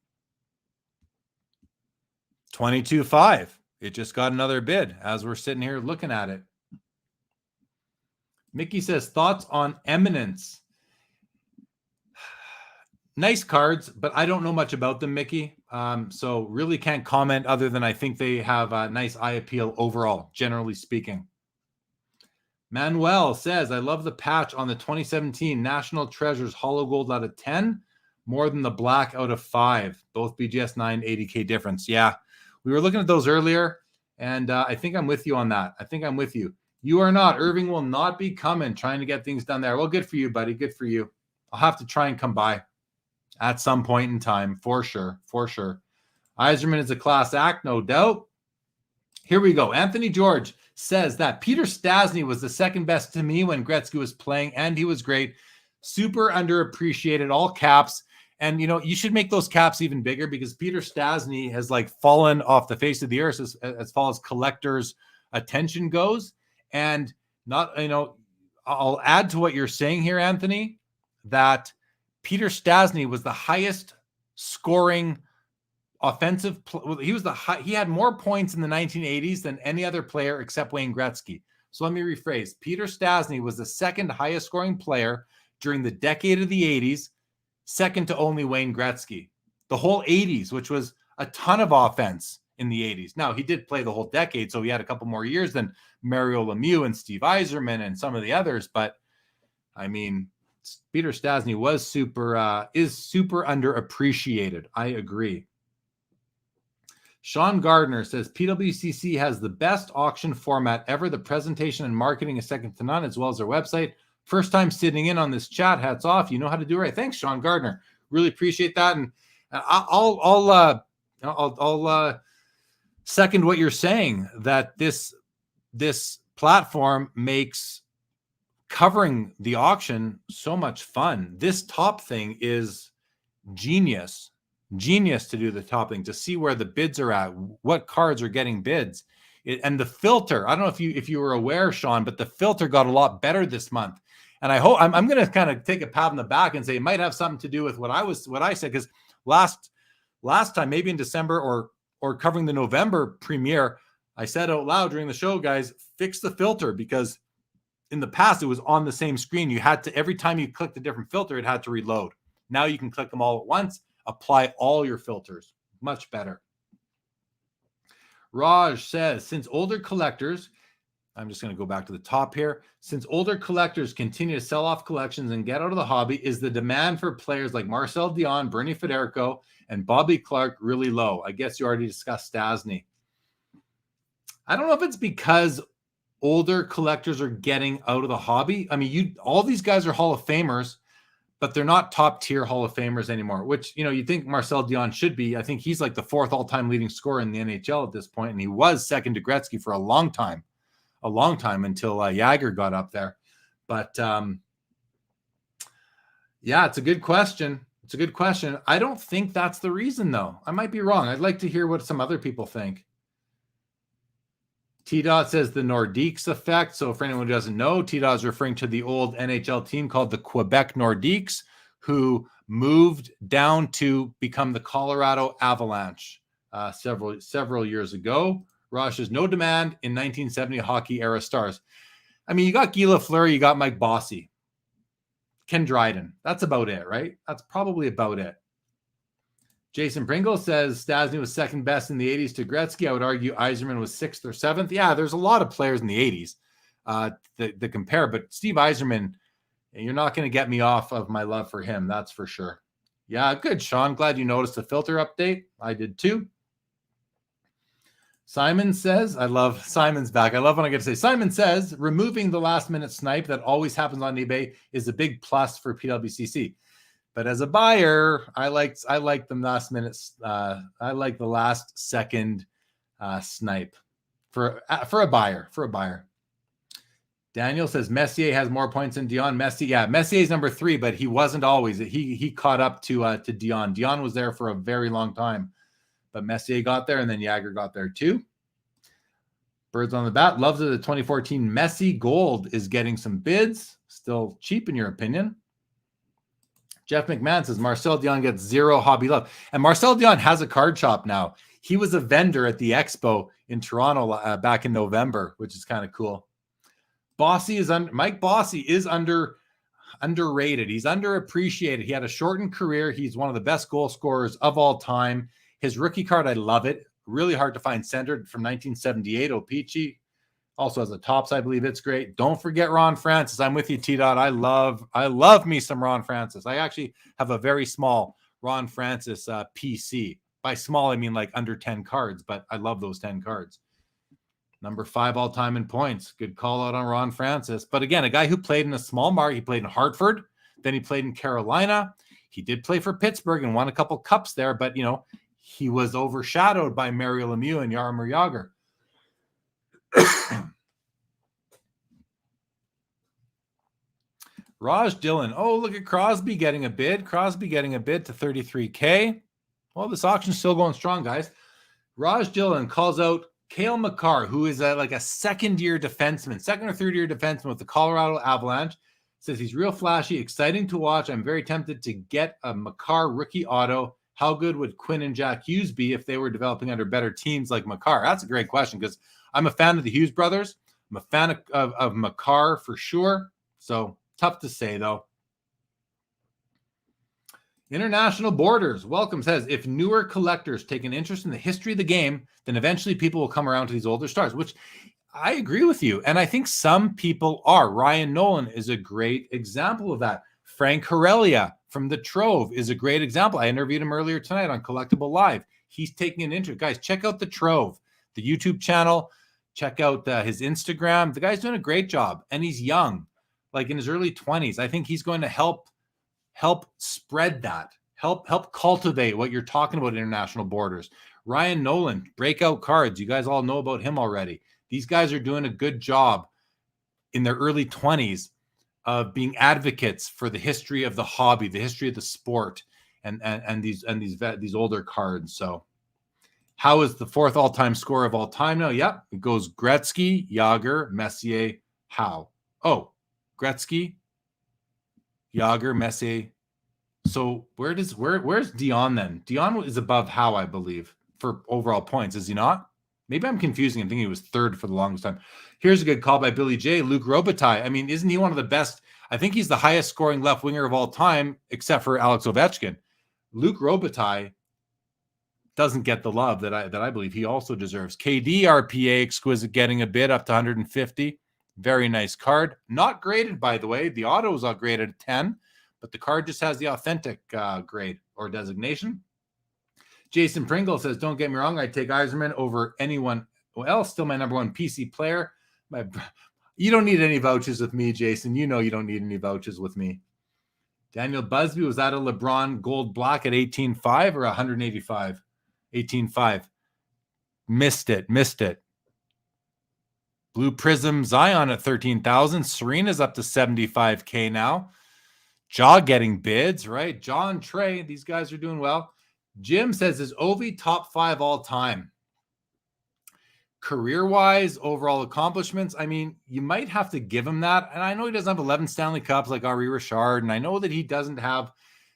22.5. It just got another bid as we're sitting here looking at it. Mickey says, thoughts on Eminence? Nice cards, but I don't know much about them, Mickey. So really can't comment other than I think they have a nice eye appeal overall, generally speaking. Manuel says, I love the patch on the 2017 National Treasures Hollow Gold out of 10, more than the black out of 5. Both BGS 9, 80K difference. Yeah, we were looking at those earlier, and I think I'm with you on that. I think I'm with you. You are not. Irving will not be coming, trying to get things done there. Well, good for you, buddy. Good for you. I'll have to try and come by at some point in time, for sure, for sure. Yzerman is a class act, no doubt. Here we go. Anthony George says that Peter Stastny was the second best to me when Gretzky was playing, and he was great. Super underappreciated, all caps. And, you know, you should make those caps even bigger because Peter Stastny has, like, fallen off the face of the earth as far as collectors' attention goes. And not, you know, I'll add to what you're saying here, Anthony, that Peter Stastny was the highest scoring offensive. He had more points in the 1980s than any other player except Wayne Gretzky. So let me rephrase. Peter Stastny was the second highest scoring player during the decade of the 80s, second to only Wayne Gretzky. The whole 80s, which was a ton of offense in the 80s. Now, he did play the whole decade, so he had a couple more years than Mario Lemieux and Steve Yzerman and some of the others. But, I mean, Peter Stastny is super underappreciated. I agree. Sean Gardner says PWCC has the best auction format ever. The presentation and marketing is second to none, as well as their website. First time sitting in on this chat. Hats off. You know how to do it right. Thanks, Sean Gardner. Really appreciate that. And I'll second what you're saying, that this platform makes covering the auction so much fun. This top thing is genius to do the top thing, to see where the bids are at, what cards are getting bids, and the filter. I don't know if you were aware, Sean, but the filter got a lot better this month. And I hope I'm going to kind of take a pat on the back and say it might have something to do with what I said, because last time, maybe in December or covering the November premiere, I said out loud during the show, guys, fix the filter, because in the past, it was on the same screen. You had to, every time you clicked a different filter, it had to reload. Now you can click them all at once, apply all your filters. Much better. Raj says, since older collectors, I'm just going to go back to the top here. Since older collectors continue to sell off collections and get out of the hobby, is the demand for players like Marcel Dion, Bernie Federico, and Bobby Clark really low? I guess you already discussed Stastny. I don't know if it's because older collectors are getting out of the hobby. I mean, all these guys are Hall of Famers, but they're not top tier Hall of Famers anymore, which, you think Marcel Dionne should be. I think he's like the 4th all-time leading scorer in the NHL at this point, and he was second to Gretzky for a long time until Jagr got up there. But yeah, it's a good question. I don't think that's the reason, though. I might be wrong. I'd like to hear what some other people think. T-Dot says the Nordiques effect. So for anyone who doesn't know, T-Dot is referring to the old NHL team called the Quebec Nordiques, who moved down to become the Colorado Avalanche several years ago. Raj says no demand in 1970 hockey era stars. I mean, you got Guy Lafleur, you got Mike Bossy, Ken Dryden. That's about it, right? That's probably about it. Jason Pringle says Stastny was second best in the 80s to Gretzky. I would argue Yzerman was 6th or 7th. Yeah, there's a lot of players in the 80s that compare, but Steve Yzerman, you're not going to get me off of my love for him. That's for sure. Yeah, good, Sean. Glad you noticed the filter update. I did too. Simon says, I love Simon's back. I love when I get to say, Simon says, removing the last minute snipe that always happens on eBay is a big plus for PWCC. But as a buyer, I like the last minute. I like the last second snipe for a buyer. Daniel says Messier has more points than Dionne. Messier's number 3, but he wasn't always. He caught up to Dionne. Dionne was there for a very long time, but Messier got there, and then Jagr got there too. Birds on the bat loves that the 2014 Messi Gold is getting some bids. Still cheap in your opinion. Jeff McMahon says Marcel Dionne gets 0 hobby love. And Marcel Dionne has a card shop now. He was a vendor at the Expo in Toronto back in November, which is kind of cool. Mike Bossy is underrated. He's underappreciated. He had a shortened career. He's one of the best goal scorers of all time. His rookie card, I love it. Really hard to find, centered from 1978. O-Pee-Chee. Also has a tops, I believe. It's great. Don't forget Ron Francis. I'm with you, T-Dot. I love me some Ron Francis. I actually have a very small Ron Francis PC. By small, I mean like under 10 cards, but I love those 10 cards. Number 5 all-time in points. Good call out on Ron Francis. But again, a guy who played in a small market. He played in Hartford. Then he played in Carolina. He did play for Pittsburgh and won a couple cups there, but, he was overshadowed by Mario Lemieux and Jaromir Jagr. Raj Dillon. Oh, look at Crosby getting a bid. To 33K. Well, this auction's still going strong, guys. Raj Dillon calls out Cale Makar, who is like a second or third year defenseman with the Colorado Avalanche. Says he's real flashy, exciting to watch. I'm very tempted to get a Makar rookie auto. How good would Quinn and Jack Hughes be if they were developing under better teams like Makar? That's a great question, because I'm a fan of the Hughes brothers. I'm a fan of Makar for sure. So tough to say, though. International Borders, welcome, says, if newer collectors take an interest in the history of the game, then eventually people will come around to these older stars, which I agree with you. And I think some people are. Ryan Nolan is a great example of that. Frank Horelia from the Trove is a great example. I interviewed him earlier tonight on Collectible Live. He's taking an interest. Guys, check out the Trove, the YouTube channel. Check out his Instagram. The guy's doing a great job, and he's young, like in his early 20s. I think he's going to help spread that, help cultivate what you're talking about, International Borders. Ryan Nolan, breakout cards. You guys all know about him already. These guys are doing a good job in their early 20s of being advocates for the history of the hobby, the history of the sport, and these older cards. So how is the 4th all-time scorer of all time now? Yep, it goes Gretzky, Jagr, Messier, Howe. Oh, Gretzky, Jagr, Messier. So where's Dionne then? Dionne is above Howe, I believe, for overall points. Is he not? Maybe I'm confusing. I'm thinking he was 3rd for the longest time. Here's a good call by Billy J. Luc Robitaille. I mean, isn't he one of the best? I think he's the highest scoring left winger of all time, except for Alex Ovechkin. Luc Robitaille doesn't get the love that I believe he also deserves. KD RPA exquisite, getting a bid up to 150. Very nice card. Not graded, by the way. The auto is all graded at 10, but the card just has the authentic grade or designation. Jason Pringle says, don't get me wrong, I'd take Yzerman over anyone else. Still my number 1 PC player. You don't need any vouchers with me, Jason. You know you don't need any vouchers with me. Daniel Busby, was that a LeBron gold black at 18.5 or 185? 18.5. Missed it. Blue Prism Zion at 13,000. Serena's up to 75K now. Jaw getting bids, right? Jaw and Trey, these guys are doing well. Jim says, is Ovi top 5 all time? Career-wise, overall accomplishments, I mean, you might have to give him that. And I know he doesn't have 11 Stanley Cups like Henri Richard, and I know that he doesn't have,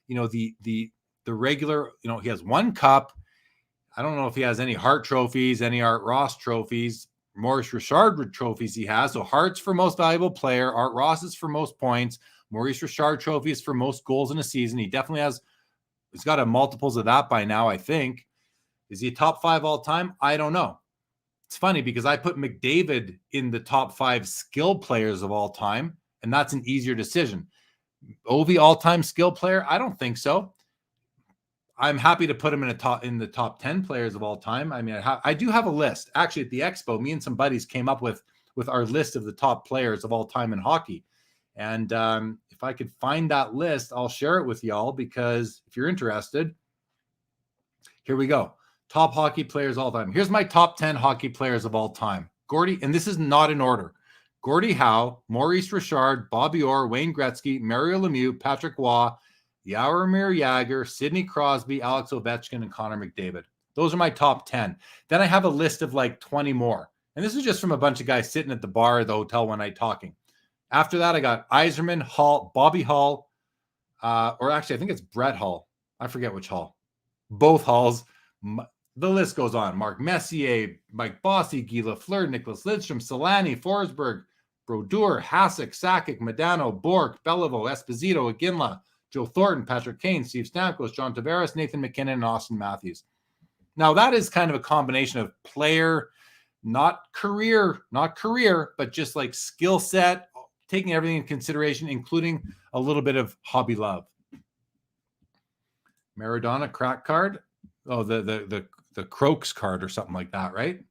the regular, he has 1 cup. I don't know if he has any Hart trophies, any Art Ross trophies, Maurice Richard trophies he has. So Hart's for most valuable player, Art Ross is for most points, Maurice Richard trophies for most goals in a season. He definitely has, he's got a multiples of that by now, I think. Is he top 5 all time? I don't know. It's funny because I put McDavid in the top 5 skill players of all time, and that's an easier decision. Ovi all-time skill player? I don't think so. I'm happy to put him in the top 10 players of all time. I mean, I do have a list. Actually, at the Expo, me and some buddies came up with our list of the top players of all time in hockey. And if I could find that list, I'll share it with y'all, because if you're interested, here we go. Top hockey players all time. Here's my top 10 hockey players of all time. Gordie, and this is not in order. Gordie Howe, Maurice Richard, Bobby Orr, Wayne Gretzky, Mario Lemieux, Patrick Waugh, Jaromir Jagr, Sidney Crosby, Alex Ovechkin, and Connor McDavid. Those are my top 10. Then I have a list of like 20 more. And this is just from a bunch of guys sitting at the bar at the hotel one night talking. After that, I got Yzerman, Hall, Bobby Hull, or actually, I think it's Brett Hull. I forget which Hull. Both Hulls. The list goes on. Mark Messier, Mike Bossy, Guy Lafleur, Nicholas Lidstrom, Solani, Forsberg, Brodeur, Hasek, Sakic, Medano, Bork, Beliveau, Esposito, Iginla, Joe Thornton, Patrick Kane, Steve Stamkos, John Tavares, Nathan McKinnon, and Austin Matthews. Now, that is kind of a combination of player, not career, but just like skill set, taking everything into consideration, including a little bit of hobby love. Maradona crack card. Oh, the Croaks card or something like that, right?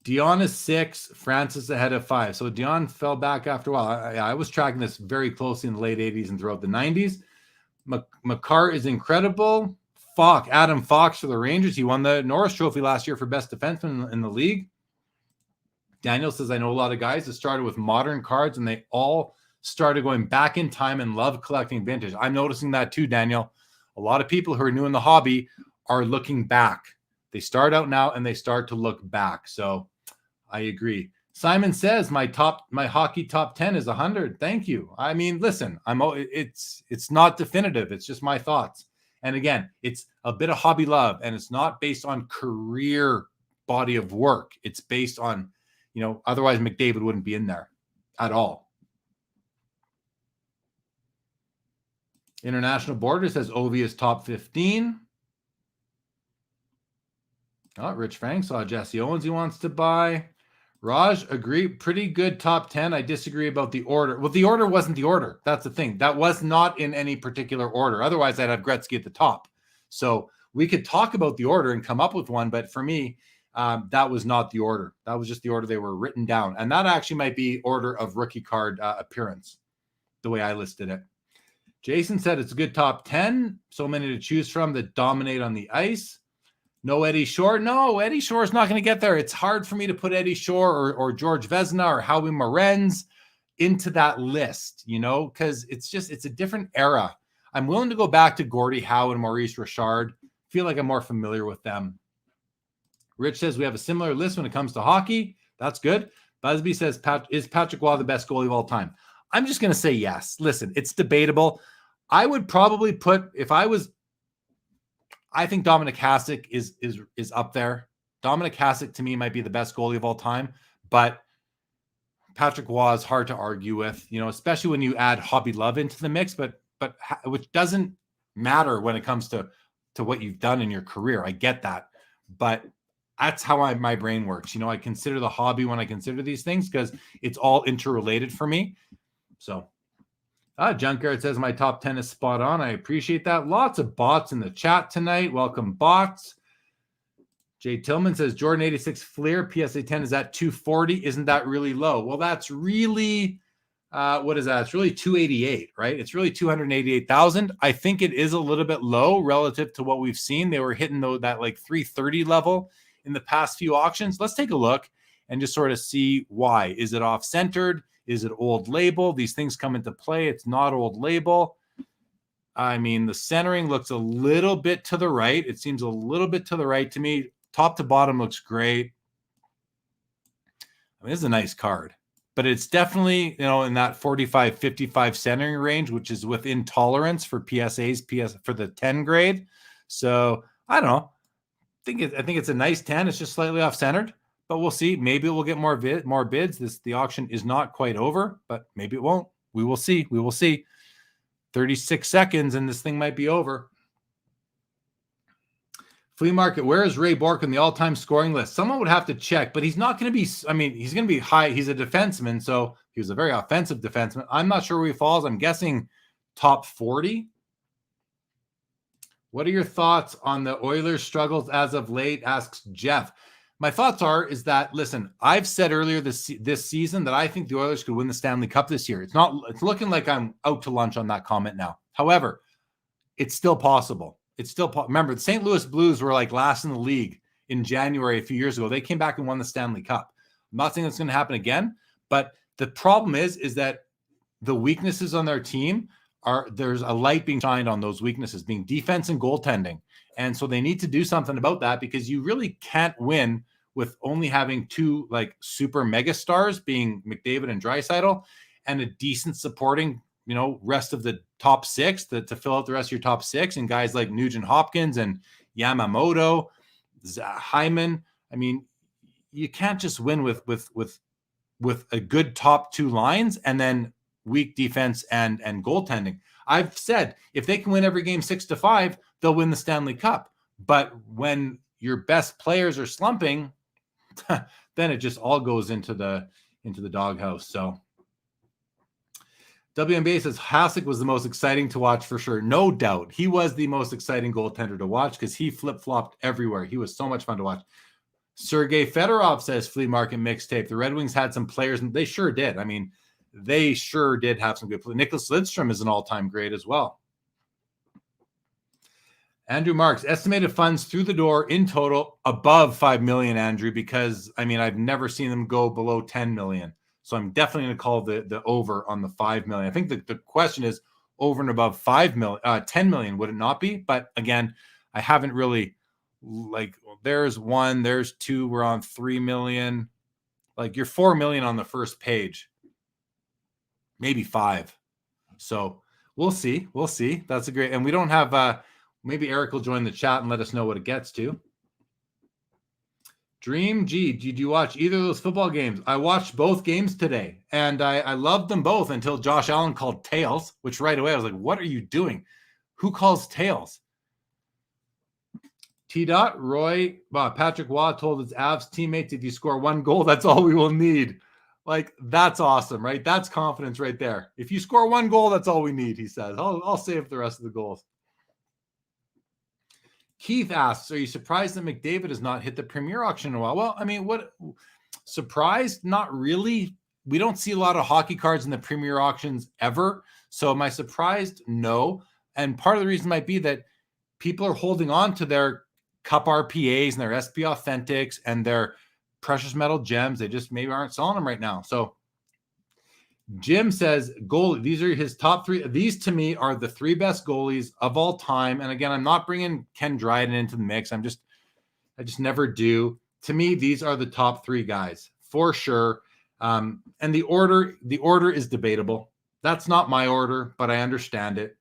Dion is 6, Francis ahead of 5. So Dion fell back after a while. I was tracking this very closely in the late 80s and throughout the 90s. Makar is incredible. Adam Fox for the Rangers. He won the Norris Trophy last year for best defenseman in the league. Daniel says, I know a lot of guys that started with modern cards and they all started going back in time and love collecting vintage. I'm noticing that too, Daniel. A lot of people who are new in the hobby are looking back. They start out now and they start to look back. So I agree. Simon says my hockey top 10 is 100. Thank you. I mean, listen, it's not definitive. It's just my thoughts. And again, it's a bit of hobby love, and it's not based on career body of work. It's based on, otherwise McDavid wouldn't be in there at all. International Border says Ovi is top 15. Oh, Rich Fang saw Jesse Owens he wants to buy. Raj, agree. Pretty good top 10. I disagree about the order. Well, the order wasn't the order. That's the thing. That was not in any particular order. Otherwise, I'd have Gretzky at the top. So we could talk about the order and come up with one. But for me, that was not the order. That was just the order they were written down. And that actually might be order of rookie card appearance, the way I listed it. Jason said it's a good top 10. So many to choose from that dominate on the ice. No Eddie Shore. No, Eddie Shore is not going to get there. It's hard for me to put Eddie Shore or George Vezina or Howie Morenz into that list, because it's a different era. I'm willing to go back to Gordie Howe and Maurice Richard. Feel like I'm more familiar with them. Rich says we have a similar list when it comes to hockey. That's good. Busby says, is Patrick Waugh the best goalie of all time? I'm just going to say yes. Listen, it's debatable. I would probably put, I think Dominic Hasek is up there. Dominic Hasek to me might be the best goalie of all time, but Patrick Waugh is hard to argue with, especially when you add hobby love into the mix, but which doesn't matter when it comes to what you've done in your career. I get that, but that's how my brain works. I consider the hobby when I consider these things because it's all interrelated for me. So Junkyard says my top 10 is spot on. I appreciate that. Lots of bots in the chat tonight. Welcome, bots. Jay Tillman says Jordan 86 Fleer PSA 10 is at 240. Isn't that really low? Well, that's really what is that? It's really 288, right? It's really 288,000. I think it is a little bit low relative to what we've seen. They were hitting that like 330 level in the past few auctions. Let's take a look and just sort of see why. Is it off-centered? Is it old label? These things come into play. It's not old label. I mean, the centering looks a little bit to the right. It seems a little bit to the right to me. Top to bottom looks great. I mean, this is a nice card, but it's definitely, in that 45, 55 centering range, which is within tolerance for PSAs, for the 10 grade. So I don't know. I think it's a nice 10. It's just slightly off-centered, but we'll see. Maybe we'll get more bids. The auction is not quite over, but maybe it won't. We will see. 36 seconds and this thing might be over. Flea Market, where is Ray Bork on the all-time scoring list? Someone would have to check, but he's not going to be, he's going to be high. He's a defenseman, so he was a very offensive defenseman. I'm not sure where he falls. I'm guessing top 40. What are your thoughts on the Oilers' struggles as of late, asks Jeff. My thoughts is that, listen, I've said earlier this season that I think the Oilers could win the Stanley Cup this year. It's looking like I'm out to lunch on that comment now. However, it's still possible. Remember, the St. Louis Blues were like last in the league in January a few years ago. They came back and won the Stanley Cup. I'm not saying that's going to happen again, but the problem is that the weaknesses on their team there's a light being shined on those weaknesses, being defense and goaltending. And so they need to do something about that, because you really can't win with only having two like super mega stars, being McDavid and Draisaitl, and a decent supporting, rest of the top six to fill out the rest of your top six, and guys like Nugent Hopkins and Yamamoto, Hyman. I mean, you can't just win with a good top two lines and then weak defense and goaltending. I've said if they can win every game 6-5, they'll win the Stanley Cup. But when your best players are slumping, then it just all goes into the doghouse. So WNBA says Hasek was the most exciting to watch for sure. No doubt. He was the most exciting goaltender to watch because he flip-flopped everywhere. He was so much fun to watch. Sergei Fedorov says Flea Market mixtape. The Red Wings had some players, and they sure did. I mean, they sure did have some good players. Nicholas Lidstrom is an all-time great as well. Andrew Marks, estimated funds through the door in total above 5 million, Andrew, because, I've never seen them go below 10 million. So I'm definitely going to call the over on the 5 million. I think the question is over and above 10 million, would it not be? But again, I haven't really, there's 1, there's 2, we're on 3 million. You're 4 million on the first page, maybe 5. So we'll see. That's a great, and we don't have, maybe Eric will join the chat and let us know what it gets to. Dream G, did you watch either of those football games? I watched both games today, and I loved them both until Josh Allen called tails, which right away I was like, what are you doing? Who calls tails? T-Dot, Roy, Patrick Waugh told his Avs teammates, if you score 1 goal, that's all we will need. That's awesome, right? That's confidence right there. If you score 1 goal, that's all we need, he says. I'll save the rest of the goals. Keith asks, are you surprised that McDavid has not hit the Premier Auction in a while? Well, what surprised? Not really. We don't see a lot of hockey cards in the Premier Auctions ever. So am I surprised? No. And part of the reason might be that people are holding on to their Cup RPAs and their SP Authentics and their precious metal gems. They just maybe aren't selling them right now. So Jim says goalie. These are his top 3. These to me are the 3 best goalies of all time. And again, I'm not bringing Ken Dryden into the mix. I just never do. To me, these are the top 3 guys for sure. And the order is debatable. That's not my order, but I understand it.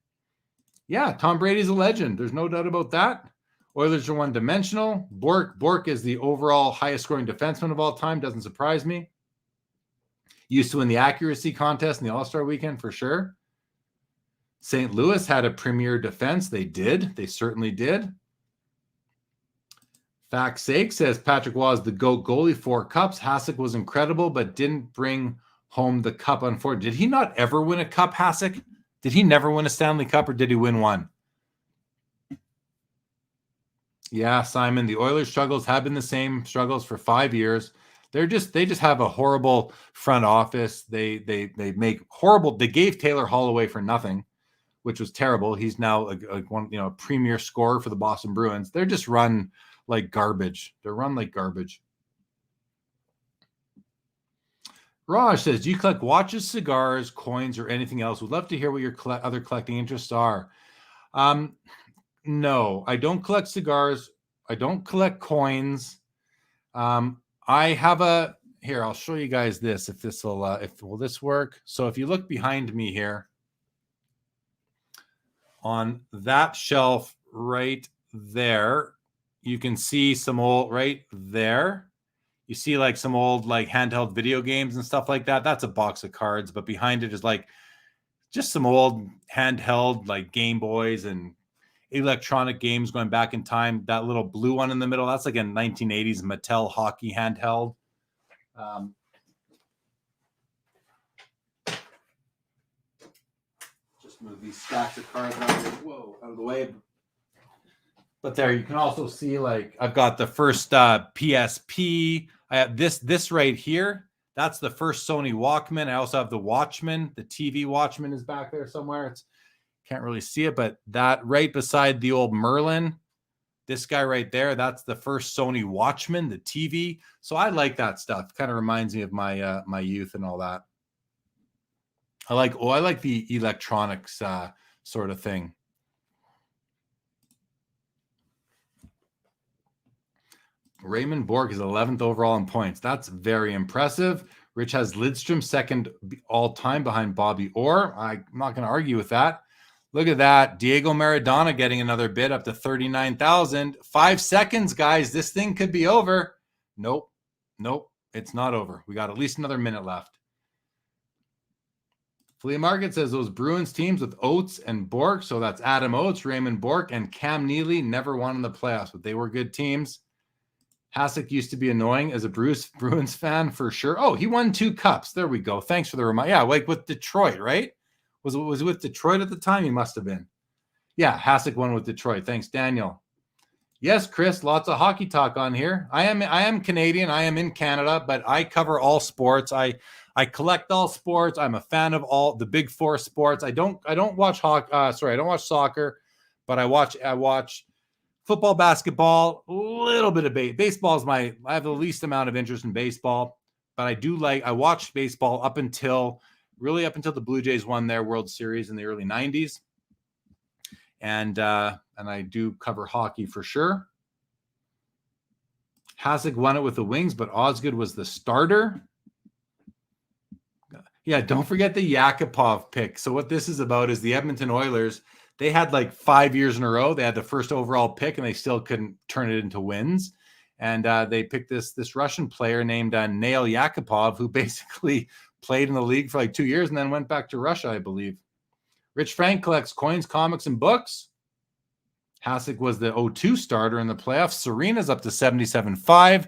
Yeah, Tom Brady's a legend. There's no doubt about that. Oilers are one-dimensional. Bork is the overall highest scoring defenseman of all time. Doesn't surprise me. Used to win the accuracy contest in the All-Star weekend for sure. St. Louis had a premier defense. They did. They certainly did. Fact's sake says Patrick Waugh is the GOAT goalie, 4 cups. Hasek was incredible, but didn't bring home the cup. Unfortunately, did he not ever win a cup, Hasek? Did he never win a Stanley Cup, or did he win one? Yeah, Simon, the Oilers struggles have been the same struggles for 5 years. They just have a horrible front office. They make horrible. They gave Taylor Hall away for nothing, which was terrible. He's now a premier scorer for the Boston Bruins. They're just run like garbage. They're run like garbage. Raj says, do you collect watches, cigars, coins, or anything else? Would love to hear what your other collecting interests are. No, I don't collect cigars. I don't collect coins. I have here, I'll show you guys this, if this will this work? So if you look behind me here on that shelf right there, you can see some old right there. You see like some old like handheld video games and stuff like that. That's a box of cards, but behind it is like just some old handheld like Game Boys and electronic games going back in time. That little blue one in the middle, that's like a 1980s Mattel hockey handheld. Just move these stacks of cards out of the way. But there, you can also see like I've got the first PSP. I have this right here. That's the first Sony Walkman. I also have the Watchman. The TV Watchman is back there somewhere. Can't really see it, but that right beside the old Merlin, this guy right there, that's the first Sony Watchman, the TV. So I like that stuff. Kind of reminds me of my my youth and all that. I like the electronics sort of thing. Raymond Borg is 11th overall in points. That's very impressive. Rich has Lidstrom second all time behind Bobby Orr. I'm not going to argue with that. Look at that. Diego Maradona getting another bid up to 39,000. 5 seconds, guys. This thing could be over. Nope. It's not over. We got at least another minute left. Flea Market says those Bruins teams with Oates and Bork. So that's Adam Oates, Raymond Bork, and Cam Neely never won in the playoffs, but they were good teams. Hasek used to be annoying as a Bruins fan for sure. Oh, he won 2 cups. There we go. Thanks for the reminder. Yeah, like with Detroit, right? Was it with Detroit at the time? He must have been. Yeah, Hasek won with Detroit. Thanks, Daniel. Yes, Chris, lots of hockey talk on here. I am Canadian. I am in Canada, but I cover all sports. I collect all sports. I'm a fan of all the big 4 sports. I don't watch hockey. I don't watch soccer, but I watch football, basketball, a little bit of baseball. I have the least amount of interest in baseball, but I watched baseball up until the Blue Jays won their World Series in the early 90s. And I do cover hockey for sure. Hasek won it with the Wings, but Osgood was the starter. Yeah, don't forget the Yakupov pick. So what this is about is the Edmonton Oilers. They had like 5 years in a row. They had the first overall pick, and they still couldn't turn it into wins. And they picked this Russian player named Nail Yakupov, who basically played in the league for like 2 years and then went back to Russia, I believe. Rich Frank collects coins, comics, and books. Hasek was the 0-2 starter in the playoffs. Serena's up to 77.5.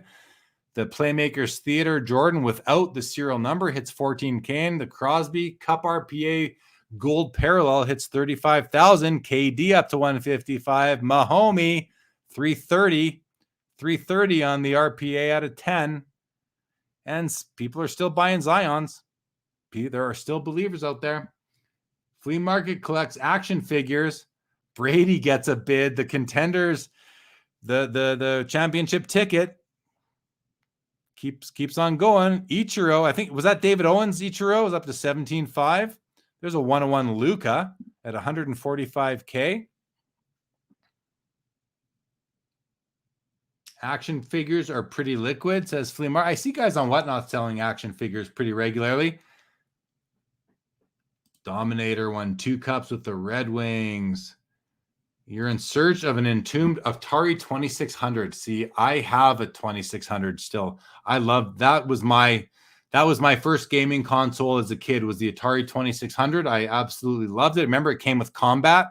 The Playmakers Theater Jordan without the serial number hits 14K. And the Crosby Cup RPA Gold Parallel hits 35,000. KD up to 155. Mahomes 330. 330 on the RPA out of 10. And people are still buying Zions. There are still believers out there. Flea Market collects action figures. Brady gets a bid. The Contenders, the championship ticket keeps on going. Ichiro, I think, was that David Owens? Ichiro is up to 17.5. There's a 101 Luka at 145K. Action figures are pretty liquid, says Flea Market. I see guys on Whatnot selling action figures pretty regularly. Dominator won 2 cups with the Red Wings. You're in search of an entombed Atari 2600. See, I have a 2600 still. I love that. Was my first gaming console as a kid, was the Atari 2600. I absolutely loved it. Remember, it came with Combat.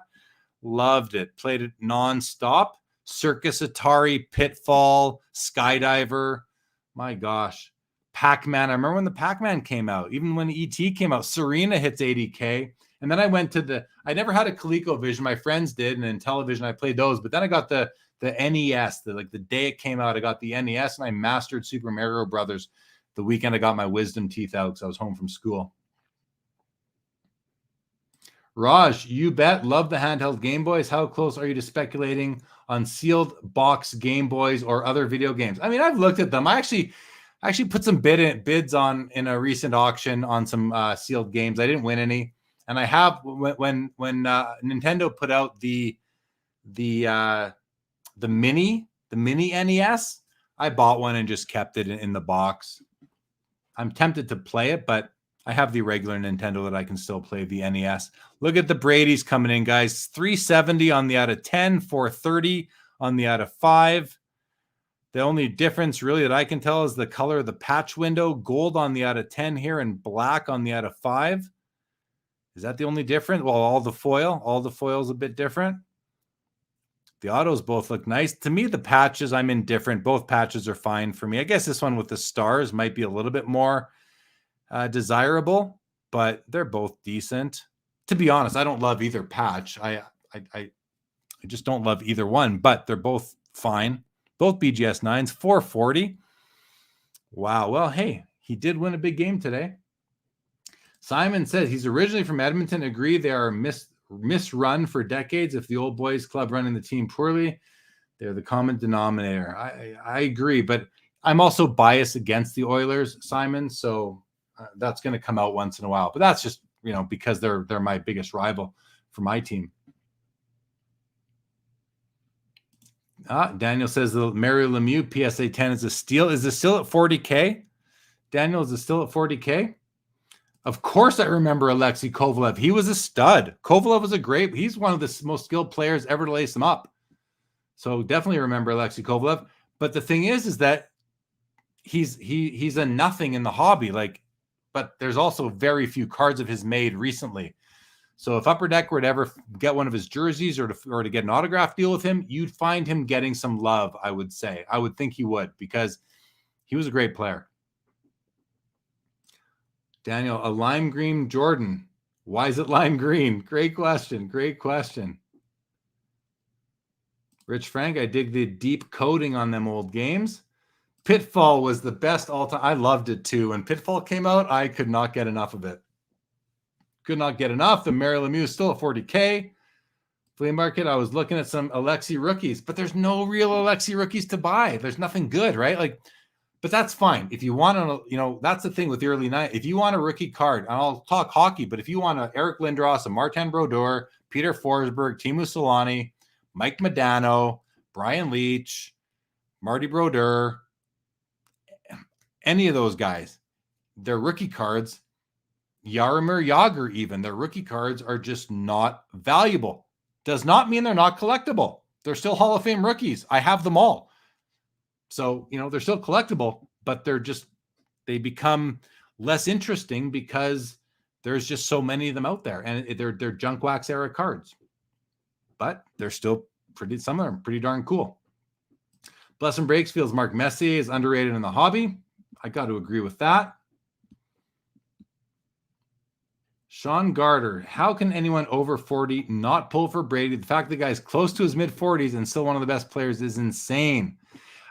Loved it. Played it nonstop. Circus Atari, Pitfall, Skydiver. My gosh. Pac-Man. I remember when the Pac-Man came out. Even when E.T. came out, Serena hits 80K. And then I went to I never had a ColecoVision. My friends did. And in television, I played those. But then I got the the NES, the day it came out, I got the NES and I mastered Super Mario Brothers the weekend I got my wisdom teeth out because I was home from school. Raj, you bet. Love the handheld Game Boys. How close are you to speculating on sealed box Game Boys or other video games? I mean, I've looked at them. I actually put some bids on in a recent auction on some sealed games. I didn't win any, and I have when Nintendo put out the mini NES, I bought one and just kept it in the box. I'm tempted to play it, but I have the regular Nintendo that I can still play the NES. Look at the Brady's coming in, guys. 370 on the out of 10, 430 on the out of 5. The only difference really that I can tell is the color of the patch window. Gold on the out of 10 here and black on the out of 5. Is that the only difference? Well, all the foil is a bit different. The autos both look nice. To me, the patches, I'm indifferent. Both patches are fine for me. I guess this one with the stars might be a little bit more desirable, but they're both decent. To be honest, I don't love either patch. I just don't love either one, but they're both fine. Both BGS 9s, 440. Wow. Well, hey, he did win a big game today. Simon says he's originally from Edmonton. Agree, they are misrun for decades. If the old boys club running the team poorly, they're the common denominator. I agree, but I'm also biased against the Oilers, Simon. So that's going to come out once in a while. But that's just, because they're my biggest rival for my team. Daniel says the Mario Lemieux PSA 10 is a steal. Is it still at 40K? Daniel, is it still at 40K? Of course I remember Alexei Kovalev. He was a stud. Kovalev was he's one of the most skilled players ever to lace him up. So definitely remember Alexei Kovalev. But the thing is that he's a nothing in the hobby. But there's also very few cards of his made recently. So if Upper Deck were to ever get one of his jerseys or to get an autograph deal with him, you'd find him getting some love, I would say. I would think he would, because he was a great player. Daniel, a lime green Jordan. Why is it lime green? Great question. Rich Frank, I dig the deep coding on them old games. Pitfall was the best all time. I loved it too. When Pitfall came out, I could not get enough of it. Could not get enough. The Mario Lemieux is still at 40K. Flea market, I was looking at some Alexei rookies, but there's no real Alexei rookies to buy. There's nothing good, right? But that's fine. If you want to, that's the thing with the early night. If you want a rookie card, and I'll talk hockey, but if you want a Eric Lindros, a Martin Brodeur, Peter Forsberg, Teemu Solani, Mike Modano, Brian Leach, Marty Brodeur, any of those guys, their rookie cards, Jaromir Jagr even, their rookie cards are just not valuable. Does not mean they're not collectible. They're still Hall of Fame rookies. I have them all. So, they're still collectible, but they become less interesting because there's just so many of them out there, and they're junk wax era cards, but they're still some of them pretty darn cool. Bless and Breaks feels Mark Messier is underrated in the hobby. I got to agree with that. Sean Garter, how can anyone over 40 not pull for Brady? The fact the guy's close to his mid-40s and still one of the best players is insane.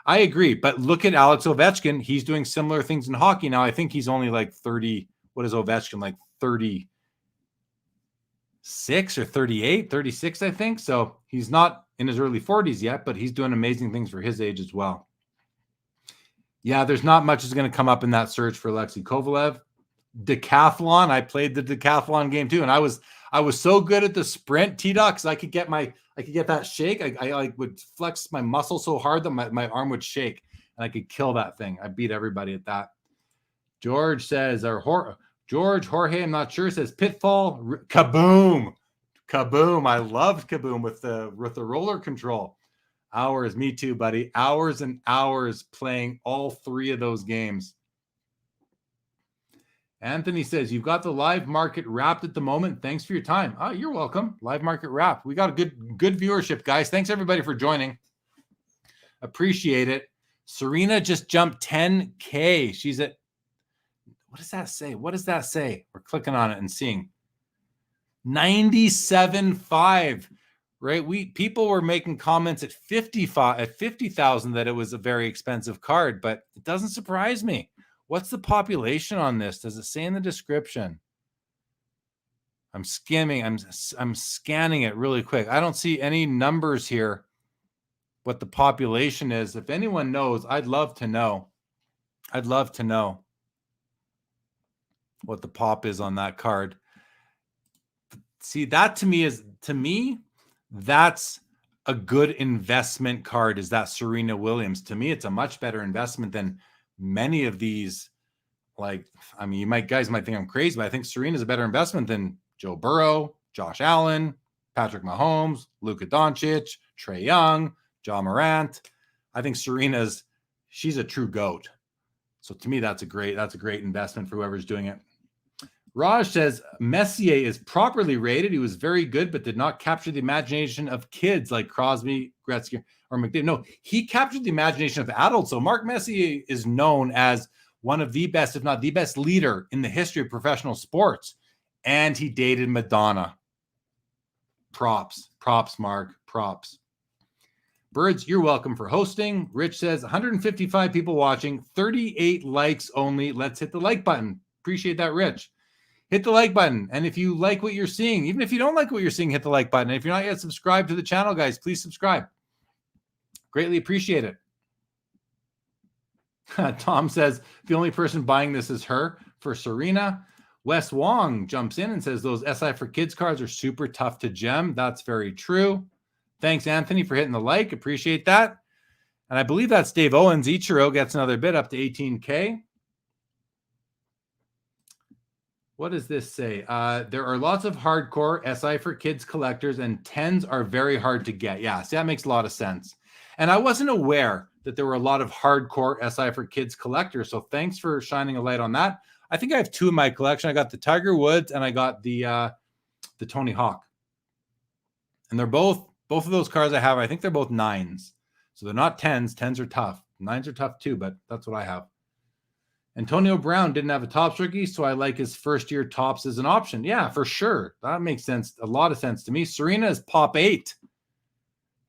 I agree, but look at Alex Ovechkin. He's doing similar things in hockey now. I think he's only 30. What is Ovechkin, 36 or 38, 36, I think. So he's not in his early 40s yet, but he's doing amazing things for his age as well. Yeah, there's not much is going to come up in that search for Alexei Kovalev. Decathlon, I played the decathlon game too, and I was so good at the sprint T-Docs, I could get that shake. I would flex my muscle so hard that my arm would shake, and I could kill that thing. I beat everybody at that. George says, Jorge, I'm not sure, says Pitfall, Kaboom. I loved Kaboom with the roller control. Hours, me too, buddy. Hours and hours playing all three of those games. Anthony says, you've got the live market wrapped at the moment. Thanks for your time. Oh, you're welcome. Live market wrapped. We got a good viewership, guys. Thanks everybody for joining. Appreciate it. Serena just jumped 10K. She's at, what does that say? We're clicking on it and seeing 97.5. right? People were making comments at 50,000 that it was a very expensive card, but it doesn't surprise me. What's the population on this? Does it say in the description? I'm skimming. I'm scanning it really quick. I don't see any numbers here. What the population is. If anyone knows, I'd love to know. I'd love to know what the pop is on that card. See, that to me, that's a good investment card, is that Serena Williams. To me, it's a much better investment than many of these. Like, I mean, guys might think I'm crazy, but I think Serena's a better investment than Joe Burrow, Josh Allen, Patrick Mahomes, Luka Doncic, Trae Young, Ja Morant. I think she's a true GOAT. So to me, that's a great investment for whoever's doing it. Raj says Messier is properly rated. He was very good, but did not capture the imagination of kids like Crosby, Gretzky, or McDavid. No, he captured the imagination of adults. So Mark Messier is known as one of the best, if not the best leader in the history of professional sports. And he dated Madonna. Props, Mark, props. Birds, you're welcome for hosting. Rich says 155 people watching, 38 likes only. Let's hit the like button. Appreciate that, Rich. Hit the like button. And if you like what you're seeing, even if you don't like what you're seeing, hit the like button. And if you're not yet subscribed to the channel, guys, please subscribe. Greatly appreciate it. Tom says the only person buying this is her for Serena. Wes Wong jumps in and says those SI for Kids cards are super tough to gem. That's very true. Thanks, Anthony, for hitting the like. Appreciate that. And I believe that's Dave Owens. Ichiro gets another bid up to 18K. What does this say? There are lots of hardcore SI for Kids collectors, and 10s are very hard to get. Yeah, see, that makes a lot of sense. And I wasn't aware that there were a lot of hardcore SI for Kids collectors. So thanks for shining a light on that. I think I have two in my collection. I got the Tiger Woods and I got the Tony Hawk. And they're both of those cards I have, I think they're both 9s. So they're not 10s. 10s are tough. 9s are tough too, but that's what I have. Antonio Brown didn't have a Topps rookie, so I like his first-year Topps as an option. Yeah, for sure. That makes sense. A lot of sense to me. Serena is Pop 8.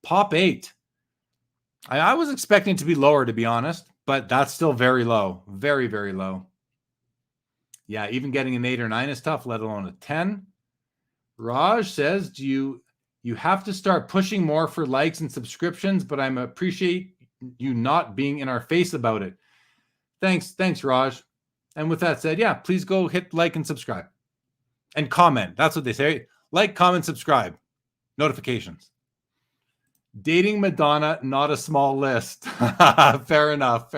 Pop 8. I was expecting it to be lower, to be honest, but that's still very low. Very, very low. Yeah, even getting an 8 or 9 is tough, let alone a 10. Raj says, you have to start pushing more for likes and subscriptions, but I appreciate you not being in our face about it. Thanks, Raj. And with that said, yeah, please go hit like and subscribe. And comment. That's what they say. Like, comment, subscribe. Notifications. Dating Madonna, not a small list. Fair enough.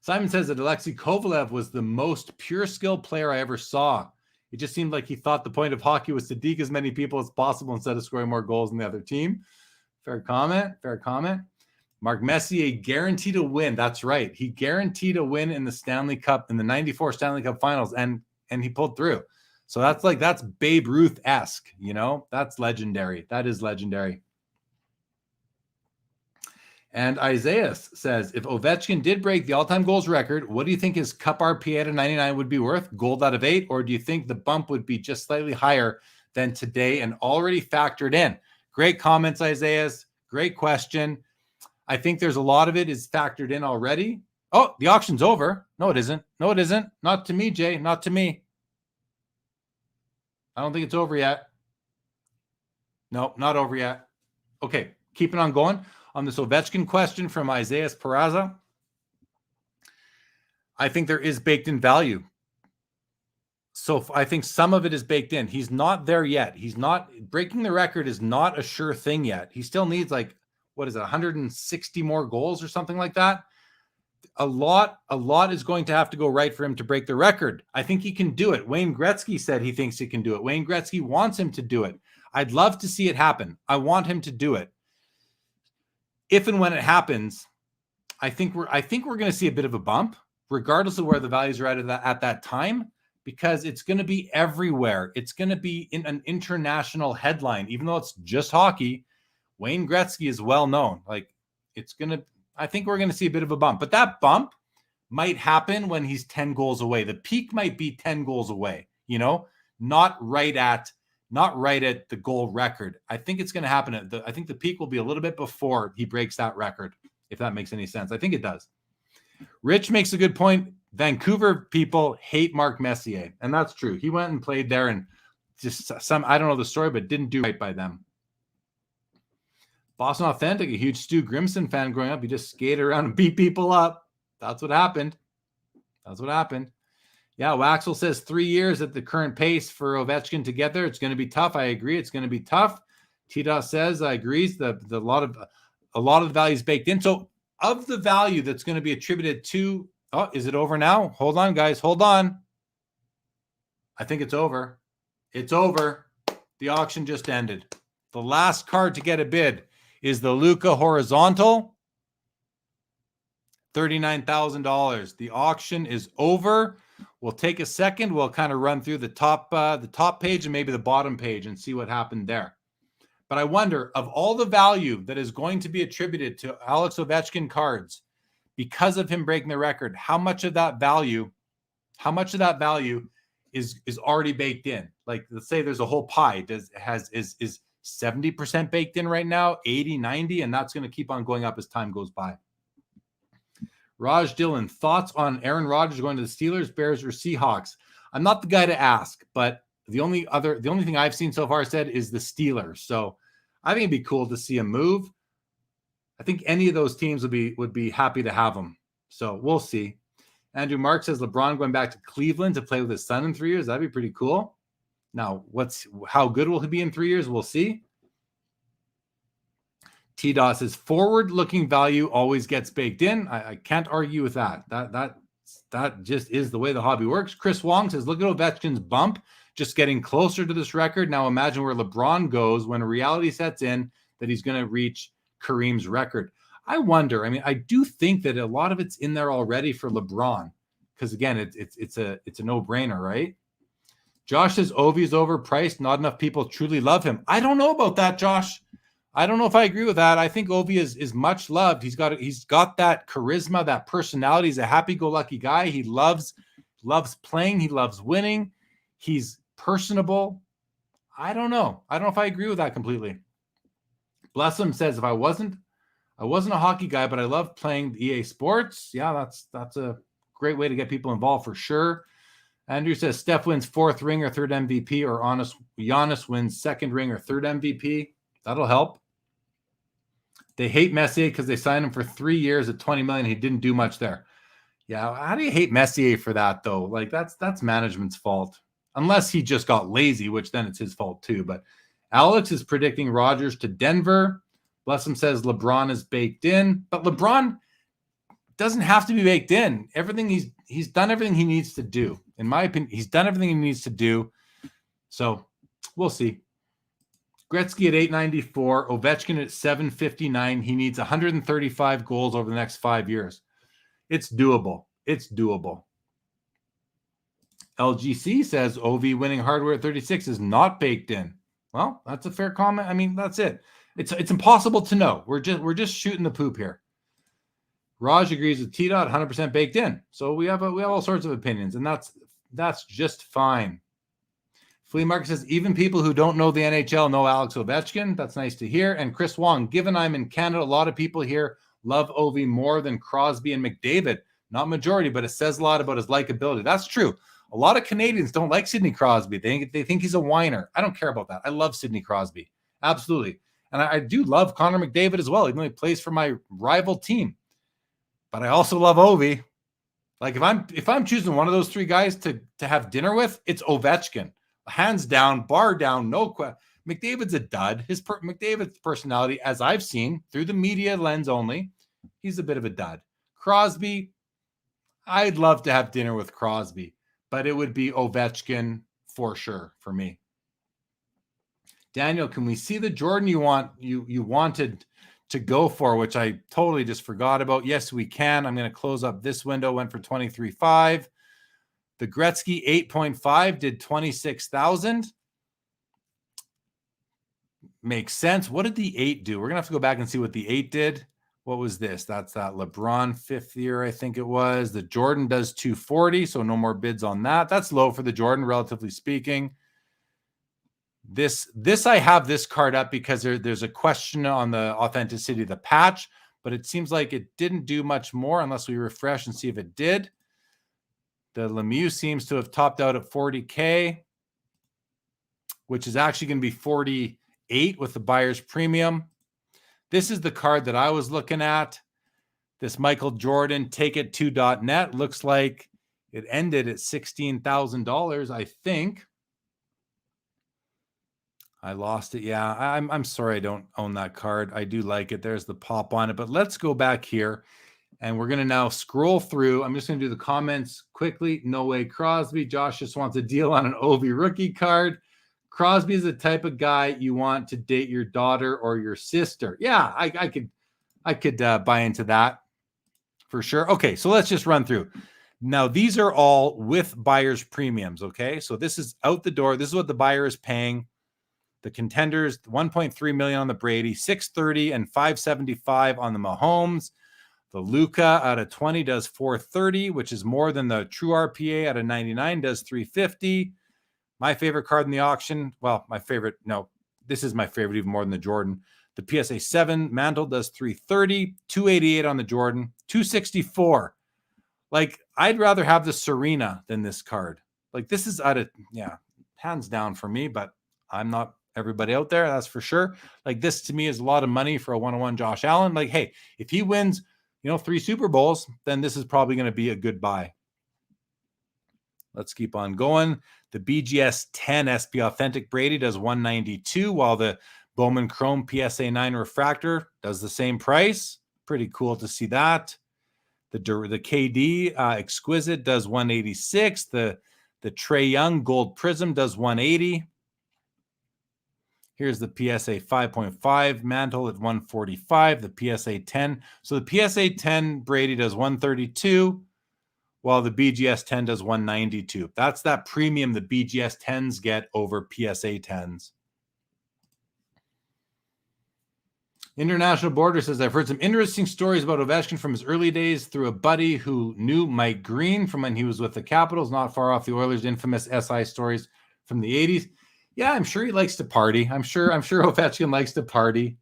Simon says that Alexei Kovalev was the most pure skill player I ever saw. It just seemed like he thought the point of hockey was to deke as many people as possible instead of scoring more goals than the other team. Fair comment. Mark Messier guaranteed a win. That's right. He guaranteed a win in the Stanley Cup, in the 94 Stanley Cup finals, and he pulled through. So that's Babe Ruth-esque, you know? That's legendary. That is legendary. And Isaiah says, if Ovechkin did break the all-time goals record, what do you think his Cup RPA to 99 would be worth? Gold out of 8? Or do you think the bump would be just slightly higher than today and already factored in? Great comments, Isaiah. Great question. I think there's a lot of it is factored in already. Oh, the auction's over. No, it isn't. Not to me, Jay. Not to me. I don't think it's over yet. No, not over yet. Okay, keeping on going. On this Ovechkin question from Isaiah Peraza, I think there is baked in value. So I think some of it is baked in. He's not there yet. He's not breaking the record is not a sure thing yet. He still needs 160 more goals or something like that. A lot is going to have to go right for him to break the record. I think he can do it. Wayne Gretzky said he thinks he can do it. Wayne Gretzky wants him to do it. I'd love to see it happen. I want him to do it. If and when it happens, I think we're going to see a bit of a bump, regardless of where the values are at that time, because it's going to be everywhere. It's going to be in an international headline, even though it's just hockey. Wayne Gretzky is well known. I think we're going to see a bit of a bump, but that bump might happen when he's 10 goals away. The peak might be 10 goals away, not right at not right at the goal record. I think it's going to happen. I think the peak will be a little bit before he breaks that record, if that makes any sense. I think it does. Rich makes a good point. Vancouver people hate Mark Messier, and that's true. He went and played there and just I don't know the story, but didn't do right by them. Boston Authentic, a huge Stu Grimson fan growing up. He just skated around and beat people up. That's what happened. Yeah, Waxel says 3 years at the current pace for Ovechkin to get there. It's going to be tough. I agree. It's going to be tough. T-Dot says, I agree. A lot of the value is baked in. So of the value that's going to be attributed to, oh, is it over now? Hold on, guys. Hold on. I think it's over. It's over. The auction just ended. The last card to get a bid is the Luka Horizontal. $39,000. The auction is over. We'll take a second. We'll kind of run through the top page and maybe the bottom page and see what happened there. But I wonder, of all the value that is going to be attributed to Alex Ovechkin cards because of him breaking the record, how much of that value is already baked in? Like, let's say there's a whole pie. Is 70% baked in right now, 80, 90, and that's going to keep on going up as time goes by. Raj Dillon, thoughts on Aaron Rodgers going to the Steelers, Bears, or Seahawks? I'm not the guy to ask, but the only thing I've seen so far said is the Steelers. So I think it'd be cool to see him move. I think any of those teams would be happy to have him. So we'll see. Andrew Mark says LeBron going back to Cleveland to play with his son in 3 years. That'd be pretty cool. Now, how good will he be in 3 years? We'll see. T-Dot says forward-looking value always gets baked in. I can't argue with that. That just is the way the hobby works. Chris Wong says, look at Ovechkin's bump, just getting closer to this record. Now imagine where LeBron goes when reality sets in that he's going to reach Kareem's record. I wonder. I mean, I do think that a lot of it's in there already for LeBron because, again, it's a no-brainer, right? Josh says Ovi is overpriced. Not enough people truly love him. I don't know about that, Josh. I don't know if I agree with that. I think Ovi is much loved. He's got that charisma, that personality. He's a happy-go-lucky guy. He loves playing. He loves winning. He's personable. I don't know. I don't know if I agree with that completely. Blessum says, if I wasn't a hockey guy, but I love playing EA Sports. Yeah, that's a great way to get people involved for sure. Andrew says Steph wins 4th ring or 3rd MVP, or Giannis wins 2nd ring or 3rd MVP. That'll help. They hate Messier because they signed him for 3 years at $20 million. He didn't do much there. Yeah, how do you hate Messier for that though? Like that's management's fault, unless he just got lazy, which then it's his fault too. But Alex is predicting Rodgers to Denver. Blessum says LeBron is baked in, but LeBron doesn't have to be baked in. Everything he's done everything he needs to do. In my opinion, he's done everything he needs to do. So we'll see. Gretzky at 894, Ovechkin at 759. He needs 135 goals over the next 5 years. It's doable. LGC says Ovi winning hardware at 36 is not baked in. Well, that's a fair comment. I mean, that's it. It's impossible to know. We're just shooting the poop here. Raj agrees with T-Dot, 100% baked in. So we have all sorts of opinions, and that's just fine. Flea Market says, even people who don't know the NHL know Alex Ovechkin. That's nice to hear. And Chris Wong, given I'm in Canada, a lot of people here love Ovi more than Crosby and McDavid. Not majority, but it says a lot about his likability. That's true. A lot of Canadians don't like Sidney Crosby. They think he's a whiner. I don't care about that. I love Sidney Crosby. Absolutely. And I do love Connor McDavid as well, even though he plays for my rival team. But I also love Ovi. Like if I'm choosing one of those 3 guys to have dinner with, it's Ovechkin. Hands down, bar down, no question. McDavid's a dud. McDavid's personality, as I've seen through the media lens only, he's a bit of a dud. Crosby, I'd love to have dinner with Crosby, but it would be Ovechkin for sure for me. Daniel, can we see the Jordan you wanted to go for, which I totally just forgot about? Yes, we can. I'm going to close up this window. Went for 23.5. The Gretzky 8.5 did 26,000. Makes sense. What did the 8 do? We're going to have to go back and see what the 8 did. What was this? That's that LeBron 5th year, I think it was. The Jordan does 240, so no more bids on that. That's low for the Jordan, relatively speaking. This I have this card up because there's a question on the authenticity of the patch, but it seems like it didn't do much more unless we refresh and see if it did. The Lemieux seems to have topped out at 40K, which is actually going to be 48 with the buyer's premium. This is the card that I was looking at. This Michael Jordan TakeIt2.net looks like it ended at $16,000, I think. I lost it. Yeah, I'm sorry I don't own that card. I do like it. There's the pop on it. But let's go back here, and we're going to now scroll through. I'm just going to do the comments quickly. No way Crosby. Josh just wants a deal on an Ovi rookie card. Crosby is the type of guy you want to date your daughter or your sister. Yeah, I could buy into that for sure. Okay, so let's just run through. Now, these are all with buyer's premiums, okay? So this is out the door. This is what the buyer is paying. The contenders, 1.3 million on the Brady, 630 and 575 on the Mahomes. The Luka out of 20 does 430, which is more than the true RPA out of 99 does 350. My favorite card in the auction, well, this is my favorite even more than the Jordan. The PSA 7 Mantle does 330, 288 on the Jordan, 264. Like, I'd rather have the Serena than this card. Like, this is hands down for me, but I'm not everybody out there, that's for sure. Like, this to me is a lot of money for a one-on-one Josh Allen. Like, hey, if he wins, 3 Super Bowls, then this is probably going to be a good buy. Let's keep on going. The BGS 10 SP Authentic Brady does 192, while the Bowman Chrome PSA 9 Refractor does the same price. Pretty cool to see that. The KD Exquisite does 186. The Trae Young Gold Prism does 180. Here's the PSA 5.5 Mantle at 145. The PSA 10. So the PSA 10 Brady does 132, while the BGS 10 does 192. That's that premium the BGS 10s get over PSA 10s. International Border says, I've heard some interesting stories about Ovechkin from his early days through a buddy who knew Mike Green from when he was with the Capitals, not far off the Oilers' infamous SI stories from the 80s. Yeah, I'm sure he likes to party. I'm sure Ovechkin likes to party.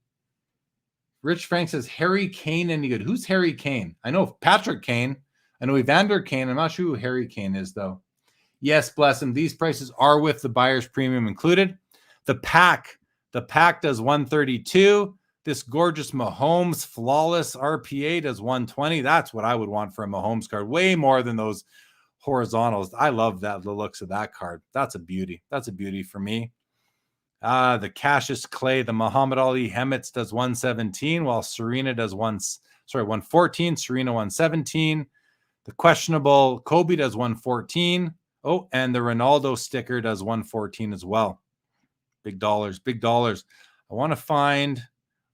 Rich Frank says, Harry Kane any good? Who's Harry Kane? I know Patrick Kane. I know Evander Kane. I'm not sure who Harry Kane is, though. Yes, bless him. These prices are with the buyer's premium included. The pack does 132. This gorgeous Mahomes flawless RPA does 120. That's what I would want for a Mahomes card. Way more than those horizontals. I love the looks of that card. That's a beauty. That's a beauty for me. The Cassius Clay, the Muhammad Ali Hemets does 117, while Serena does 114. Serena 117. The questionable Kobe does 114. Oh, and the Ronaldo sticker does 114 as well. Big dollars, big dollars. I want to find,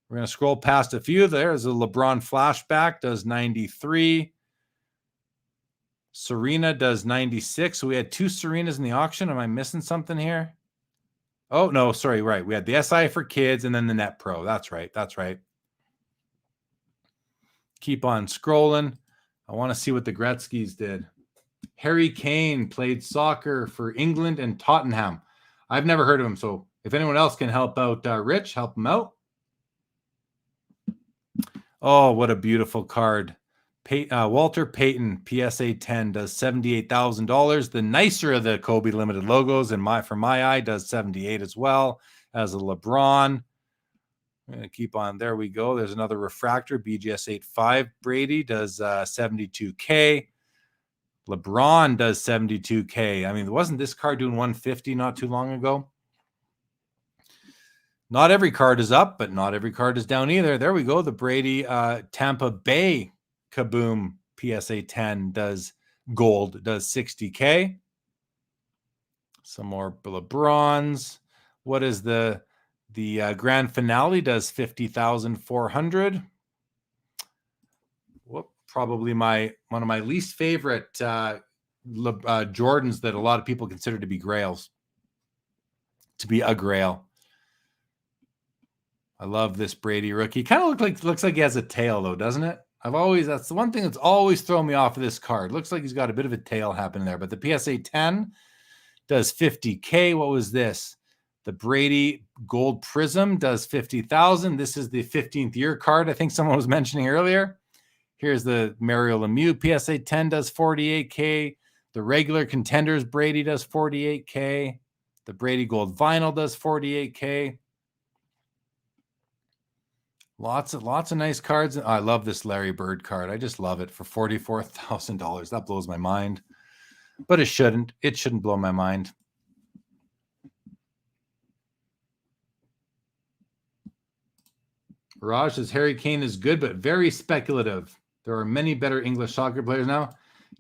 we're going to scroll past a few. There's a LeBron flashback, does 93. Serena does 96. So we had 2 Serenas in the auction. Am I missing something here? Oh, no, sorry, right. We had the SI for kids and then the Net Pro. That's right. That's right. Keep on scrolling. I want to see what the Gretzkys did. Harry Kane played soccer for England and Tottenham. I've never heard of him, so if anyone else can help out Rich, help him out. Oh, what a beautiful card. Walter Payton, PSA 10, does $78,000. The nicer of the Kobe limited logos, for my eye, does 78 as well as a LeBron. I'm going to keep on. There we go. There's another refractor. BGS 8.5 Brady does 72K. LeBron does 72K. I mean, wasn't this card doing 150 not too long ago? Not every card is up, but not every card is down either. There we go. The Brady Tampa Bay Kaboom PSA 10 does gold, does 60K. Some more LeBrons. What is the grand finale does 50,400. Probably one of my least favorite Jordans that a lot of people consider to be grails. To be a grail. I love this Brady rookie. Kind of looks like he has a tail though, doesn't it? That's the one thing that's always thrown me off of this card. Looks like he's got a bit of a tail happening there. But the PSA 10 does 50K. What was this? The Brady Gold Prism does 50,000. This is the 15th year card I think someone was mentioning earlier. Here's the Mario Lemieux PSA 10 does 48K. The regular Contenders Brady does 48K. The Brady Gold Vinyl does 48K. Lots of nice cards. I love this Larry Bird card. I just love it for $44,000. That blows my mind. But it shouldn't. It shouldn't blow my mind. Raj says Harry Kane is good, but very speculative. There are many better English soccer players now.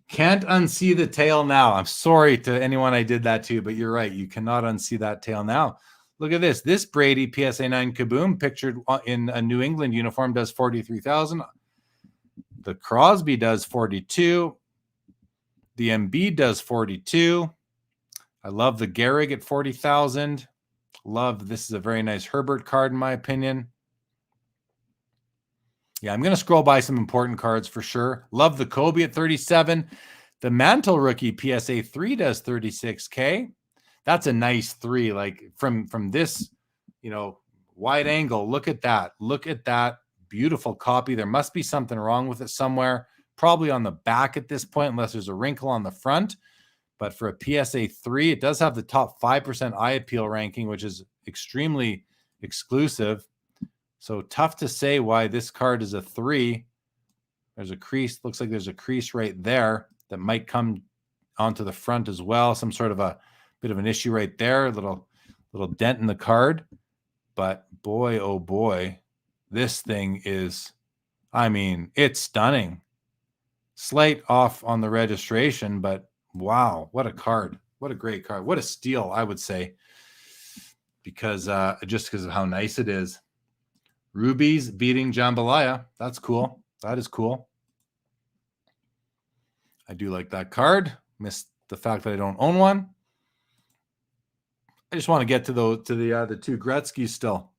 Can't unsee the tail now. I'm sorry to anyone I did that to, but you're right. You cannot unsee that tail now. Look at this. This Brady PSA 9 Kaboom pictured in a New England uniform does 43,000. The Crosby does 42. The Embiid does 42. I love the Gehrig at 40,000. Love, this is a very nice Herbert card in my opinion. Yeah, I'm going to scroll by some important cards for sure. Love the Kobe at 37. The Mantle rookie PSA 3 does 36K. That's a nice 3. Like from this, wide angle, look at that. Look at that beautiful copy. There must be something wrong with it somewhere. Probably on the back at this point, unless there's a wrinkle on the front. But for a PSA 3, it does have the top 5% eye appeal ranking, which is extremely exclusive. So tough to say why this card is a 3. There's a crease. Looks like there's a crease right there that might come onto the front as well. Some sort of a bit of an issue right there. A little dent in the card. But boy, oh boy, this thing is, it's stunning. Slight off on the registration, but wow, what a card. What a great card. What a steal, I would say. Because just because of how nice it is. Rubies beating Jambalaya. That's cool. That is cool. I do like that card. Missed the fact that I don't own one. I just want to get to the two Gretzky still,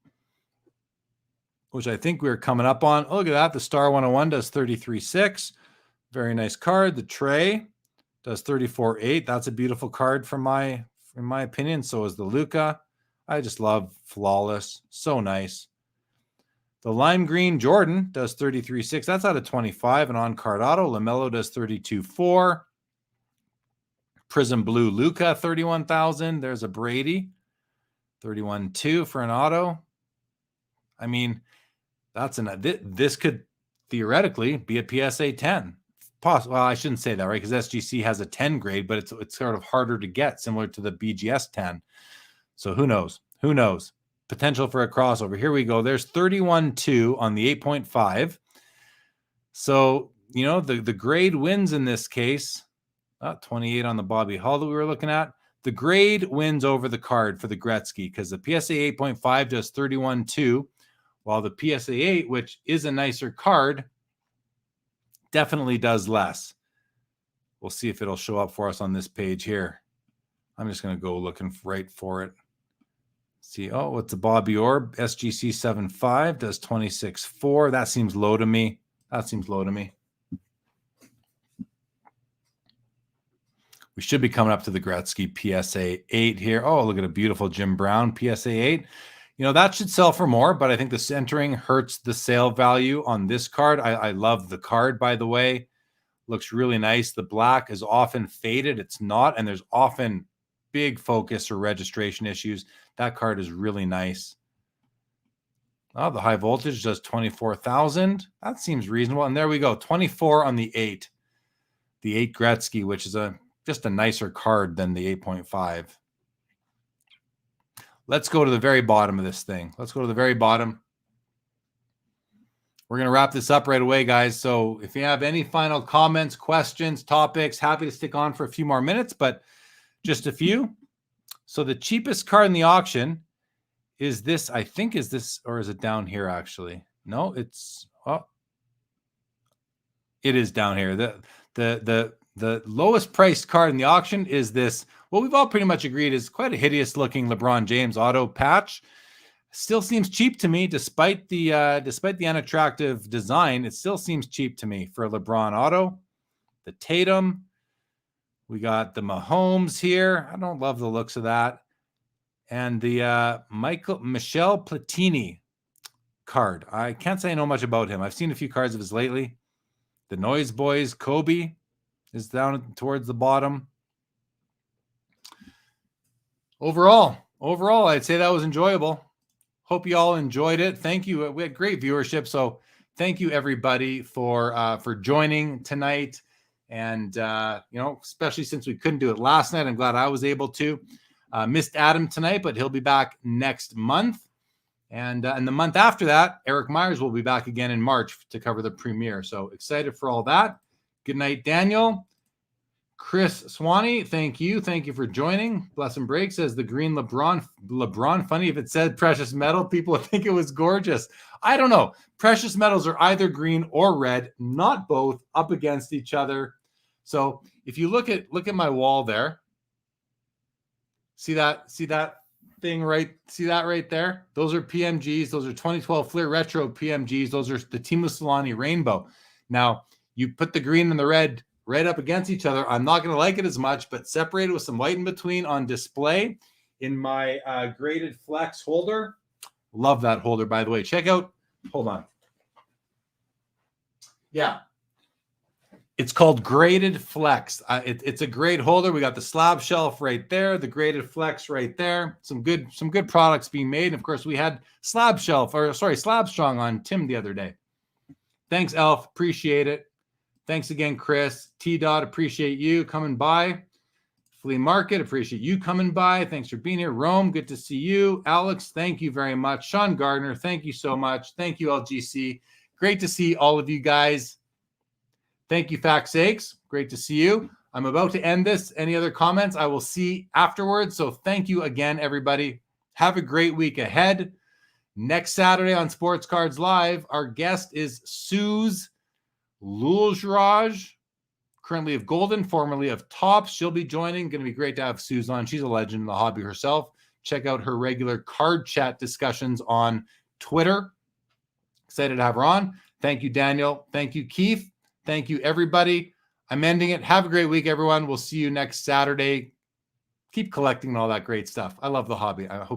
which I think we're coming up on. Oh, look at that. The Star 101 does 33.6. Very nice card. The Trey does 34.8. That's a beautiful card in my opinion. So is the Luca. I just love flawless. So nice. The Lime Green Jordan does 33.6. That's out of 25. And on card auto, LaMelo does 32.4. Prism Blue Luca, 31,000. There's a Brady, 31.2 for an auto. This could theoretically be a PSA 10. Well, I shouldn't say that, right? Because SGC has a 10 grade, but it's sort of harder to get, similar to the BGS 10. So who knows? Who knows? Potential for a crossover. Here we go. There's 31.2 on the 8.5. So, the grade wins in this case. 28 on the Bobby Hull that we were looking at. The grade wins over the card for the Gretzky because the PSA 8.5 does 31.2, while the PSA 8, which is a nicer card, definitely does less. We'll see if it'll show up for us on this page here. I'm just going to go looking right for it. See, what's the Bobby Orr? SGC 7.5 does 26.4. That seems low to me. We should be coming up to the Gretzky PSA 8 here. Oh, look at a beautiful Jim Brown PSA 8. That should sell for more, but I think the centering hurts the sale value on this card. I love the card, by the way. Looks really nice. The black is often faded. It's not, and there's often big focus or registration issues. That card is really nice. Oh, the high voltage does 24,000. That seems reasonable. And there we go. 24 on the 8. The 8 Gretzky, which is just a nicer card than the 8.5. Let's go to the very bottom of this thing. Let's go to the very bottom. We're going to wrap this up right away, guys. So if you have any final comments, questions, topics, happy to stick on for a few more minutes, but just a few. So the cheapest card in the auction is this, I think is this, or is it down here actually? No, it is down here. The lowest priced card in the auction is this. What we've all pretty much agreed is quite a hideous looking LeBron James auto patch. Still seems cheap to me, despite the unattractive design. It still seems cheap to me for a LeBron auto. The Tatum. We got the Mahomes here. I don't love the looks of that. And the Michel Platini card. I can't say I know much about him. I've seen a few cards of his lately. The Noise Boys, Kobe is down towards the bottom. Overall, I'd say that was enjoyable. Hope you all enjoyed it. Thank you. We had great viewership. So thank you everybody for joining tonight. And, especially since we couldn't do it last night, I'm glad I was able to. Missed Adam tonight, but he'll be back next month. And the month after that, Eric Myers will be back again in March to cover the premiere. So excited for all that. Good night, Daniel. Chris Swanee, thank you. Thank you for joining. Bless and Break says the green LeBron. Funny if it said precious metal, people would think it was gorgeous. I don't know. Precious metals are either green or red, not both, up against each other. So if you look at my wall there, see that thing right? See that right there? Those are PMGs. Those are 2012 Fleer Retro PMGs. Those are the Timo Solani Rainbow. Now you put the green and the red right up against each other. I'm not going to like it as much, but separated with some white in between on display in my graded flex holder. Love that holder, by the way. Check out. Hold on. Yeah. It's called Graded Flex. It's a great holder. We got the slab shelf right there, the Graded Flex right there. Some good products being made. And of course, we had Slab Strong on Tim the other day. Thanks, Elf. Appreciate it. Thanks again, Chris. T-Dot, appreciate you coming by. Flea Market, appreciate you coming by. Thanks for being here. Rome, good to see you. Alex, thank you very much. Sean Gardner, thank you so much. Thank you, LGC. Great to see all of you guys. Thank you, Fact Sakes. Great to see you. I'm about to end this. Any other comments I will see afterwards. So thank you again, everybody. Have a great week ahead. Next Saturday on Sports Cards Live, our guest is Suze Luljaraj, currently of Golden, formerly of Topps. She'll be joining. Going to be great to have Suze on. She's a legend in the hobby herself. Check out her regular card chat discussions on Twitter. Excited to have her on. Thank you, Daniel. Thank you, Keith. Thank you, everybody. I'm ending it. Have a great week, everyone. We'll see you next Saturday. Keep collecting and all that great stuff. I love the hobby. I hope